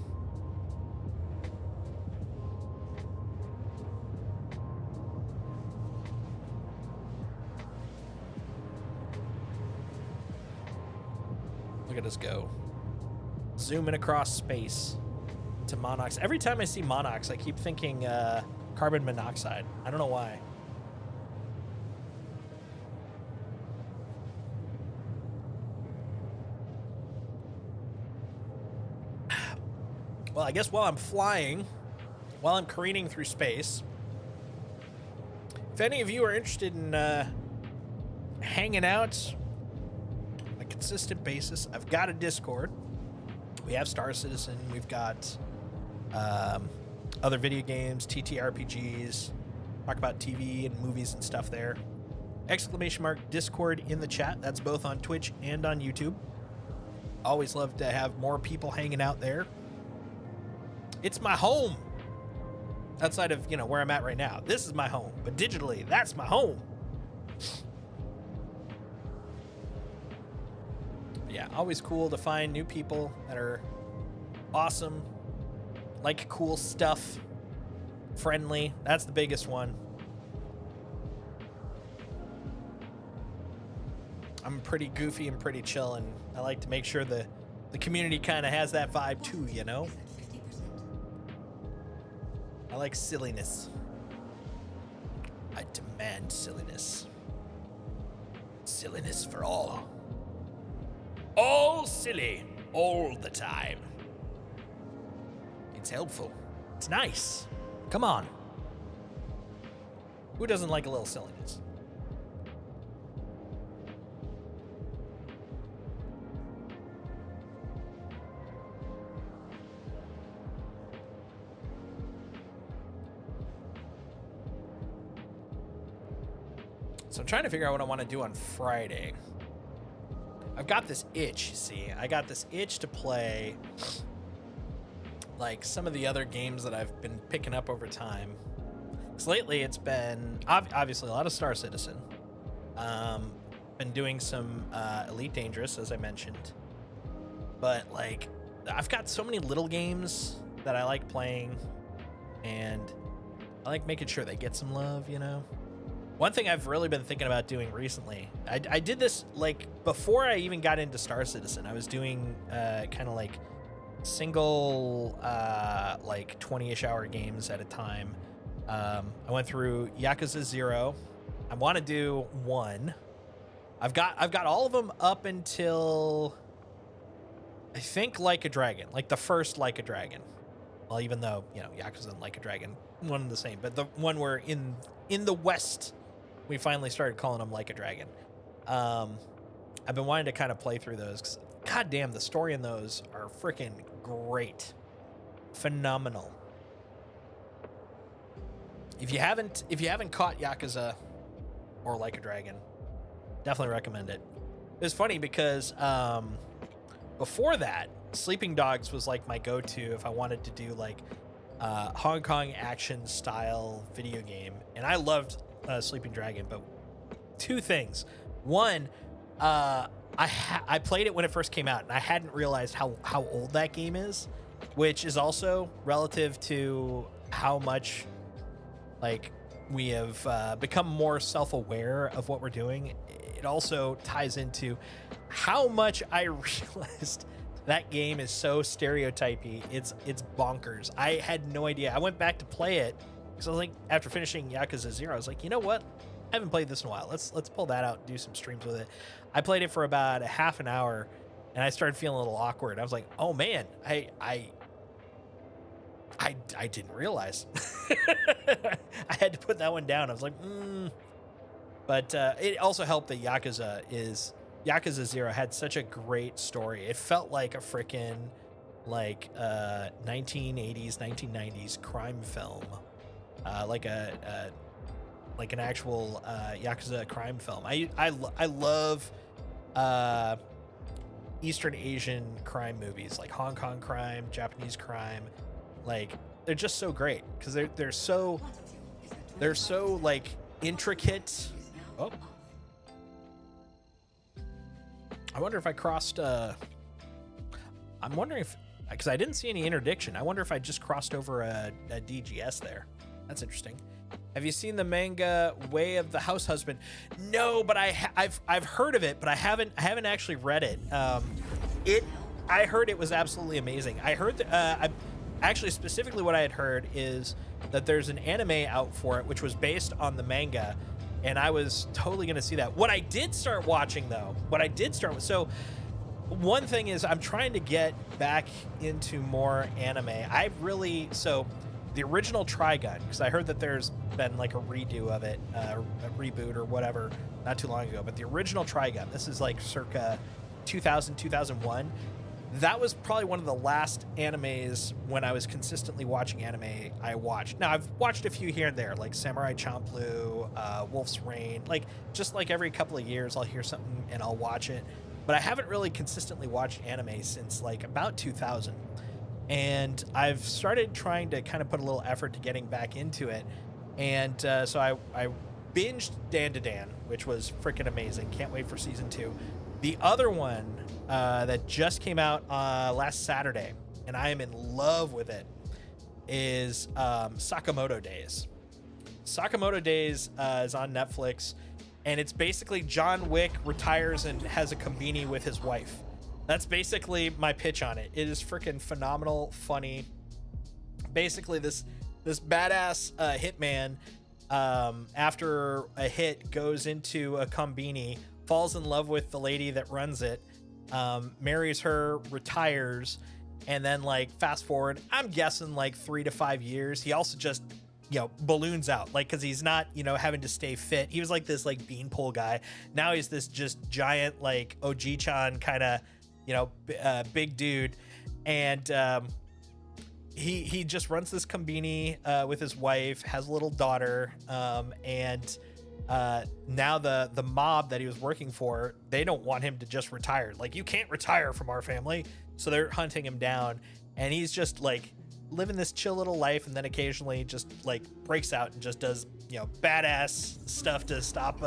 Look at us go. Zooming across space to Monox. Every time I see Monox, I keep thinking carbon monoxide. I don't know why. Well, I guess while I'm flying, while I'm careening through space, if any of you are interested in hanging out on a consistent basis, I've got a Discord. We have Star Citizen. We've got other video games, TTRPGs, talk about TV and movies and stuff there. ! Discord in the chat. That's both on Twitch and on YouTube. Always love to have more people hanging out there. It's my home. Outside of, where I'm at right now. This is my home. But digitally, that's my home. Yeah, always cool to find new people that are awesome, like cool stuff, friendly. That's the biggest one. I'm pretty goofy and pretty chill, and I like to make sure the The community kind of has that vibe too, you know? 50%. I like silliness. I demand silliness. Silliness for all. All silly, all the time. It's helpful. It's nice. Come on. Who doesn't like a little silliness? So I'm trying to figure out what I want to do on Friday. I've got this itch, you see. I got this itch to play like some of the other games that I've been picking up over time. Because lately it's been obviously a lot of Star Citizen. Been doing some Elite Dangerous, as I mentioned. But like, I've got so many little games that I like playing, and I like making sure they get some love, you know? One thing I've really been thinking about doing recently, I did this like before I even got into Star Citizen. I was doing kind of like single like 20-ish hour games at a time. I went through Yakuza 0. I want to do 1. I've got all of them up until I think Like a Dragon, like the first Like a Dragon. Well, even though, you know, Yakuza and Like a Dragon, one and the same, but the one where in the West we finally started calling them Like a Dragon. I've been wanting to kind of play through those because, goddamn, the story in those are freaking great, phenomenal. If you haven't caught Yakuza or Like a Dragon, definitely recommend it. It was funny because before that, Sleeping Dogs was like my go-to if I wanted to do like Hong Kong action style video game, and I loved Sleeping Dragon. But two things: one, I played it when it first came out, and I hadn't realized how old that game is, which is also relative to how much like we have become more self-aware of what we're doing. It also ties into how much I realized that game is so stereotypy. It's bonkers. I had no idea. I went back to play it because I was like, after finishing Yakuza 0, I was like, you know what? I haven't played this in a while. Let's pull that out and do some streams with it. I played it for about a half an hour, and I started feeling a little awkward. I was like, oh man, I didn't realize. I had to put that one down. I was like, But it also helped that Yakuza 0 had such a great story. It felt like a freaking like 1980s, 1990s crime film, like an actual Yakuza crime film. I love Eastern Asian crime movies, like Hong Kong crime, Japanese crime. Like, they're just so great because they're so like intricate. Oh. I wonder if I crossed, I'm wondering if, because I didn't see any interdiction. I wonder if I just crossed over a DGS there. That's interesting. Have you seen the manga Way of the House Husband? No, but I've heard of it, but I haven't actually read it. I heard it was absolutely amazing. I heard actually specifically what I had heard is that there's an anime out for it, which was based on the manga. And I was totally going to see that. What I did start watching, though, so one thing is I'm trying to get back into more anime. So the original Trigun, because I heard that there's been like a redo of it, a reboot or whatever, not too long ago. But the original Trigun, this is like circa 2000, 2001. That was probably one of the last animes when I was consistently watching anime I watched. Now, I've watched a few here and there, like Samurai Champloo, Wolf's Rain. Like, just like every couple of years, I'll hear something and I'll watch it. But I haven't really consistently watched anime since, like, about 2000. And I've started trying to kind of put a little effort to getting back into it. And so I binged Dan to Dan, which was freaking amazing. Can't wait for season 2. The other one that just came out last Saturday, and I am in love with it, is Sakamoto Days. Sakamoto Days is on Netflix, and it's basically John Wick retires and has a combini with his wife. That's basically my pitch on it. It is freaking phenomenal, funny. Basically, this badass hitman, after a hit, goes into a combini, falls in love with the lady that runs it, marries her, retires, and then like fast forward, I'm guessing like 3 to 5 years, he also just balloons out, like, because he's not having to stay fit. He was like this like beanpole guy. Now he's this just giant like Oji-chan kind of big dude, and he just runs this combini with his wife, has a little daughter, and now the mob that he was working for, they don't want him to just retire. Like, you can't retire from our family, so they're hunting him down, and he's just like living this chill little life, and then occasionally just like breaks out and just does badass stuff to stop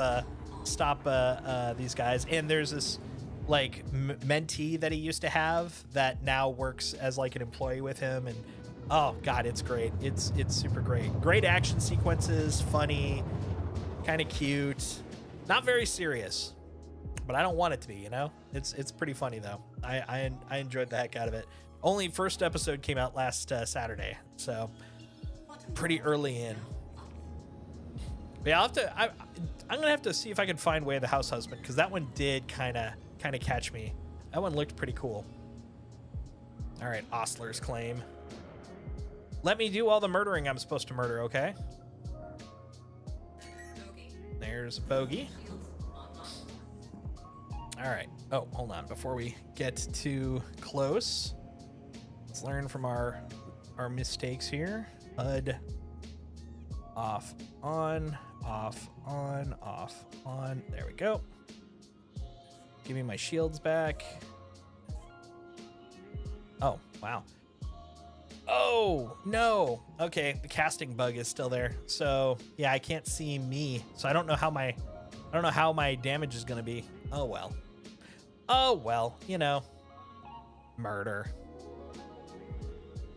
these guys. And there's this like mentee that he used to have that now works as like an employee with him, and oh god, it's great. It's super great action sequences, funny, kind of cute, not very serious, but I don't want it to be. It's pretty funny though. I enjoyed the heck out of it. Only first episode came out last Saturday, so pretty early in. But yeah, I'm gonna have to see if I can find Way of the House Husband, because that one did kind of catch me. That one looked pretty cool. All right, Ostler's Claim. Let me do all the murdering I'm supposed to murder, okay? There's Bogey. All right. Oh, hold on. Before we get too close, let's learn from our mistakes here. HUD off, on, off, on, off, on. There we go. Give me my shields back. Oh, wow. Oh, no. Okay, the casting bug is still there. So, yeah, I can't see me. So I don't know how my damage is going to be. Oh, well. Oh, well, murder.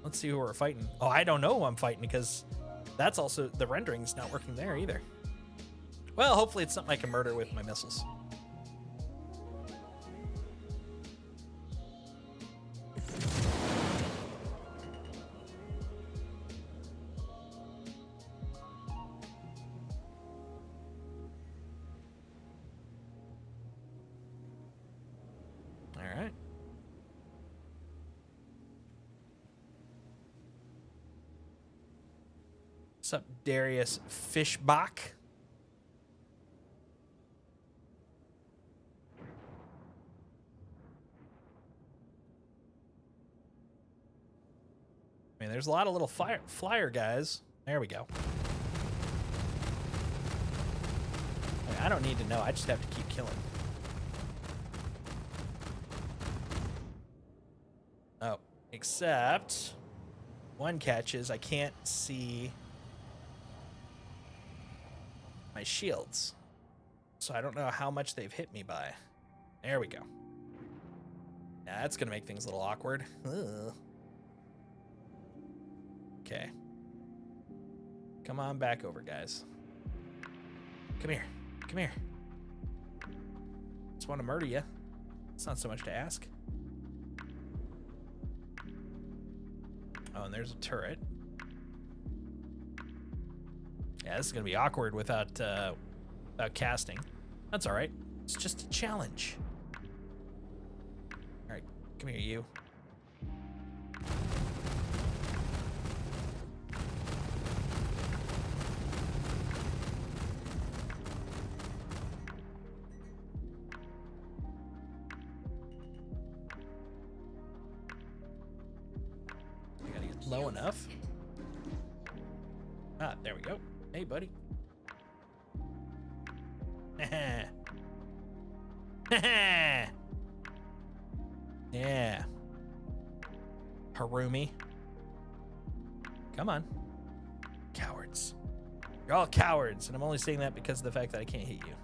Let's see who we're fighting. Oh, I don't know who I'm fighting, because that's also, the rendering's not working there either. Well, hopefully it's something I can murder with my missiles. All right. What's up, Darius Fishbach? I mean, there's a lot of little flyer guys. There we go. I don't need to know. I just have to keep killing. Oh, except one catch is I can't see my shields. So I don't know how much they've hit me by. There we go. Yeah, that's going to make things a little awkward. Ugh. Okay. Come on back over, guys. Come here. Come here. Just want to murder you. It's not so much to ask. Oh, and there's a turret. Yeah, this is going to be awkward without casting. That's all right. It's just a challenge. All right, come here, you. I gotta get low enough. Ah, there we go. Hey, buddy. Yeah. Harumi. Come on. Cowards. You're all cowards, and I'm only saying that because of the fact that I can't hit you.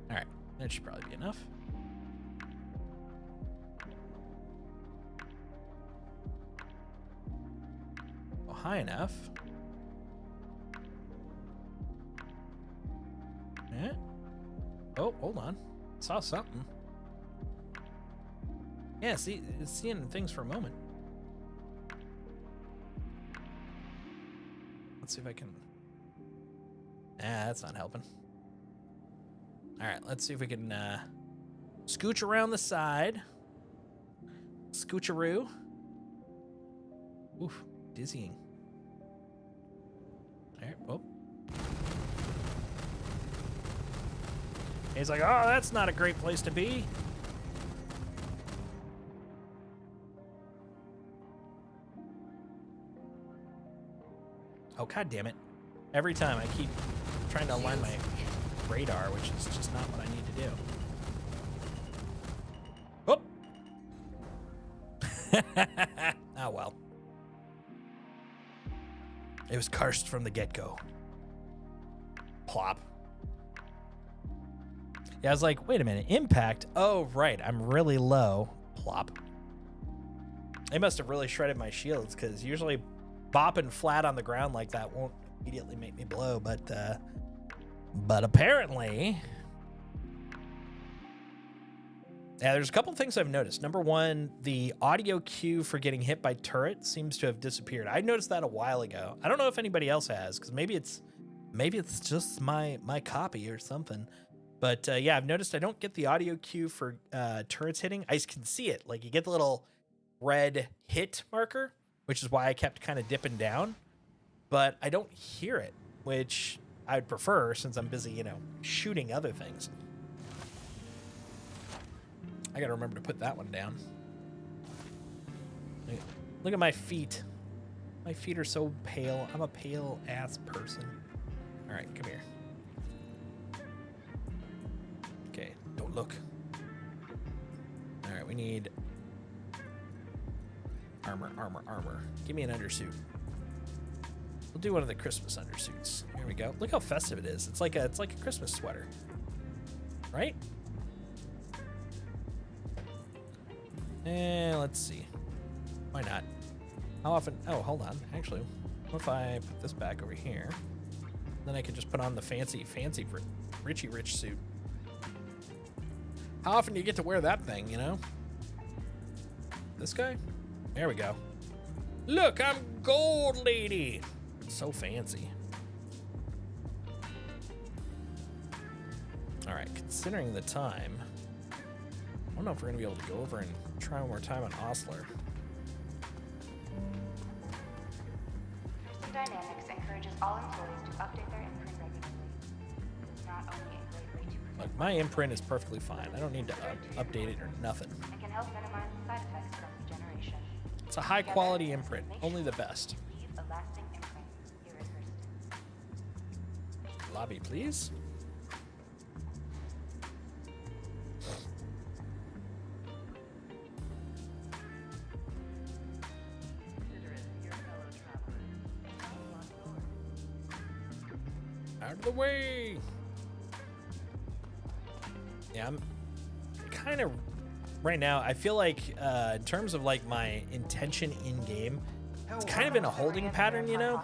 Alright, that should probably be enough. Well, high enough. Yeah. Oh, hold on. Saw something. Yeah, see, it's seeing things for a moment. Let's see if I can... that's not helping. All right, let's see if we can scooch around the side. Scoocheroo. Oof, dizzying. All right, whoop. He's like, oh, that's not a great place to be. Oh, god damn it. Every time I keep trying to align my radar, which is just not what I need to do. Oh! Oh, well. It was cursed from the get-go. Plop. Yeah, I was like, wait a minute. Impact? Oh, right. I'm really low. Plop. They must have really shredded my shields, because usually bopping flat on the ground like that won't immediately make me blow, but apparently... Yeah, there's a couple things I've noticed. Number one, the audio cue for getting hit by turrets seems to have disappeared. I noticed that a while ago. I don't know if anybody else has, because maybe it's just my copy or something. But yeah, I've noticed I don't get the audio cue for turrets hitting. I can see it. Like, you get the little red hit marker, which is why I kept kind of dipping down. But I don't hear it, which I'd prefer since I'm busy, you know, shooting other things. I gotta remember to put that one down. Look at my feet. My feet are so pale. I'm a pale ass person. All right, come here. Okay, don't look. All right, we need armor. Give me an undersuit. We'll do one of the Christmas undersuits. Here we go. Look how festive it is. It's like a Christmas sweater, right? And let's see. Why not? How often? Oh, hold on. Actually, what if I put this back over here? Then I could just put on the fancy Richie Rich suit. How often do you get to wear that thing, you know? This guy? There we go. Look, I'm Gold Lady. So fancy. All right, considering the time, I don't know if we're gonna be able to go over and try one more time on Osler. System Dynamics encourages all employees to update their imprint regularly. It's not only a great way to protect Look, my imprint is perfectly fine. I don't need to update it or nothing. and can help minimize the side effects from regeneration. It's a high quality imprint, only the best. Leave a lasting imprint here at Hurston. Lobby, please. Out of the way. Yeah, I'm kind of right now. I feel like in terms of like my intention in game, it's kind of in a holding pattern, you know,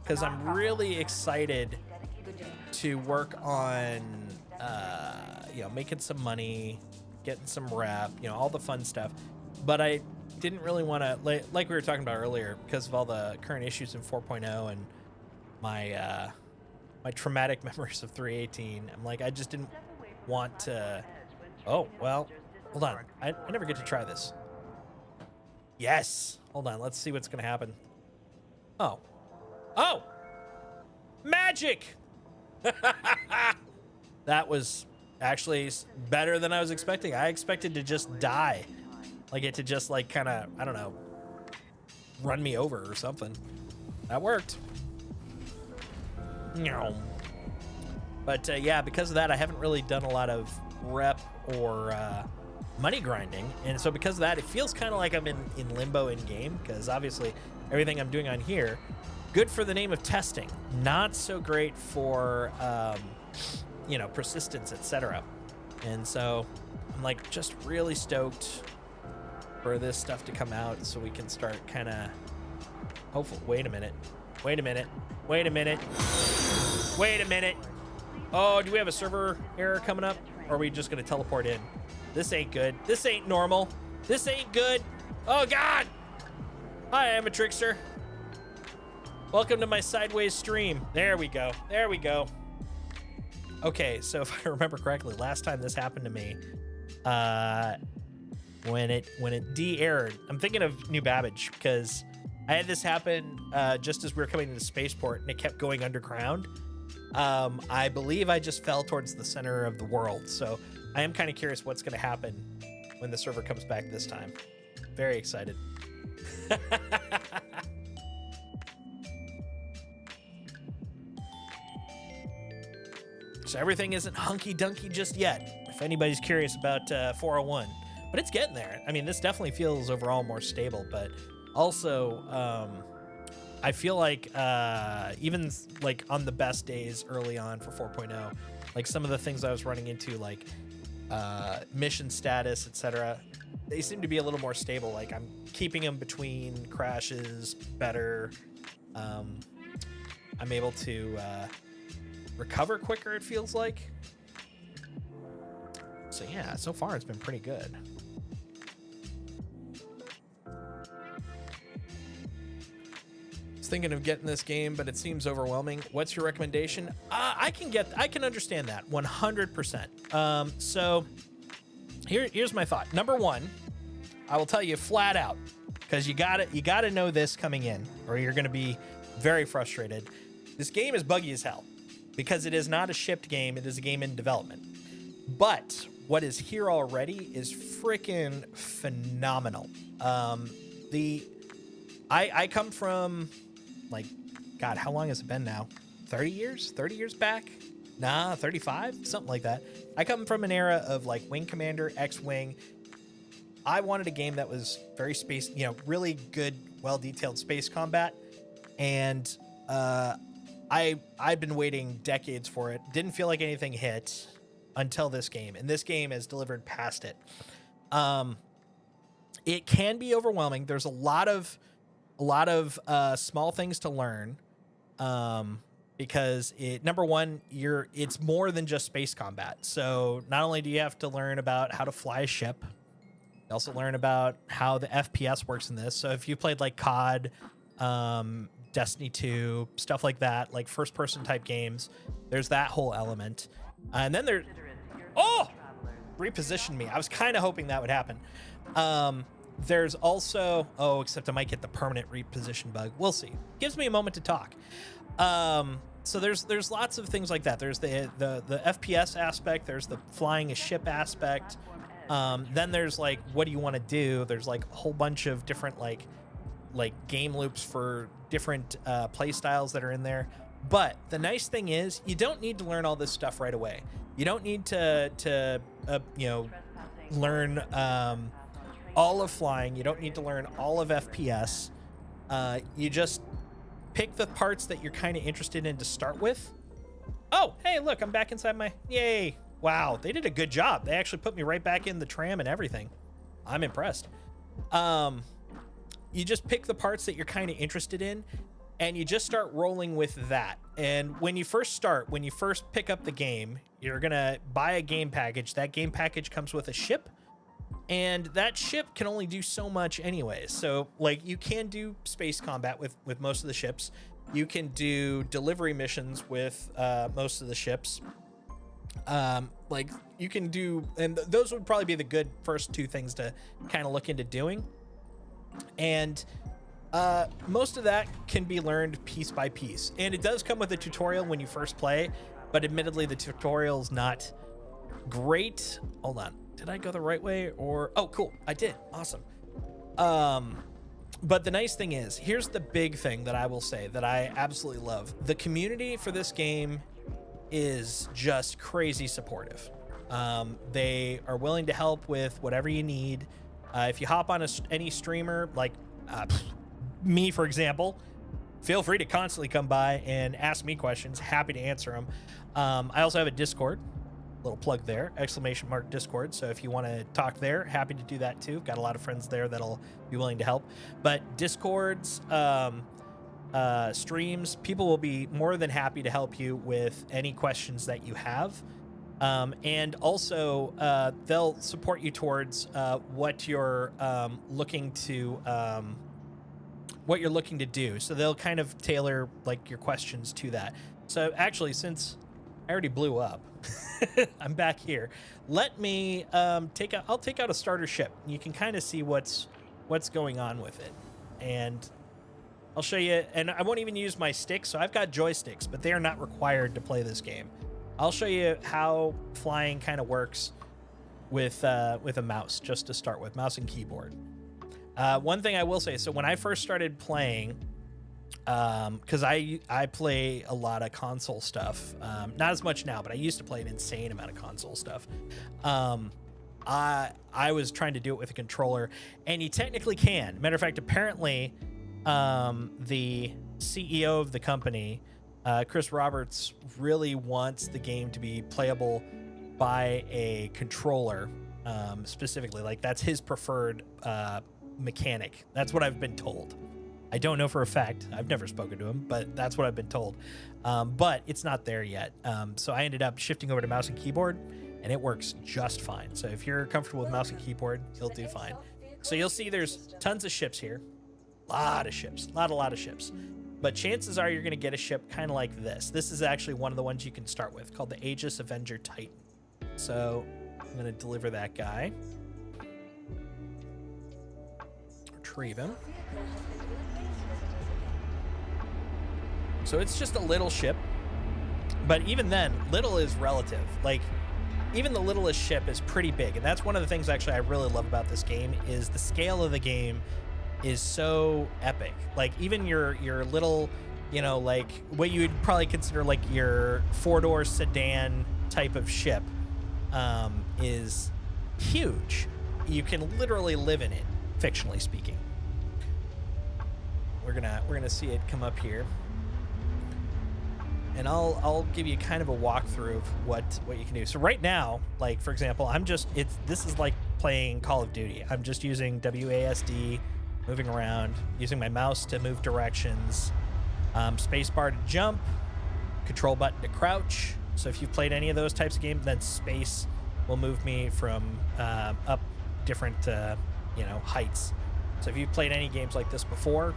because I'm really excited to work on you know, making some money, getting some rep, you know, all the fun stuff. But I didn't really want to, like we were talking about earlier, because of all the current issues in 4.0 and my my traumatic memories of 3.18. I'm like, I just didn't want to. Oh, well, hold on. I never get to try this. Yes. Hold on. Let's see what's going to happen. Oh. Oh. Magic. That was actually better than I was expecting. I expected to just die. Like it to just like kind of, I don't know, run me over or something. That worked. But yeah, because of that, I haven't really done a lot of rep or money grinding. And so because of that, it feels kind of like I'm in limbo in game, because obviously everything I'm doing on here, good for the name of testing, not so great for, you know, persistence, etc. And so I'm like just really stoked for this stuff to come out so we can start kind of hopefully. Wait a minute. Oh, do we have a server error coming up? Or are we just going to teleport in? This ain't good. This ain't normal. This ain't good. Oh, God. Hi, I'm a trickster. Welcome to my sideways stream. There we go. There we go. Okay, so if I remember correctly, last time this happened to me, when it de-errored, I'm thinking of New Babbage, because I had this happen just as we were coming into spaceport, and it kept going underground. I believe I just fell towards the center of the world, so I am kind of curious what's going to happen when the server comes back this time. Very excited. So everything isn't hunky-dunky just yet, if anybody's curious about 401. But it's getting there. I mean, this definitely feels overall more stable, but also I feel like even like on the best days early on for 4.0, like some of the things I was running into, like mission status, etc., they seem to be a little more stable. Like I'm keeping them between crashes better. I'm able to recover quicker, it feels like. So yeah, so far it's been pretty good. I was thinking of getting this game, but it seems overwhelming. What's your recommendation? I can understand that 100%. So here's my thought. Number one, I will tell you flat out, because you gotta know this coming in, or you're gonna be very frustrated. This game is buggy as hell because it is not a shipped game. It is a game in development. But what is here already is freaking phenomenal. I come from, like, God, how long has it been now? 30 years? 30 years back? Nah, 35? Something like that. I come from an era of, like, Wing Commander, X-Wing. I wanted a game that was very space, really good, well-detailed space combat. And I've been waiting decades for it. Didn't feel like anything hit until this game. And this game has delivered past it. It can be overwhelming. There's a lot of small things to learn, because number one, it's more than just space combat. So not only do you have to learn about how to fly a ship, you also learn about how the FPS works in this. So if you played like COD, Destiny 2, stuff like that, like first person type games, there's that whole element. And then repositioned me. I was kind of hoping that would happen. There's also, except I might get the permanent reposition bug. We'll see. Gives me a moment to talk. So there's lots of things like that. There's the FPS aspect. There's the flying a ship aspect. Then there's like, what do you want to do? There's like a whole bunch of different like game loops for different play styles that are in there. But the nice thing is you don't need to learn all this stuff right away. You don't need to learn all of flying. You don't need to learn all of FPS. You just pick the parts that you're kind of interested in to start with. Oh, hey, look, I'm back inside my... Yay. Wow, they did a good job. They actually put me right back in the tram and everything. I'm impressed. You just pick the parts that you're kind of interested in, and you just start rolling with that. And when you first pick up the game, you're going to buy a game package. That game package comes with a ship, and that ship can only do so much anyways. So, like, you can do space combat with most of the ships. You can do delivery missions with most of the ships. Like, you can do... And those would probably be the good first two things to kind of look into doing. And most of that can be learned piece by piece. And it does come with a tutorial when you first play, but admittedly the tutorial's not great. Hold on. Did I go the right way? Or... Oh, cool. I did. Awesome. But the nice thing is, here's the big thing that I will say that I absolutely love. The community for this game is just crazy supportive. They are willing to help with whatever you need. If you hop on any streamer, like me, for example, feel free to constantly come by and ask me questions. Happy to answer them. I also have a Discord. Little plug there, ! Discord. So if you want to talk there, happy to do that too. Got a lot of friends there that'll be willing to help. But Discords, streams, people will be more than happy to help you with any questions that you have. And also, they'll support you towards what you're looking to do. So they'll kind of tailor like your questions to that. So actually, since I already blew up, I'm back here. Let me I'll take out a starter ship. You can kind of see what's going on with it, and I'll show you. And I won't even use my sticks. So I've got joysticks, but they are not required to play this game. I'll show you how flying kind of works with a mouse, just to start with, mouse and keyboard. One thing I will say, so when I first started playing, because I play a lot of console stuff, not as much now, but I used to play an insane amount of console stuff. I was trying to do it with a controller, and you technically can. Matter of fact, apparently, the CEO of the company, Chris Roberts, really wants the game to be playable by a controller, specifically. Like, that's his preferred mechanic. That's what I've been told. I don't know for a fact. I've never spoken to him, but that's what I've been told. But it's not there yet. So I ended up shifting over to mouse and keyboard, and it works just fine. So if you're comfortable with mouse and keyboard, you'll do fine. So you'll see there's tons of ships here. A lot of ships. A lot of ships. But chances are you're going to get a ship kind of like this. This is actually one of the ones you can start with, called the Aegis Avenger Titan. So I'm going to deliver that guy. Retrieve him. So it's just a little ship. But even then, little is relative. Like, even the littlest ship is pretty big. And that's one of the things actually I really love about this game, is the scale of the game is so epic. Like, even your little, you know, like what you would probably consider like your 4-door sedan type of ship is huge. You can literally live in it, fictionally speaking. We're gonna see it come up here, and I'll give you kind of a walkthrough of what you can do. So right now, like for example, this is like playing Call of Duty. I'm just using WASD, moving around, using my mouse to move directions, spacebar to jump, control button to crouch. So if you've played any of those types of games, then space will move me from up different heights. So if you've played any games like this before,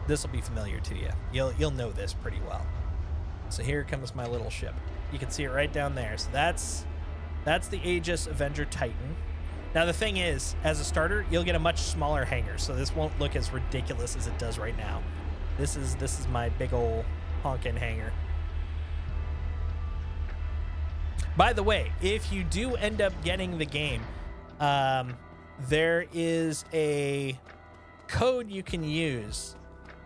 this will be familiar to you. You'll know this pretty well. So here comes my little ship. You can see it right down there. So that's the Aegis Avenger Titan. Now the thing is, as a starter, you'll get a much smaller hangar, so this won't look as ridiculous as it does right now. This is my big ol' honkin' hangar. By the way, if you do end up getting the game, there is a code you can use.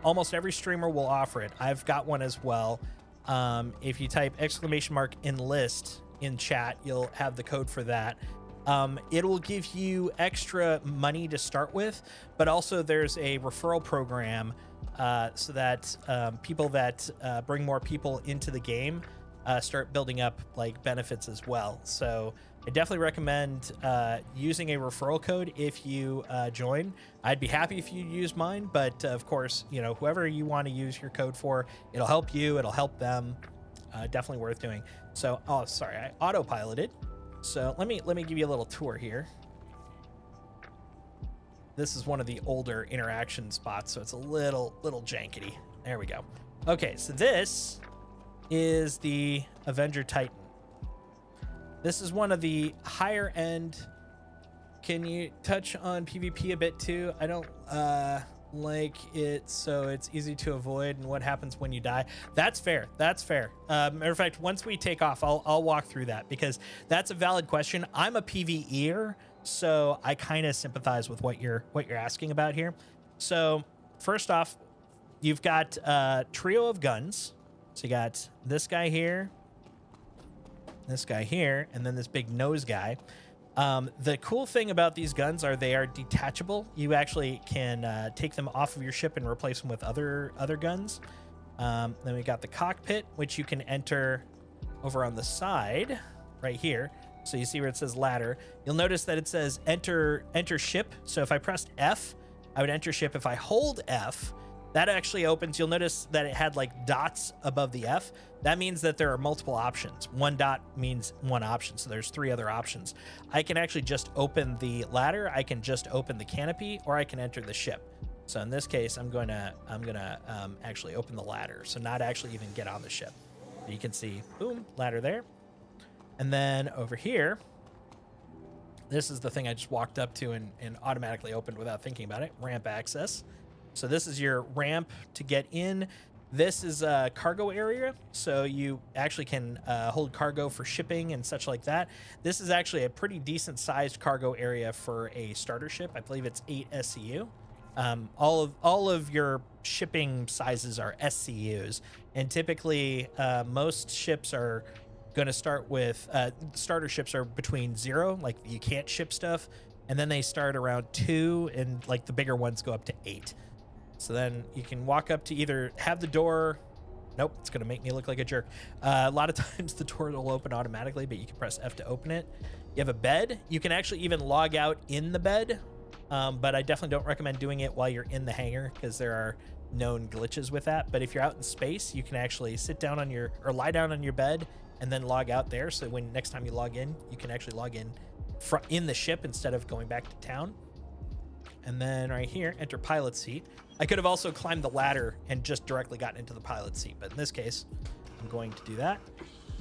Almost every streamer will offer it. I've got one as well. If you type !enlist in chat, you'll have the code for that. It will give you extra money to start with, but also there's a referral program so that people that bring more people into the game start building up like benefits as well. So I definitely recommend using a referral code if you join. I'd be happy if you use mine, but of course, whoever you want to use your code for, it'll help you, it'll help them. Definitely worth doing. So, oh, sorry, I autopiloted. So let me give you a little tour here. This is one of the older interaction spots, so it's a little jankety. There we go. Okay, so this is the Avenger Titan. This is one of the higher end. Can you touch on PvP a bit too? I don't like it, so it's easy to avoid, and what happens when you die. That's fair. Matter of fact, once we take off, I'll walk through that, because that's a valid question. I'm a PvEer, so I kind of sympathize with what you're asking about here. So first off, you've got a trio of guns. So you got this guy here, and then this big nose guy. The cool thing about these guns are they are detachable. You actually can take them off of your ship and replace them with other guns. Then we got the cockpit, which you can enter over on the side right here. So you see where it says ladder. You'll notice that it says enter ship. So if I pressed F, I would enter ship. If I hold F, that actually opens. You'll notice that it had like dots above the F. That means that there are multiple options. One dot means one option, so there's 3 other options. I can actually just open the ladder, I can just open the canopy, or I can enter the ship. So in this case, I'm gonna actually open the ladder, so not actually even get on the ship. You can see, boom, ladder there. And then over here, this is the thing I just walked up to and automatically opened without thinking about it, ramp access. So this is your ramp to get in. This is a cargo area, so you actually can hold cargo for shipping and such like that. This is actually a pretty decent sized cargo area for a starter ship. I believe it's 8 SCU. All of your shipping sizes are SCUs, and typically most ships are going to start with starter ships are between 0, like you can't ship stuff, and then they start around 2, and like the bigger ones go up to 8. So then you can walk up to either have the door. Nope, it's going to make me look like a jerk. A lot of times the door will open automatically, but you can press F to open it. You have a bed. You can actually even log out in the bed, but I definitely don't recommend doing it while you're in the hangar because there are known glitches with that. But if you're out in space, you can actually sit down on your, or lie down on your bed and then log out there. So when next time you log in, you can actually log in the ship instead of going back to town. And then right here, enter pilot seat. I could have also climbed the ladder and just directly gotten into the pilot seat, but in this case, I'm going to do that.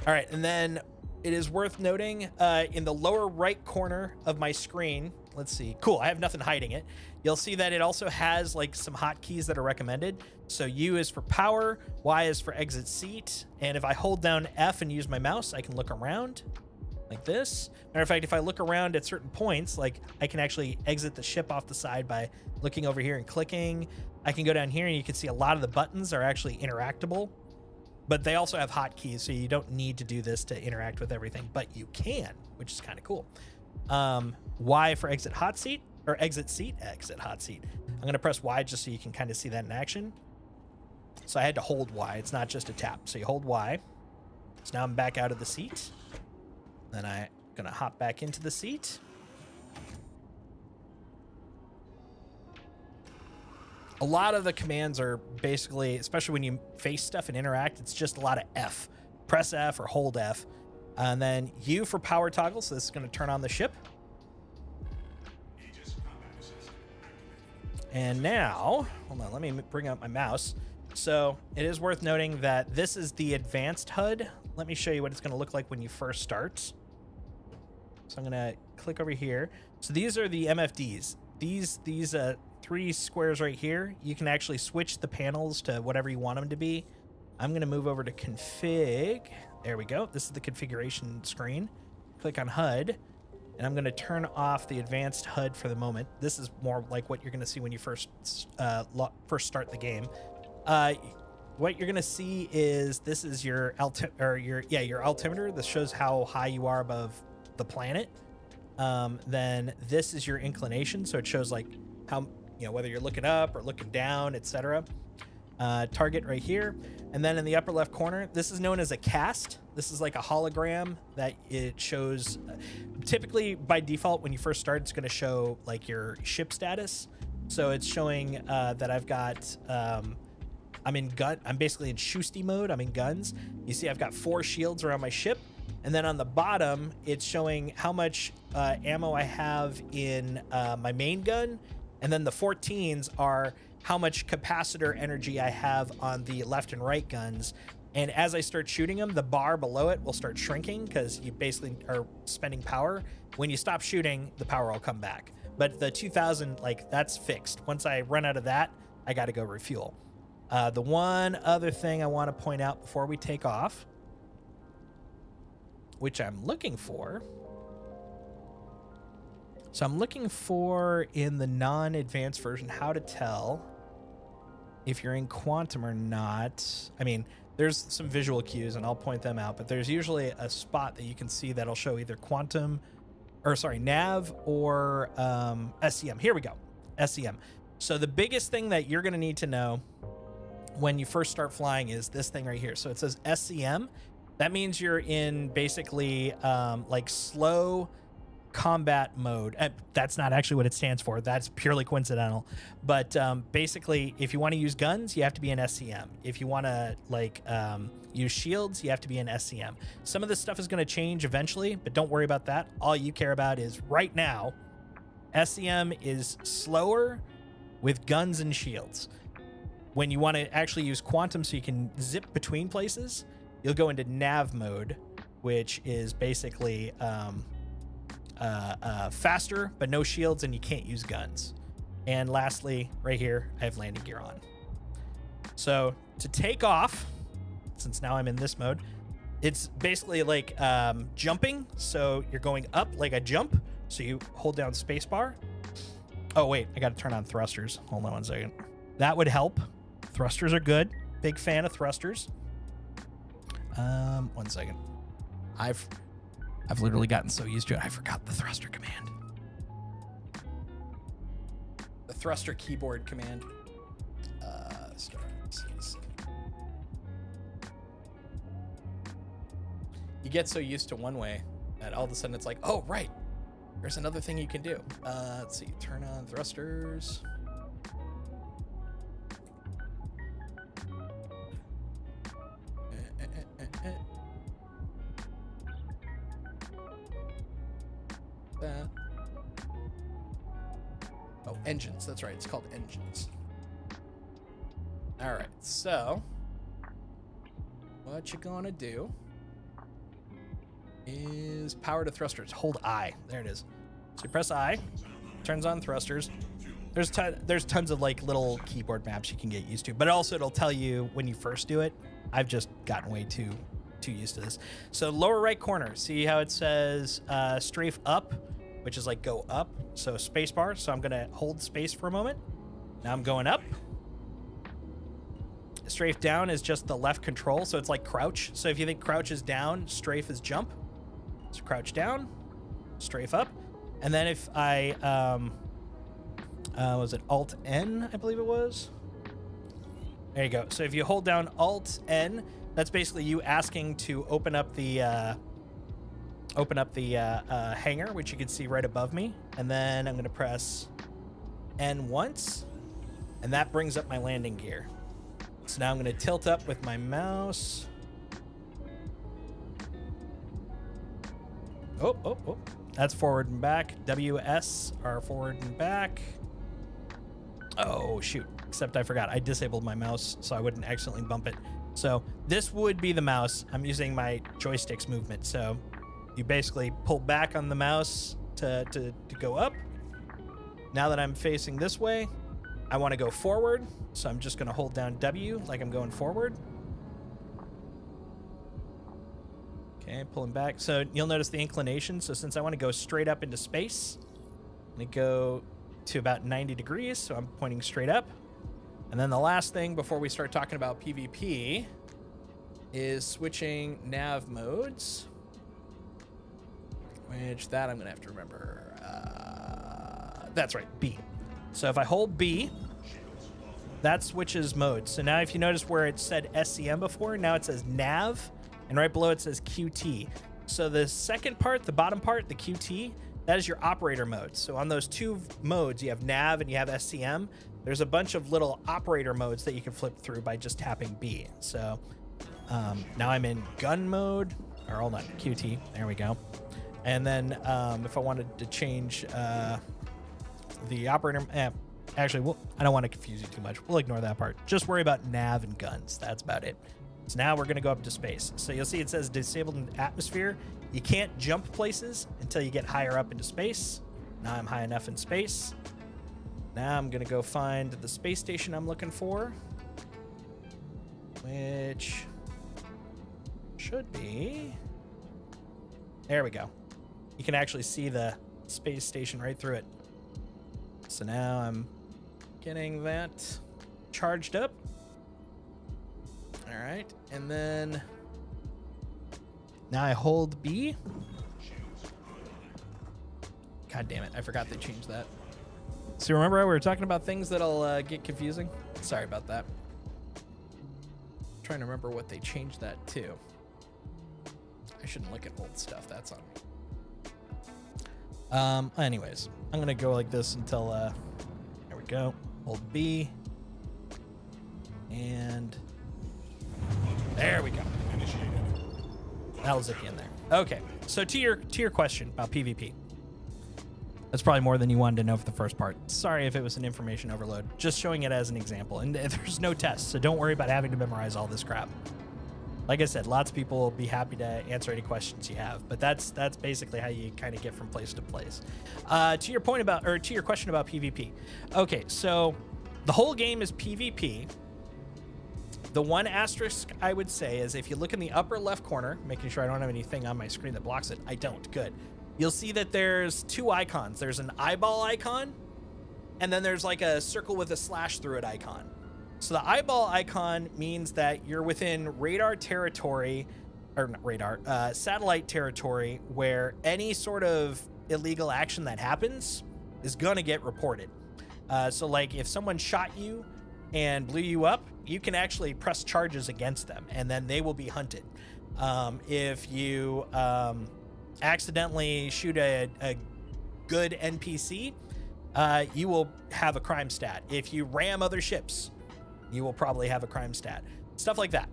All right, and then it is worth noting in the lower right corner of my screen, let's see, cool, I have nothing hiding it. You'll see that it also has like some hotkeys that are recommended. So U is for power, Y is for exit seat, and if I hold down F and use my mouse, I can look around like this. Matter of fact, if I look around at certain points, like I can actually exit the ship off the side by looking over here and clicking. I can go down here and you can see a lot of the buttons are actually interactable, but they also have hotkeys, so you don't need to do this to interact with everything, but you can, which is kind of cool. Y for exit hot seat, or exit seat, exit hot seat. I'm gonna press Y just so you can kind of see that in action. So I had to hold Y, it's not just a tap. So you hold Y. So now I'm back out of the seat. Then I'm gonna hop back into the seat. A lot of the commands are basically, especially when you face stuff and interact, it's just a lot of F. Press F or hold F. And then U for power toggle, so this is gonna turn on the ship. And now, hold on, let me bring up my mouse. So it is worth noting that this is the advanced HUD. Let me show you what it's gonna look like when you first start. So I'm gonna click over here. So these are the MFDs. These 3 squares right here, you can actually switch the panels to whatever you want them to be. I'm gonna move over to config. There we go. This is the configuration screen. Click on HUD, and I'm gonna turn off the advanced HUD for the moment. This is more like what you're gonna see when you first start the game. What you're gonna see is this is your altimeter. This shows how high you are above the planet. Then this is your inclination, so it shows like how, whether you're looking up or looking down, etc. Target right here, and then in the upper left corner, this is known as a cast. This is like a hologram that it shows. Typically by default when you first start, it's going to show like your ship status. So it's showing that I've got I'm basically in Shusty mode. I'm in guns. You see I've got 4 shields around my ship. And then on the bottom, it's showing how much ammo I have in my main gun. And then the 14s are how much capacitor energy I have on the left and right guns. And as I start shooting them, the bar below it will start shrinking because you basically are spending power. When you stop shooting, the power will come back. But the 2000, like, that's fixed. Once I run out of that, I got to go refuel. The one other thing I want to point out before we take off, which I'm looking for. So I'm looking for, in the non-advanced version, how to tell if you're in quantum or not. I mean, there's some visual cues and I'll point them out, but there's usually a spot that you can see that'll show either quantum, or sorry, nav or SCM. Here we go, SCM. So the biggest thing that you're gonna need to know when you first start flying is this thing right here. So it says SCM. That means you're in basically like slow combat mode. That's not actually what it stands for. That's purely coincidental. But basically, if you want to use guns, you have to be an SCM. If you want to use shields, you have to be an SCM. Some of this stuff is going to change eventually, but don't worry about that. All you care about is right now, SCM is slower with guns and shields. When you want to actually use quantum so you can zip between places, you'll go into nav mode, which is basically faster, but no shields, and you can't use guns. And lastly, right here, I have landing gear on. So to take off, since now I'm in this mode, it's basically like jumping. So you're going up like a jump. So you hold down spacebar. Oh, wait, I got to turn on thrusters. Hold on one second. That would help. Thrusters are good. Big fan of thrusters. 1 second. I've literally gotten so used to it, I forgot the thruster command. The thruster keyboard command. Start. You get so used to one way that all of a sudden it's like, oh, right. There's another thing you can do. Let's see. Turn on thrusters. That. Oh, engines. That's right. It's called engines. All right. So, what you're gonna do is power to thrusters. Hold I. There it is. So you press I. Turns on thrusters. There's tons of like little keyboard maps you can get used to, but also it'll tell you when you first do it. I've just gotten way too used to this. So lower right corner, see how it says strafe up, which is like go up. So space bar. So I'm gonna hold space for a moment. Now I'm going up. Strafe down is just the left control, so it's like crouch. So if you think crouch is down, strafe is jump. So crouch down, strafe up, and then if I was it Alt N, I believe it was. There you go. So if you hold down Alt N, that's basically you asking to open up the hangar, which you can see right above me. And then I'm going to press N once, and that brings up my landing gear. So now I'm going to tilt up with my mouse. Oh. That's forward and back. WS are forward and back. Oh, shoot. Except I forgot. I disabled my mouse so I wouldn't accidentally bump it. So this would be the mouse. I'm using my joystick's movement. So you basically pull back on the mouse to go up. Now that I'm facing this way, I want to go forward. So I'm just going to hold down W like I'm going forward. Okay, pulling back. So you'll notice the inclination. So since I want to go straight up into space, I'm going to go to about 90 degrees. So I'm pointing straight up. And then the last thing before we start talking about PvP is switching nav modes, which that I'm going to have to remember. That's right, B. So if I hold B, that switches modes. So now if you notice where it said SCM before, now it says nav, and right below it says QT. So the second part, the bottom part, the QT, that is your operator mode. So on those two modes, you have nav and you have SCM. There's a bunch of little operator modes that you can flip through by just tapping B. So now I'm in gun mode, or hold on, QT, there we go. And then if I wanted to change the operator, actually, I don't want to confuse you too much. We'll ignore that part. Just worry about nav and guns. That's about it. So now we're going to go up to space. So you'll see it says disabled in atmosphere. You can't jump places until you get higher up into space. Now I'm high enough in space. Now I'm going to go find the space station I'm looking for, which should be... There we go. You can actually see the space station right through it. So now I'm getting that charged up. All right, and then now I hold B. God damn it, I forgot they changed that. So remember how we were talking about things that'll get confusing? Sorry about that. I'm trying to remember what they changed that to. I shouldn't look at old stuff, that's on me. Anyways, I'm gonna go like this until there we go. Hold B. And there we go. That was at the end there. Okay, so to your question about PvP. That's probably more than you wanted to know for the first part. Sorry if it was an information overload. Just showing it as an example. And there's no test, so don't worry about having to memorize all this crap. Like I said, lots of people will be happy to answer any questions you have, but that's basically how you kind of get from place to place. To your point about, or to your question about PvP. Okay, so the whole game is PvP. The one asterisk I would say is if you look in the upper left corner, making sure I don't have anything on my screen that blocks it. I don't. Good. You'll see that there's two icons. There's an eyeball icon, and then there's like a circle with a slash through it icon. So the eyeball icon means that you're within radar territory, or not radar, satellite territory, where any sort of illegal action that happens is gonna get reported. So like if someone shot you and blew you up, you can actually press charges against them, and then they will be hunted. If you accidentally shoot a good NPC, you will have a crime stat. If you ram other ships, you will probably have a crime stat. Stuff like that.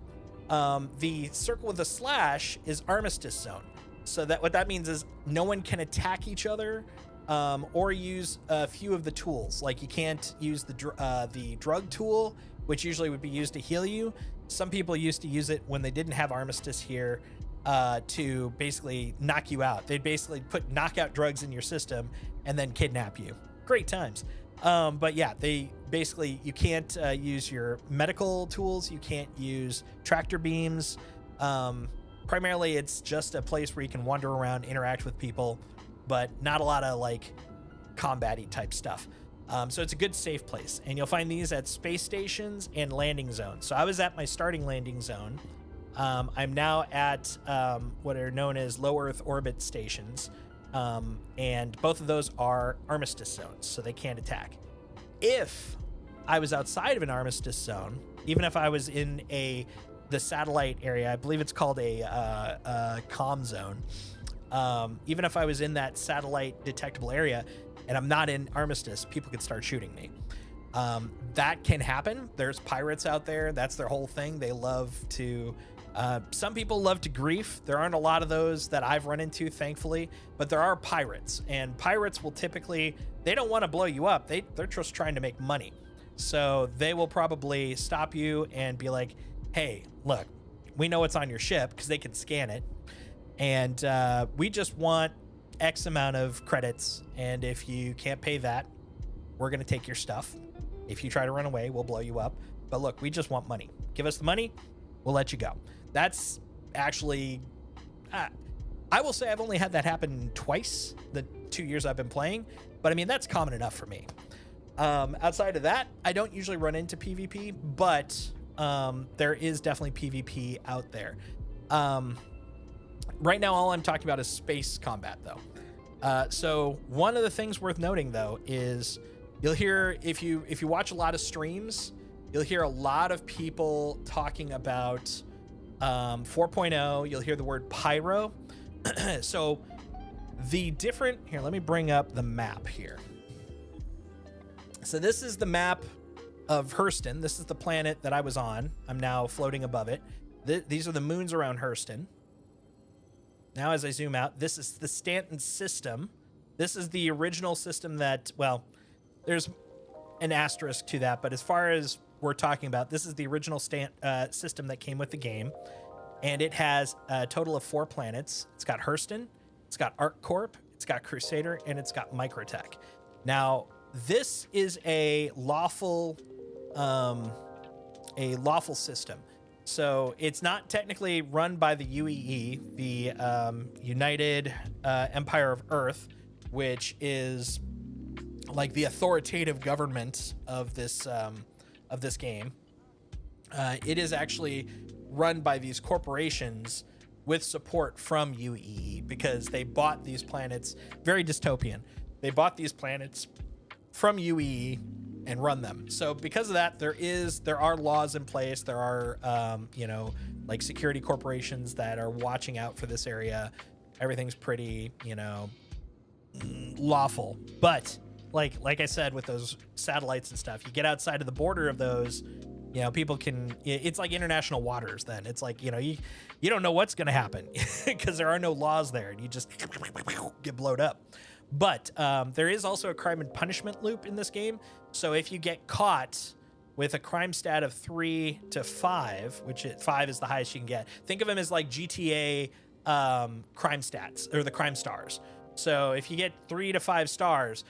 The circle with a slash is armistice zone. So that what that means is no one can attack each other or use a few of the tools. Like you can't use the drug tool, which usually would be used to heal you. Some people used to use it when they didn't have armistice here to basically knock you out. They'd basically put knockout drugs in your system and then kidnap you. Great times. But yeah, they basically, you can't use your medical tools. You can't use tractor beams. Primarily, it's just a place where you can wander around, interact with people, but not a lot of like combat-y type stuff. So it's a good safe place, and you'll find these at space stations and landing zones. So I was at my starting landing zone. I'm now at what are known as low Earth orbit stations, and both of those are armistice zones, so they can't attack. If I was outside of an armistice zone, even if I was in the satellite area, I believe it's called a comm zone. Even if I was in that satellite detectable area and I'm not in armistice, people could start shooting me. That can happen. There's pirates out there. That's their whole thing. They love to, some people love to grief. There aren't a lot of those that I've run into, thankfully, but there are pirates, and pirates will typically, they don't want to blow you up. They're just trying to make money. So they will probably stop you and be like, hey, look, we know what's on your ship because they can scan it. And we just want X amount of credits. And if you can't pay that, we're going to take your stuff. If you try to run away, we'll blow you up. But look, we just want money. Give us the money, we'll let you go. That's actually, I will say I've only had that happen twice the 2 years I've been playing. But I mean, that's common enough for me. Outside of that, I don't usually run into PvP, but there is definitely PvP out there. Right now, all I'm talking about is space combat, though. So one of the things worth noting, though, is you'll hear, if you watch a lot of streams, you'll hear a lot of people talking about 4.0. You'll hear the word pyro. So the different, here, let me bring up the map here. So this is the map of Hurston. This is the planet that I was on. I'm now floating above it. These are the moons around Hurston. Now, as I zoom out, this is the Stanton system. This is the original system that, well, there's an asterisk to that, but as far as we're talking about, this is the original system that came with the game, and it has a total of 4 planets. It's got Hurston, it's got ArcCorp, it's got Crusader, and it's got Microtech. Now, this is a lawful system. So it's not technically run by the UEE, the United Empire of Earth, which is like the authoritative government of this game. It is actually run by these corporations with support from UEE because they bought these planets, very dystopian. They bought these planets from UEE and run them. So because of that, there are laws in place. There are, like security corporations that are watching out for this area. Everything's pretty, lawful. But like I said, with those satellites and stuff, you get outside of the border of those, you know, people can, it's like international waters then. It's like, you know, you don't know what's going to happen because there are no laws there and you just get blowed up. But there is also a crime and punishment loop in this game. So if you get caught with a crime stat of 3 to 5, which 5 is the highest you can get, think of them as like GTA crime stats or the crime stars. So if you get 3 to 5 stars,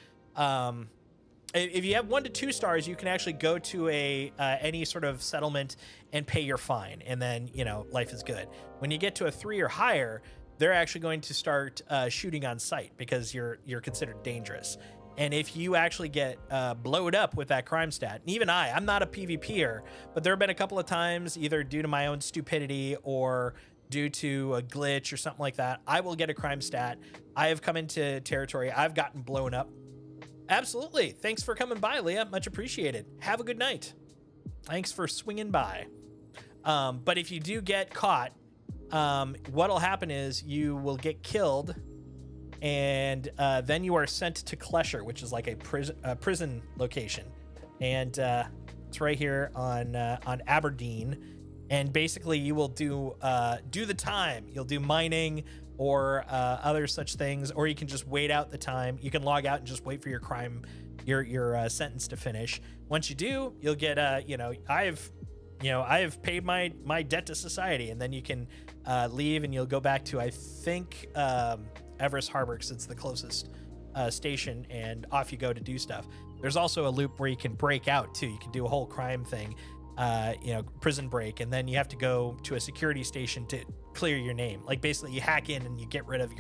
if you have 1 to 2 stars, you can actually go to any sort of settlement and pay your fine, and then, you know, life is good. When you get to a 3 or higher, they're actually going to start shooting on sight because you're considered dangerous. And if you actually get blowed up with that crime stat, and even I'm not a PvPer, but there have been a couple of times, either due to my own stupidity or due to a glitch or something like that, I will get a crime stat. I have come into territory, I've gotten blown up. Absolutely. Thanks for coming by, Leah. Much appreciated. Have a good night. Thanks for swinging by. But if you do get caught, what'll happen is you will get killed, and then you are sent to Klesher, which is like a prison location, and it's right here on Aberdeen. And basically, you will do the time. You'll do mining or other such things, or you can just wait out the time. You can log out and just wait for your your sentence to finish. Once you do, you'll get I have paid my debt to society, and then you can leave and you'll go back to, I think, Everest Harbor, because it's the closest station, and off you go to do stuff. There's also a loop where you can break out too. You can do a whole crime thing, prison break, and then you have to go to a security station to clear your name. Like, basically you hack in and you get rid of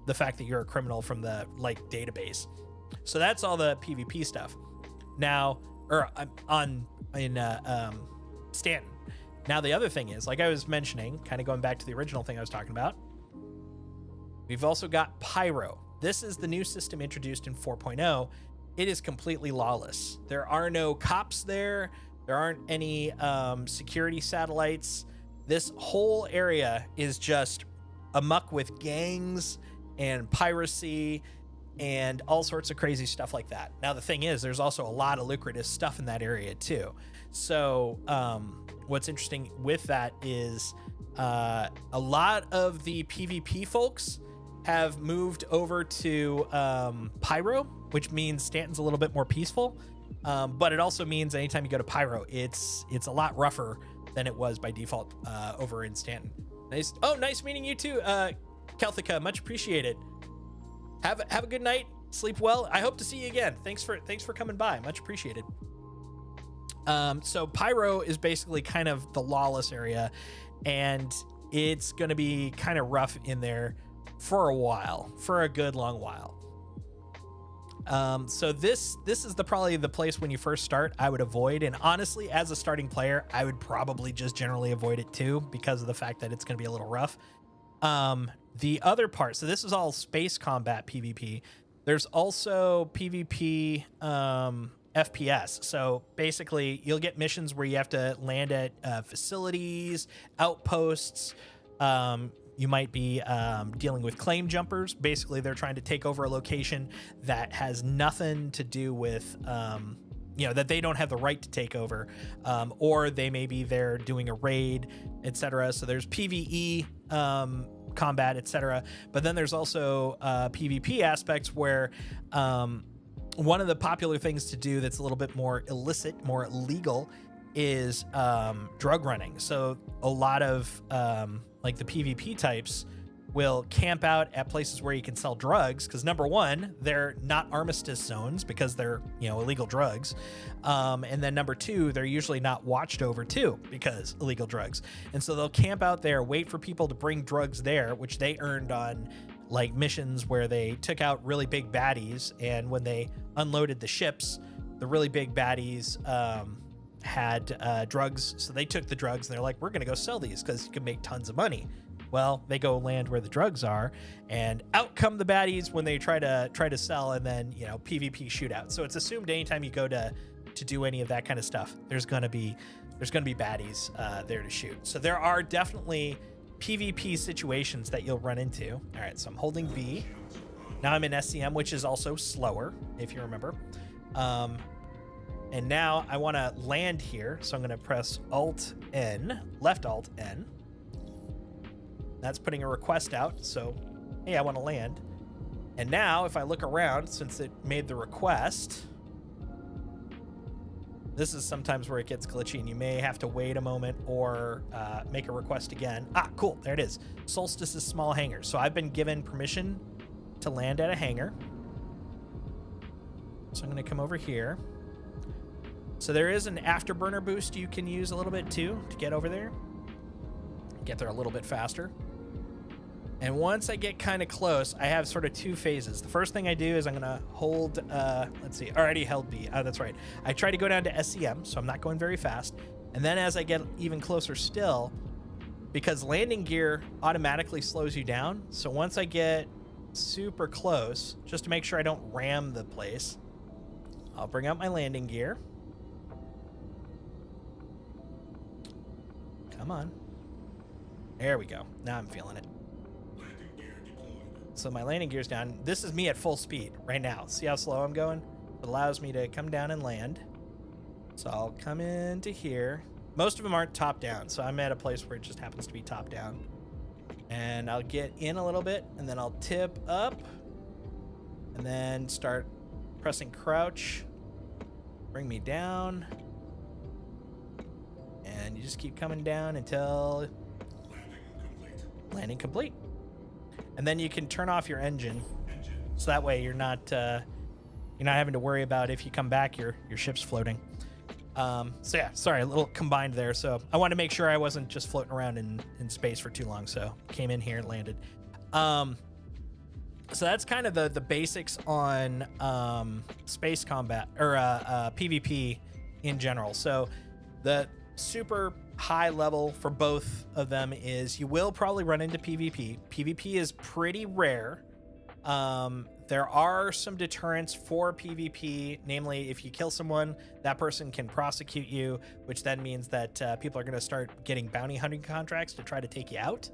the fact that you're a criminal from the database. So that's all the PvP stuff. Now, in Stanton. Now the other thing is, like I was mentioning, kind of going back to the original thing I was talking about, we've also got Pyro. This is the new system introduced in 4.0. It is completely lawless. There are no cops there. There aren't any security satellites. This whole area is just amuck with gangs and piracy and all sorts of crazy stuff like that. Now, the thing is, there's also a lot of lucrative stuff in that area too. So what's interesting with that is a lot of the PvP folks have moved over to Pyro, which means Stanton's a little bit more peaceful. But it also means anytime you go to Pyro, it's a lot rougher than it was by default over in Stanton. Nice. Oh, nice meeting you too, Kelthika. Much appreciated. Have a good night. Sleep well. I hope to see you again. Thanks for coming by. Much appreciated. So Pyro is basically kind of the lawless area, and it's going to be kind of rough in there for a while, for a good long while. So this is probably the place when you first start I would avoid, and honestly, as a starting player, I would probably just generally avoid it too, because of the fact that it's going to be a little rough. The other part, so this is all space combat PvP. There's also PvP FPS. So basically, you'll get missions where you have to land at facilities, outposts. You might be dealing with claim jumpers. Basically, they're trying to take over a location that has nothing to do with, that they don't have the right to take over, or they may be there doing a raid, etc. So there's PvE combat, etc. But then there's also PvP aspects where one of the popular things to do that's a little bit more illicit, more illegal, is drug running. So a lot of like the PvP types will camp out at places where you can sell drugs, because number one, they're not armistice zones because they're illegal drugs, and then number two, they're usually not watched over too because illegal drugs. And so they'll camp out there, wait for people to bring drugs there, which they earned on like missions where they took out really big baddies, and when they unloaded the ships, the really big baddies had drugs, so they took the drugs and they're like, we're gonna go sell these because you can make tons of money. Well, they go land where the drugs are, and out come the baddies when they try to sell, and then PvP shootout. So it's assumed anytime you go to do any of that kind of stuff, there's gonna be baddies there to shoot. So there are definitely PvP situations that you'll run into. All right, so I'm holding B. Now I'm in SCM, which is also slower, if you remember. And now I want to land here, so I'm going to press Alt-N, left Alt-N. That's putting a request out, so, hey, I want to land. And now, if I look around, since it made the request, this is sometimes where it gets glitchy, and you may have to wait a moment or make a request again. Ah, cool, there it is. Solstice's small hangar. So I've been given permission to land at a hangar. So I'm going to come over here. So there is an afterburner boost you can use a little bit too to get over there. Get there a little bit faster. And once I get kind of close, I have sort of two phases. The first thing I do is I'm going to hold, let's see, already held B. Oh, that's right. I try to go down to SCM, so I'm not going very fast. And then as I get even closer still, because landing gear automatically slows you down. So once I get super close, just to make sure I don't ram the place, I'll bring out my landing gear. Come on. There we go. Now I'm feeling it. So my landing gear's down. This is me at full speed right now. See how slow I'm going? It allows me to come down and land. So I'll come into here. Most of them aren't top down, so I'm at a place where it just happens to be top down. And I'll get in a little bit, and then I'll tip up, and then start pressing crouch. Bring me down. And you just keep coming down until landing complete. And then you can turn off your engine, so that way you're not having to worry about if you come back, your ship's floating. So yeah, sorry, a little combined there. So I wanted to make sure I wasn't just floating around in space for too long. So came in here and landed. So that's kind of the basics on space combat or PvP in general. So the super high level for both of them is you will probably run into PvP. PvP is pretty rare. There are some deterrents for PvP, namely if you kill someone, that person can prosecute you, which then means that people are going to start getting bounty hunting contracts to try to take you out.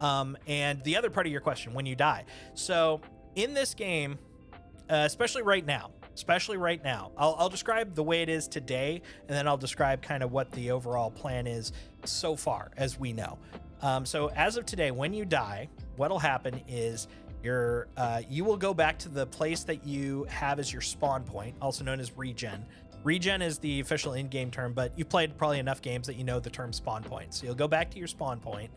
And the other part of your question, when you die. So in this game, especially right now, I'll describe the way it is today, and then I'll describe kind of what the overall plan is so far as we know. So as of today, when you die, what'll happen is you will go back to the place that you have as your spawn point, also known as regen. Regen is the official in-game term, but you've played probably enough games that you know the term spawn point. So you'll go back to your spawn point,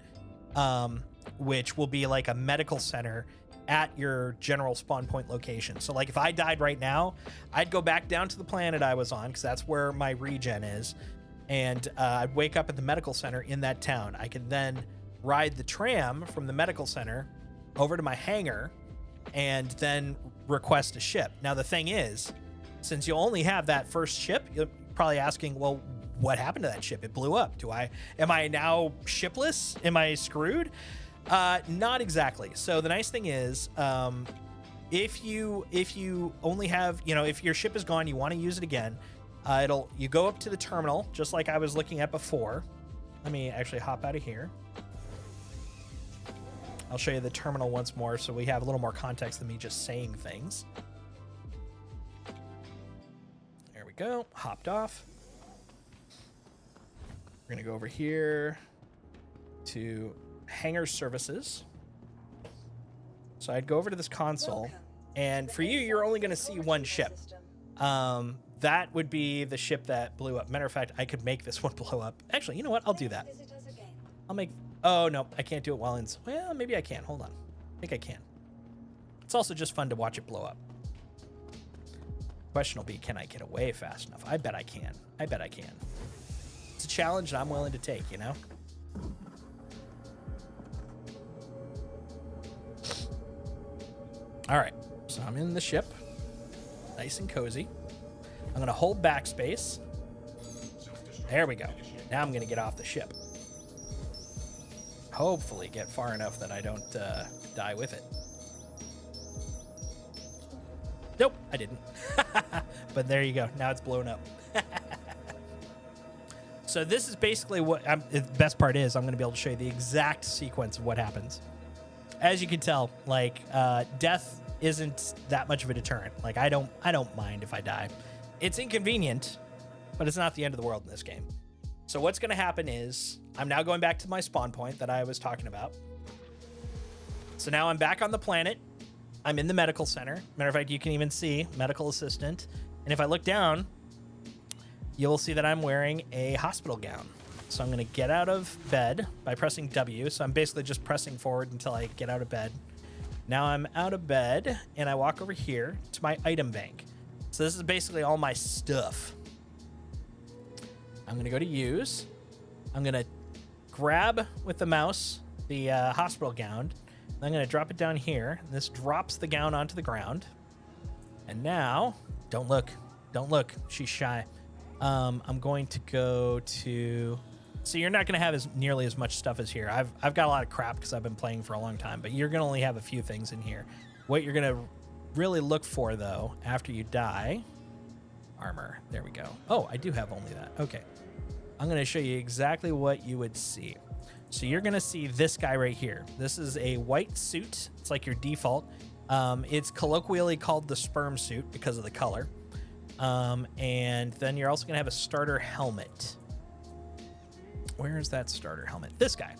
which will be like a medical center at your general spawn point location. So like if I died right now, I'd go back down to the planet I was on, because that's where my regen is, and I'd wake up at the medical center in that town. I could then ride the tram from the medical center over to my hangar and then request a ship. Now the thing is, since you only have that first ship, you're probably asking, well, what happened to that ship? It blew up. Am I now shipless? Am I screwed? Not exactly. So the nice thing is, if you only have, if your ship is gone, you want to use it again, you go up to the terminal, just like I was looking at before. Let me actually hop out of here. I'll show you the terminal once more so we have a little more context than me just saying things. There we go. Hopped off. We're going to go over here to hangar services. So I'd go over to this console, and for you, you're only going to see one ship. That would be the ship that blew up. Matter of fact, I could make this one blow up. Actually, you know what? I'll do that. I'll make... Oh, no, I can't do it while in... Well, maybe I can. Hold on. I think I can. It's also just fun to watch it blow up. Question will be, can I get away fast enough? I bet I can. I bet I can. It's a challenge that I'm willing to take, you know? All right, so I'm in the ship. Nice and cozy. I'm going to hold backspace. There we go. Now I'm going to get off the ship. Hopefully get far enough that I don't die with it. Nope, I didn't. But there you go. Now it's blown up. So this is basically what the best part is. I'm going to be able to show you the exact sequence of what happens. As you can tell, like death isn't that much of a deterrent. Like I don't mind if I die. It's inconvenient, but it's not the end of the world in this game. So what's going to happen is I'm now going back to my spawn point that I was talking about. So now I'm back on the planet. I'm in the medical center. Matter of fact, you can even see medical assistant. And if I look down, you'll see that I'm wearing a hospital gown. So I'm going to get out of bed by pressing W. So I'm basically just pressing forward until I get out of bed. Now I'm out of bed and I walk over here to my item bank. So this is basically all my stuff. I'm going to go to use. I'm going to grab with the mouse the hospital gown. I'm going to drop it down here. This drops the gown onto the ground. And now, don't look. Don't look. She's shy. I'm going to go to... So you're not going to have nearly as much stuff as here. I've got a lot of crap because I've been playing for a long time, but you're going to only have a few things in here. What you're going to really look for, though, after you die... Armor. There we go. Oh, I do have only that. Okay. I'm going to show you exactly what you would see. So you're going to see this guy right here. This is a white suit. It's like your default. It's colloquially called the sperm suit because of the color. And then you're also going to have a starter helmet. Where is that starter helmet? This guy.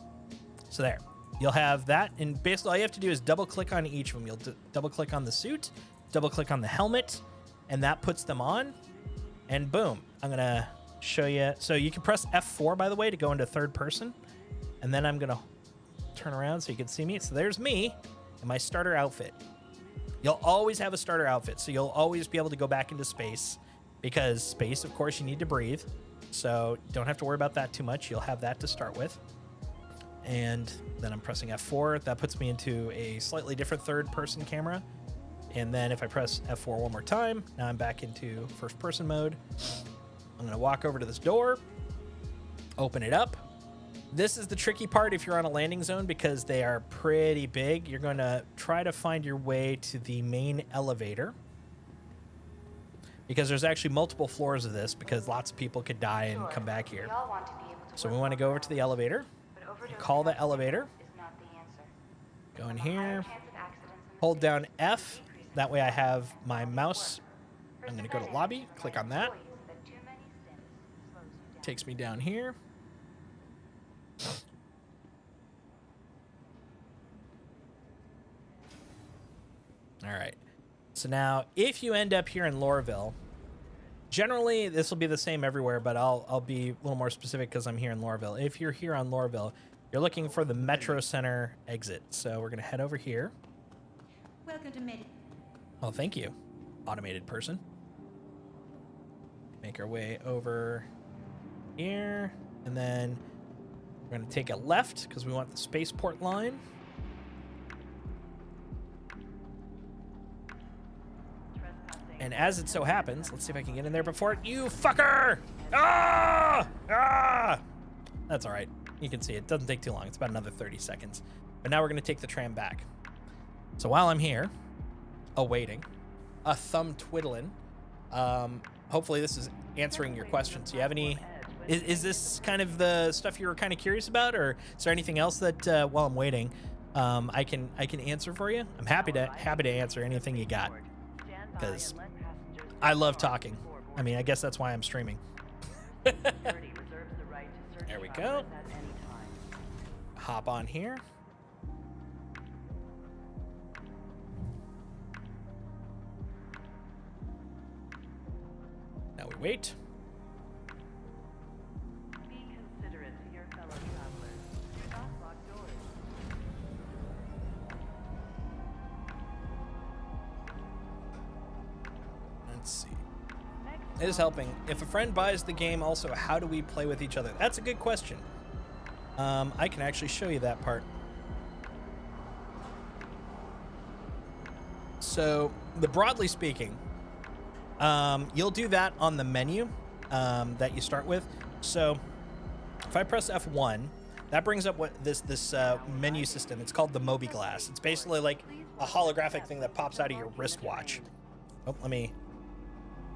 So there. You'll have that. And basically all you have to do is double click on each of them. You'll double click on the suit, double click on the helmet, and that puts them on. And boom. I'm going to show you. So you can press F4, by the way, to go into third person. And then I'm going to turn around so you can see me. So there's me in my starter outfit. You'll always have a starter outfit. So you'll always be able to go back into space because space, of course, you need to breathe. So don't have to worry about that too much. You'll have that to start with. And then I'm pressing F4. That puts me into a slightly different third person camera. And then if I press F4 one more time, now I'm back into first person mode. I'm going to walk over to this door, open it up. This is the tricky part if you're on a landing zone because they are pretty big. You're going to try to find your way to the main elevator because there's actually multiple floors of this because lots of people could die and come back here. So we want to go over to the elevator, call the elevator, go in here, hold down F. That way I have my mouse. I'm going to go to lobby, click on that. Takes me down here. All right. So now, if you end up here in Lorville, generally this will be the same everywhere, but I'll be a little more specific because I'm here in Lorville. If you're here on Lorville, you're looking for the Metro Center exit. So we're going to head over here. Welcome to Medi. Oh, thank you, automated person. Make our way over here, and then we're going to take a left because we want the spaceport line. And as it so happens, let's see if I can get in there before it. You fucker! Ah! Ah! That's all right. You can see it doesn't take too long. It's about another 30 seconds. But now we're going to take the tram back. So while I'm here, awaiting, a thumb twiddling, hopefully this is answering your questions. Do you have any... Is this kind of the stuff you were kind of curious about, or is there anything else that while I'm waiting, I can answer for you? I'm happy to answer anything you got, because I love talking. I mean, I guess that's why I'm streaming. There we go. Hop on here. Now we wait. Let's see. It is helping. If a friend buys the game, also, how do we play with each other? That's a good question. I can actually show you that part. So, broadly speaking, you'll do that on the menu that you start with. So, if I press F1, that brings up what this menu system. It's called the Moby Glass. It's basically like a holographic thing that pops out of your wristwatch. Oh,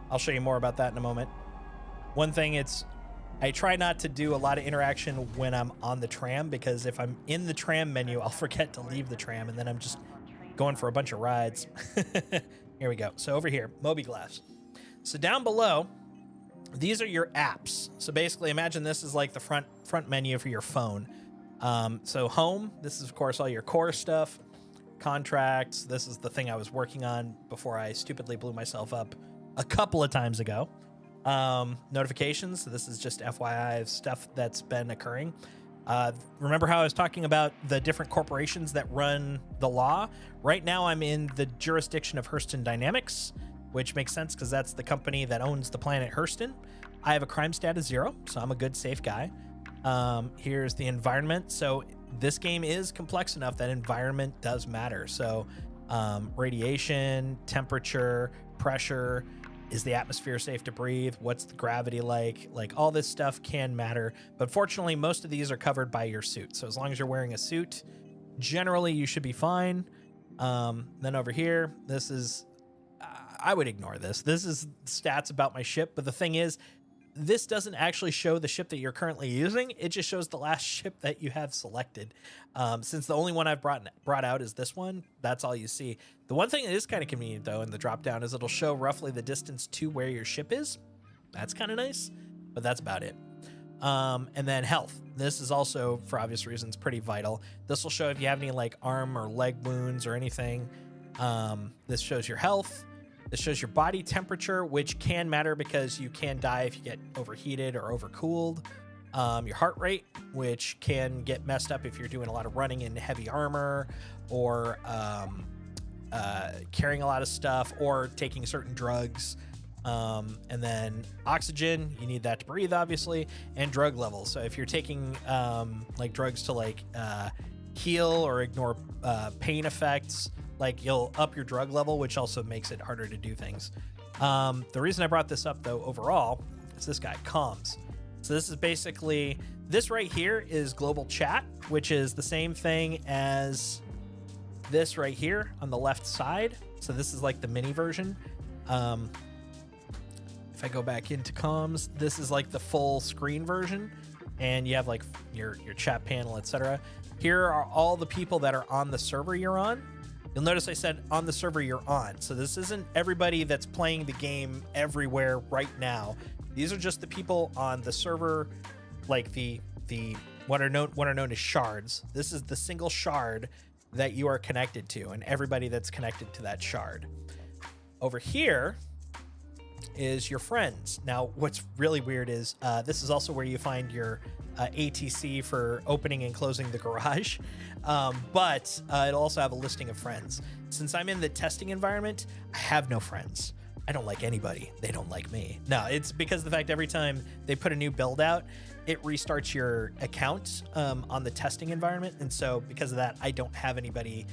I'll show you more about that in a moment. One thing, I try not to do a lot of interaction when I'm on the tram, because if I'm in the tram menu, I'll forget to leave the tram, and then I'm just going for a bunch of rides. Here we go. So over here, Mobi-Glass. So down below, these are your apps. So basically imagine this is like the front menu for your phone. So home, this is of course all your core stuff. Contracts, this is the thing I was working on before I stupidly blew myself up a couple of times ago. Notifications, so this is just FYI of stuff that's been occurring. Remember how I was talking about the different corporations that run the law? Right now I'm in the jurisdiction of Hurston Dynamics, which makes sense because that's the company that owns the planet Hurston. I have a crime status 0, so I'm a good, safe guy. Here's the environment. So this game is complex enough that environment does matter. So radiation, temperature, pressure, is the atmosphere safe to breathe? What's the gravity like? Like all this stuff can matter. But fortunately, most of these are covered by your suit. So as long as you're wearing a suit, generally you should be fine. Then over here, this is, I would ignore this. This is stats about my ship. But the thing is, this doesn't actually show the ship that you're currently using. It just shows the last ship that you have selected. Since the only one I've brought out is this one, that's all you see. The one thing that is kind of convenient, though, in the drop down is it'll show roughly the distance to where your ship is. That's kind of nice, but that's about it. And then health. This is also, for obvious reasons, pretty vital. This will show if you have any like arm or leg wounds or anything. This shows your health. This shows your body temperature, which can matter because you can die if you get overheated or overcooled. Your heart rate, which can get messed up if you're doing a lot of running in heavy armor or carrying a lot of stuff or taking certain drugs. And then oxygen, you need that to breathe, obviously, and drug levels. So if you're taking like drugs to like heal or ignore pain effects, like you'll up your drug level, which also makes it harder to do things. The reason I brought this up though overall is this guy, comms. So this is basically, this right here is global chat, which is the same thing as this right here on the left side. So this is like the mini version. If I go back into comms, this is like the full screen version, and you have like your chat panel, etc. Here are all the people that are on the server you're on. You'll notice I said on the server you're on. So this isn't everybody that's playing the game everywhere right now. These are just the people on the server, like the what are known as shards. This is the single shard that you are connected to, and everybody that's connected to that shard. Over here is your friends. Now, what's really weird is this is also where you find your ATC for opening and closing the garage, but it'll also have a listing of friends. Since I'm in the testing environment, I have no friends. I don't like anybody. They don't like me. No, it's because of the fact every time they put a new build out, it restarts your account on the testing environment. And so because of that, I don't have anybody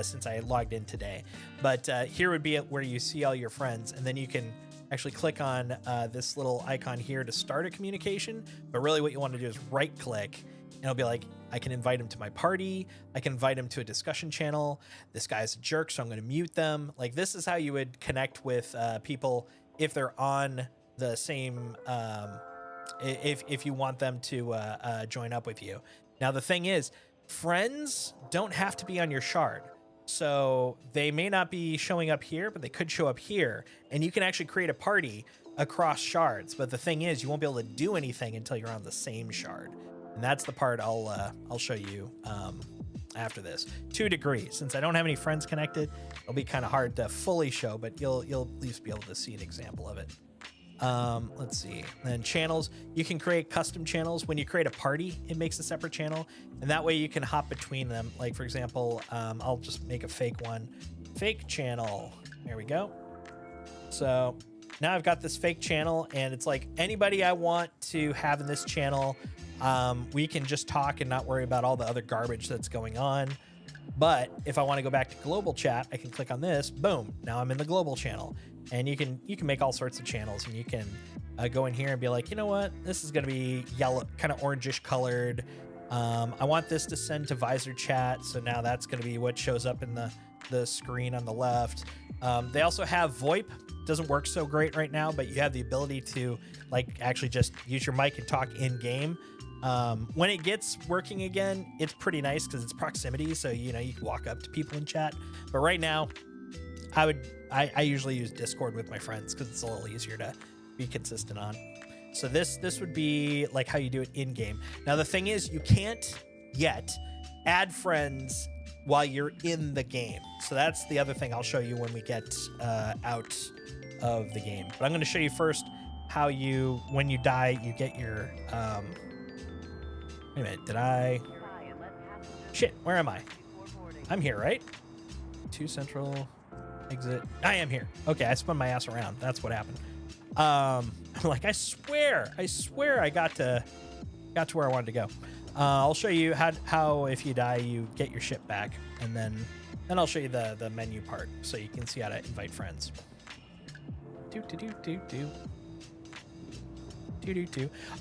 since I logged in today. But here would be where you see all your friends, and then you can actually click on this little icon here to start a communication. But really what you want to do is right click, and it'll be like, I can invite him to my party. I can invite him to a discussion channel. This guy's a jerk, so I'm going to mute them. Like, this is how you would connect with people if they're on the same, if you want them to join up with you. Now, the thing is, friends don't have to be on your shard. So they may not be showing up here, but they could show up here, and you can actually create a party across shards. But the thing is, you won't be able to do anything until you're on the same shard. And that's the part I'll show you after this. To a degree, since I don't have any friends connected, it'll be kind of hard to fully show, but you'll at least be able to see an example of it. Let's see. Then channels, you can create custom channels. When you create a party, it makes a separate channel, and that way you can hop between them. Like, for example, I'll just make a fake one. Fake channel. There we go. So now I've got this fake channel, and it's like anybody I want to have in this channel, we can just talk and not worry about all the other garbage that's going on. But if I want to go back to global chat, I can click on this. Boom. Now I'm in the global channel. And you can make all sorts of channels, and you can go in here and be like, you know what, this is going to be yellow, kind of orangish colored. I want this to send to visor chat. So now that's going to be what shows up in the screen on the left. They also have VoIP. Doesn't work so great right now, but you have the ability to like actually just use your mic and talk in game. When it gets working again, it's pretty nice because it's proximity, so you know you can walk up to people and chat. But right now, I usually use Discord with my friends because it's a little easier to be consistent on. So this would be like how you do it in game. Now the thing is, you can't yet add friends while you're in the game. So that's the other thing I'll show you when we get out of the game. But I'm going to show you first how you, when you die, you get your wait a minute, did I? Shit, where am I? I'm here, right? 2 central, exit. I am here. Okay, I spun my ass around. That's what happened. Like I swear I got to where I wanted to go. I'll show you how if you die, you get your ship back, and then I'll show you the menu part so you can see how to invite friends.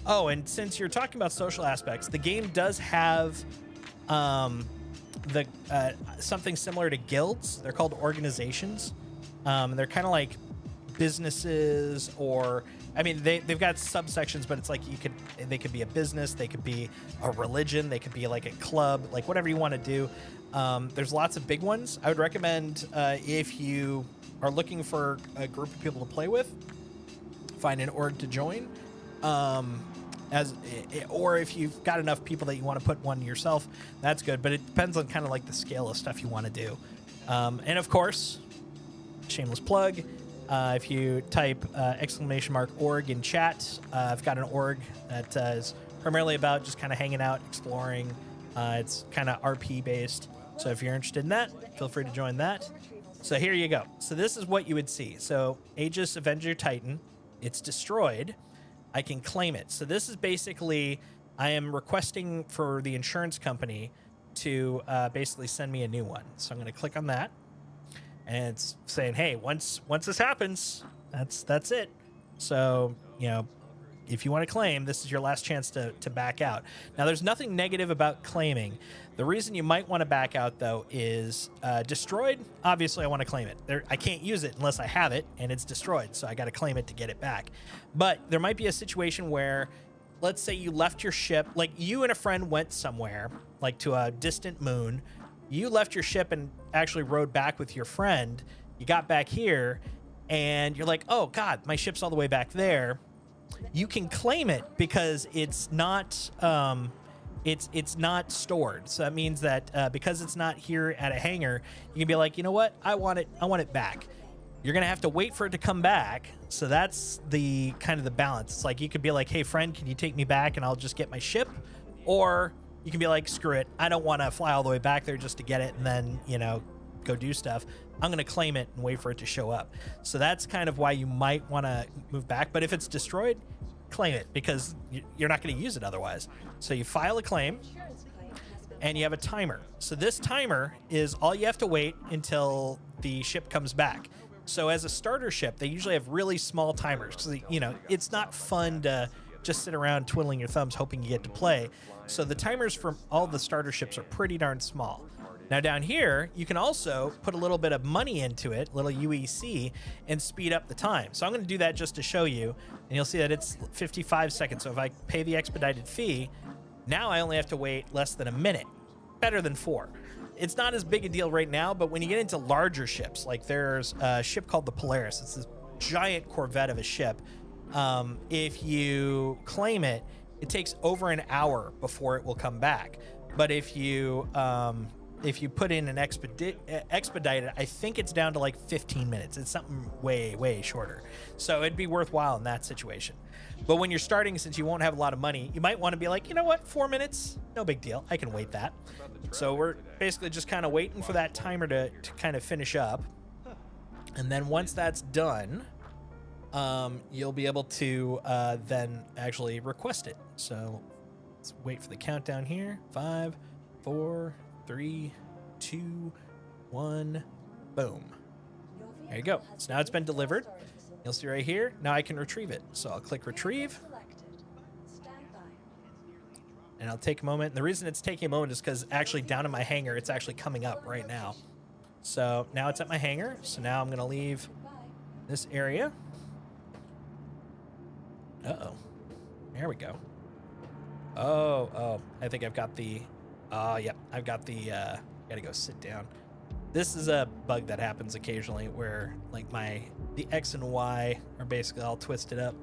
Oh, and since you're talking about social aspects, the game does have something similar to guilds. They're called organizations. They're kind of like businesses, or I mean they've got subsections, but it's like they could be a business, they could be a religion, they could be like a club, like whatever you want to do. There's lots of big ones. I would recommend if you are looking for a group of people to play with, find an org to join. Or if you've got enough people that you want to put one yourself, that's good. But it depends on kind of like the scale of stuff you want to do. And of course, shameless plug, if you type !org in chat, I've got an org that is primarily about just kind of hanging out, exploring. It's kind of RP based. So if you're interested in that, feel free to join that. So here you go. So this is what you would see. So Aegis Avenger Titan, it's destroyed. I can claim it. So this is basically, I am requesting for the insurance company to basically send me a new one. So I'm going to click on that, and it's saying, hey, once this happens, that's it. So, you know, if you want to claim, this is your last chance to back out. Now, there's nothing negative about claiming. The reason you might want to back out, though, is destroyed. Obviously, I want to claim it. I can't use it unless I have it, and it's destroyed, so I got to claim it to get it back. But there might be a situation where, let's say you left your ship, like you and a friend went somewhere, like to a distant moon. You left your ship and actually rode back with your friend. You got back here, and you're like, oh, God, my ship's all the way back there. You can claim it because it's not it's not stored. So that means that because it's not here at a hangar, you can be like, you know what, I want it back. You're gonna have to wait for it to come back. So that's the kind of the balance. It's like you could be like, hey friend, can you take me back and I'll just get my ship? Or you can be like, screw it, I don't want to fly all the way back there just to get it and then, you know, go do stuff. I'm going to claim it and wait for it to show up. So that's kind of why you might want to move back. But if it's destroyed, claim it because you're not going to use it otherwise. So you file a claim and you have a timer. So this timer is all you have to wait until the ship comes back. So as a starter ship, they usually have really small timers because, you know, it's not fun to just sit around twiddling your thumbs hoping you get to play. So the timers for all the starter ships are pretty darn small. Now down here, you can also put a little bit of money into it, little UEC, and speed up the time. So I'm going to do that just to show you, and you'll see that it's 55 seconds. So if I pay the expedited fee, now I only have to wait less than a minute. Better than 4. It's not as big a deal right now, but when you get into larger ships, like there's a ship called the Polaris. It's this giant Corvette of a ship. If you claim it, it takes over an hour before it will come back. But if you put in an expedited, I think it's down to like 15 minutes. It's something way, way shorter. So it'd be worthwhile in that situation. But when you're starting, since you won't have a lot of money, you might want to be like, you know what, 4 minutes, no big deal. I can wait that. So we're basically just kind of waiting for that timer to kind of finish up. And then once that's done, you'll be able to then actually request it. So let's wait for the countdown here. 5, 4, 3, 2, 1, boom. There you go. So now it's been delivered. You'll see right here. Now I can retrieve it. So I'll click retrieve. And I'll take a moment. And the reason it's taking a moment is because actually down in my hangar, it's actually coming up right now. So now it's at my hangar. So now I'm going to leave this area. Uh-oh. There we go. Oh, I think I've got the, yep, I've got the, gotta go sit down. This is a bug that happens occasionally where like the X and Y are basically all twisted up.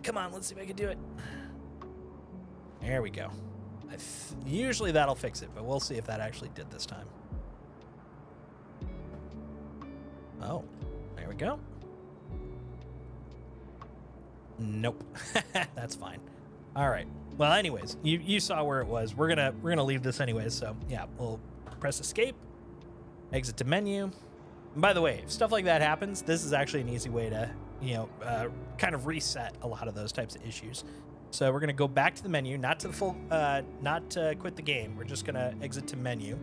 Come on, let's see if I can do it. There we go. Usually that'll fix it, but we'll see if that actually did this time. Oh, there we go. Nope. That's fine. All right. Well, anyways, you saw where it was. We're gonna leave this anyways. So yeah, we'll press escape, exit to menu. And by the way, if stuff like that happens, this is actually an easy way to kind of reset a lot of those types of issues. So we're gonna go back to the menu, not to the full, not to quit the game. We're just gonna exit to menu.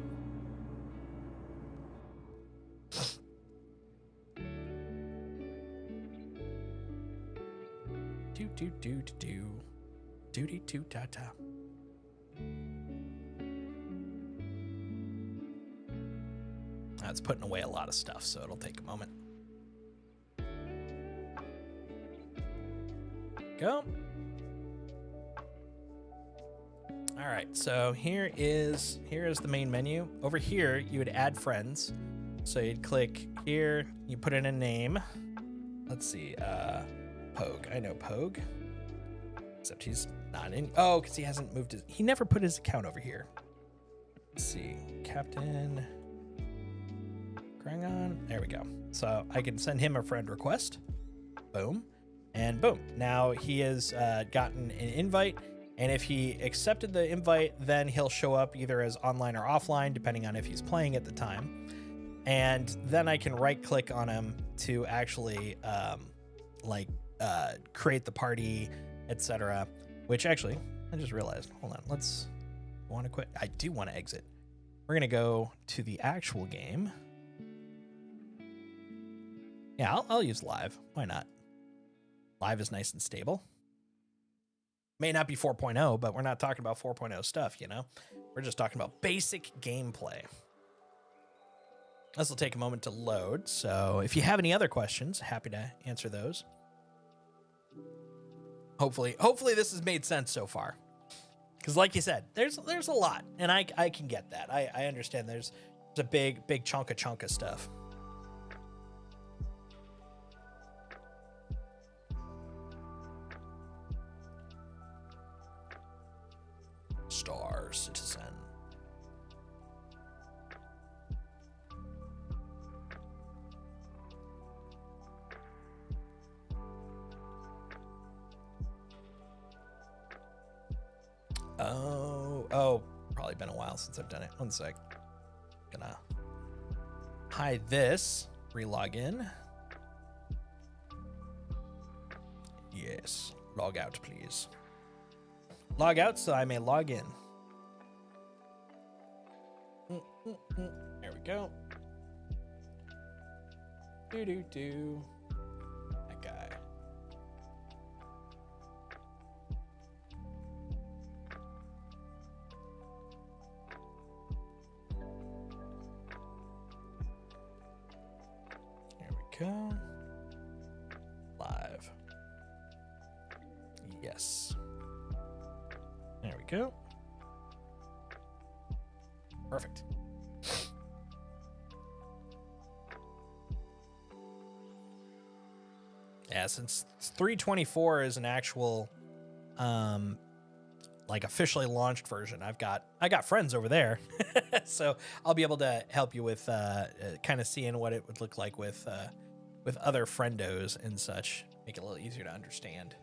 Do-do-do-do-do-do-do-ta-ta. That's putting away a lot of stuff, so it'll take a moment. Go. All right, so here is the main menu. Over here, you would add friends. So you'd click here, you put in a name. Let's see, Pogue. I know Pogue. Except he's not in. Oh, because he hasn't moved his. He never put his account over here. Let's see, Captain Grangon. There we go. So I can send him a friend request. Boom, and boom. Now he has gotten an invite. And if he accepted the invite, then he'll show up either as online or offline, depending on if he's playing at the time. And then I can right click on him to actually create the party, etc. Which actually, I just realized, hold on, want to quit? I do want to exit. We're going to go to the actual game. Yeah, I'll use live. Why not? Live is nice and stable. May not be 4.0, but we're not talking about 4.0 stuff, you know? We're just talking about basic gameplay. This will take a moment to load, so if you have any other questions, happy to answer those. Hopefully this has made sense so far. Because like you said, there's a lot, and I can get that. I understand there's a big chunk of stuff. Star Citizen. Oh, probably been a while since I've done it. One sec. Gonna hide this. Relog in. Yes. Log out, please. Log out so I may log in. There we go. Do. That guy. There we go. Live. Yes. There we go. Perfect. Yeah, since 3.24 is an actual, like officially launched version, I got friends over there, so I'll be able to help you with kind of seeing what it would look like with other friendos and such. Make it a little easier to understand.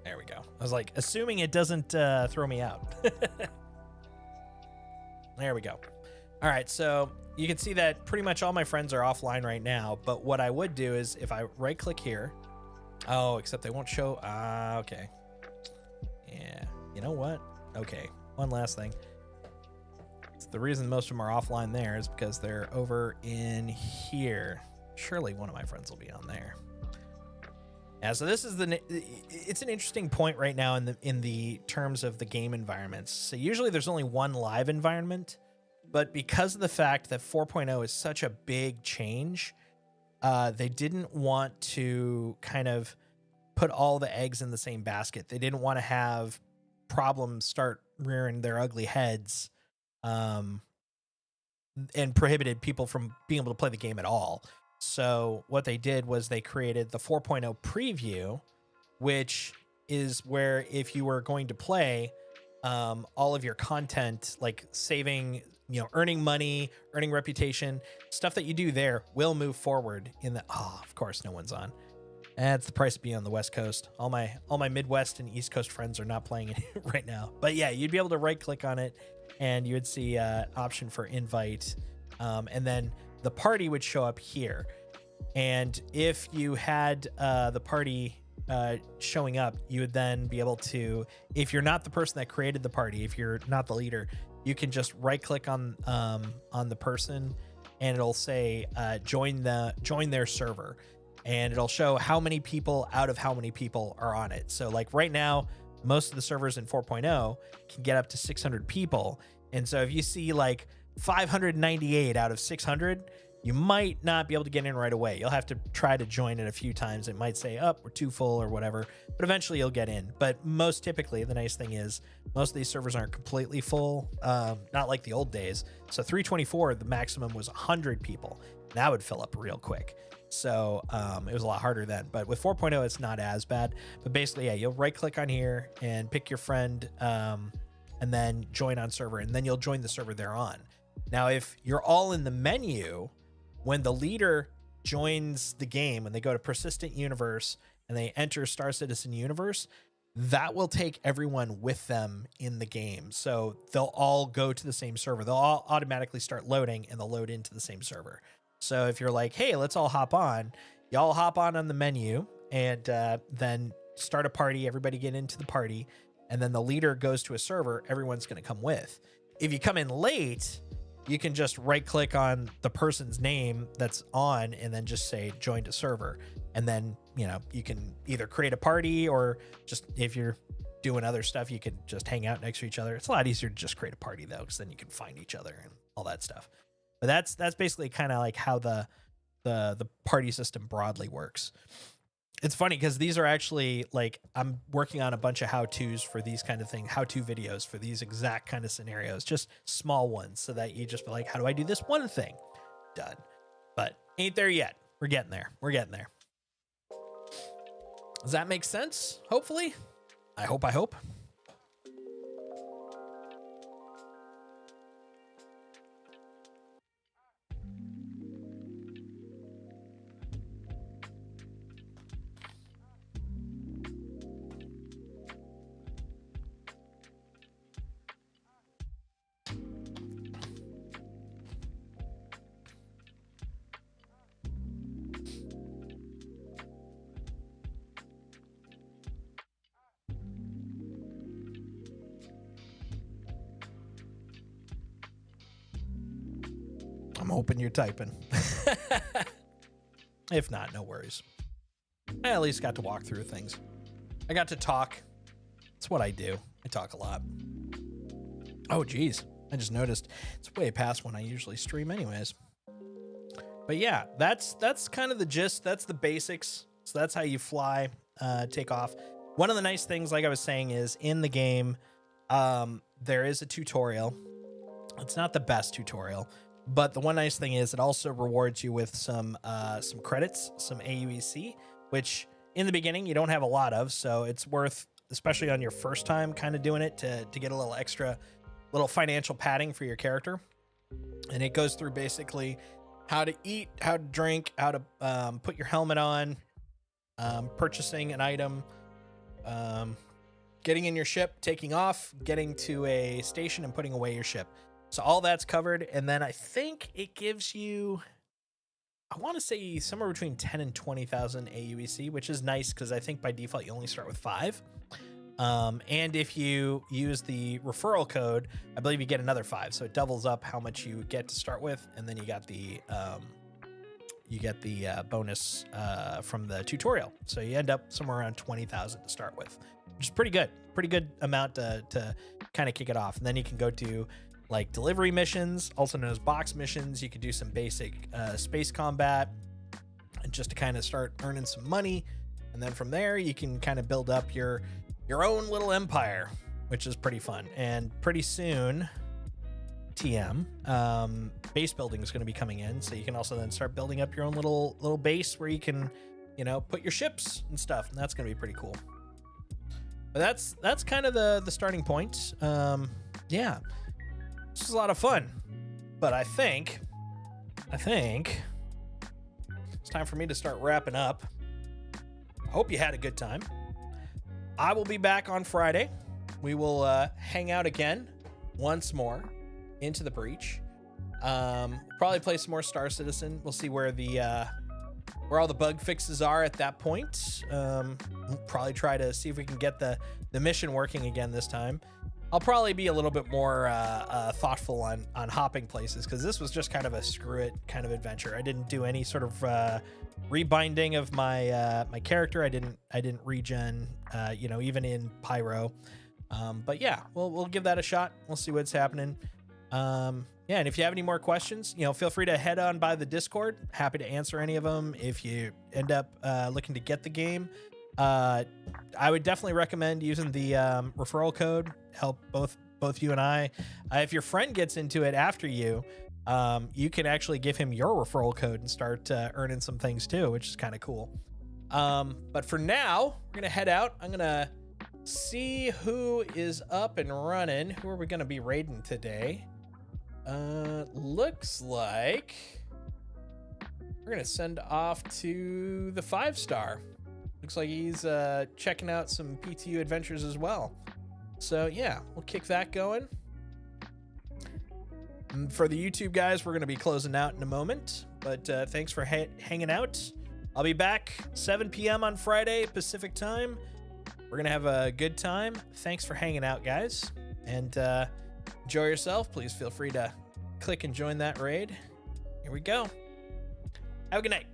There we go. I was like, assuming it doesn't throw me out. There we go. All right, so you can see that pretty much all my friends are offline right now, but what I would do is if I right click here, oh, except they won't show, okay. Yeah, you know what? Okay, one last thing. It's the reason most of them are offline there is because they're over in here. Surely one of my friends will be on there. Yeah, so this is it's an interesting point right now in the terms of the game environments. So usually there's only one live environment, but because of the fact that 4.0 is such a big change, they didn't want to kind of put all the eggs in the same basket. They didn't want to have problems start rearing their ugly heads, and prohibited people from being able to play the game at all. So what they did was they created the 4.0 preview, which is where if you were going to play, all of your content, like saving, earning money, earning reputation, stuff that you do there will move forward in the, of course, no one's on. That's the price of being on the West Coast. All my Midwest and East Coast friends are not playing it right now. But yeah, you'd be able to right click on it and you would see option for invite. And then the party would show up here. And if you had the party showing up, you would then be able to, if you're not the person that created the party, if you're not the leader, you can just right click on the person and it'll say join their server, and it'll show how many people out of how many people are on it. So like right now, most of the servers in 4.0 can get up to 600 people. And so if you see like 598 out of 600, you might not be able to get in right away. You'll have to try to join it a few times. It might say, we're too full or whatever, but eventually you'll get in. But most typically, the nice thing is most of these servers aren't completely full, not like the old days. So 324, the maximum was 100 people. That would fill up real quick. So it was a lot harder then. But with 4.0, it's not as bad. But basically, yeah, you'll right click on here and pick your friend and then join on server. And then you'll join the server they're on. Now, if you're all in the menu, when the leader joins the game, when they go to Persistent Universe and they enter Star Citizen Universe, that will take everyone with them in the game. So they'll all go to the same server. They'll all automatically start loading and they'll load into the same server. So if you're like, hey, let's all hop on, y'all hop on the menu and then start a party, everybody get into the party, and then the leader goes to a server everyone's going to come with. If you come in late, you can just right click on the person's name that's on and then just say join to server. And then, you can either create a party or just if you're doing other stuff, you can just hang out next to each other. It's a lot easier to just create a party though, because then you can find each other and all that stuff. But that's basically kind of like how the party system broadly works. It's funny because these are actually like, I'm working on a bunch of how-tos for these kind of things, how-to videos for these exact kind of scenarios, just small ones so that you just be like, how do I do this one thing? Done. But ain't there yet. We're getting there. We're getting there. Does that make sense? Hopefully. I hope. I'm hoping you're typing. If not, no worries. I at least got to walk through things. I got to talk. That's what I do. I talk a lot. Oh, geez. I just noticed it's way past when I usually stream anyways. But yeah, that's kind of the gist. That's the basics. So that's how you fly, take off. One of the nice things, like I was saying, is in the game, there is a tutorial. It's not the best tutorial, but the one nice thing is it also rewards you with some credits, some AUEC, which in the beginning you don't have a lot of, so it's worth, especially on your first time kind of doing it, to get a little extra, little financial padding for your character. And it goes through basically how to eat, how to drink, how to put your helmet on, purchasing an item, getting in your ship, taking off, getting to a station and putting away your ship. So all that's covered. And then I think it gives you, I want to say somewhere between 10 and 20,000 AUEC, which is nice because I think by default you only start with 5. And if you use the referral code, I believe you get another 5. So it doubles up how much you get to start with. And then you got the bonus from the tutorial. So you end up somewhere around 20,000 to start with, which is pretty good amount to kind of kick it off. And then you can go to like delivery missions, also known as box missions. You could do some basic space combat, just to kind of start earning some money. And then from there, you can kind of build up your own little empire, which is pretty fun. And pretty soon, TM, base building is going to be coming in. So you can also then start building up your own little base where you can, you know, put your ships and stuff. And that's going to be pretty cool. But that's kind of the starting point. Yeah, this is a lot of fun. But I think it's time for me to start wrapping up. Hope you had a good time. I will be back on Friday. We will hang out again once more into the breach. Probably play some more Star Citizen. We'll see where all the bug fixes are at that point. We'll probably try to see if we can get the mission working again this time. I'll probably be a little bit more thoughtful on hopping places, because this was just kind of a screw it kind of adventure. I didn't do any sort of rebinding of my my character. I didn't regen, you know, even in Pyro. But yeah, we'll give that a shot. We'll see what's happening. Yeah, and if you have any more questions, you know, feel free to head on by the Discord. Happy to answer any of them. If you end up looking to get the game, I would definitely recommend using the referral code. Help both you and I. If your friend gets into it after you, you can actually give him your referral code and start earning some things too, which is kind of cool. But for now, we're gonna head out. I'm gonna see who is up and running. Who are we gonna be raiding today? Looks like we're gonna send off to the 5-star. Looks like he's checking out some PTU adventures as well. So yeah, we'll kick that going. And for the YouTube guys, we're going to be closing out in a moment, but thanks for hanging out. I'll be back 7 p.m. on Friday Pacific time. We're going to have a good time. Thanks for hanging out, guys, and enjoy yourself. Please feel free to click and join that raid. Here we go. Have a good night.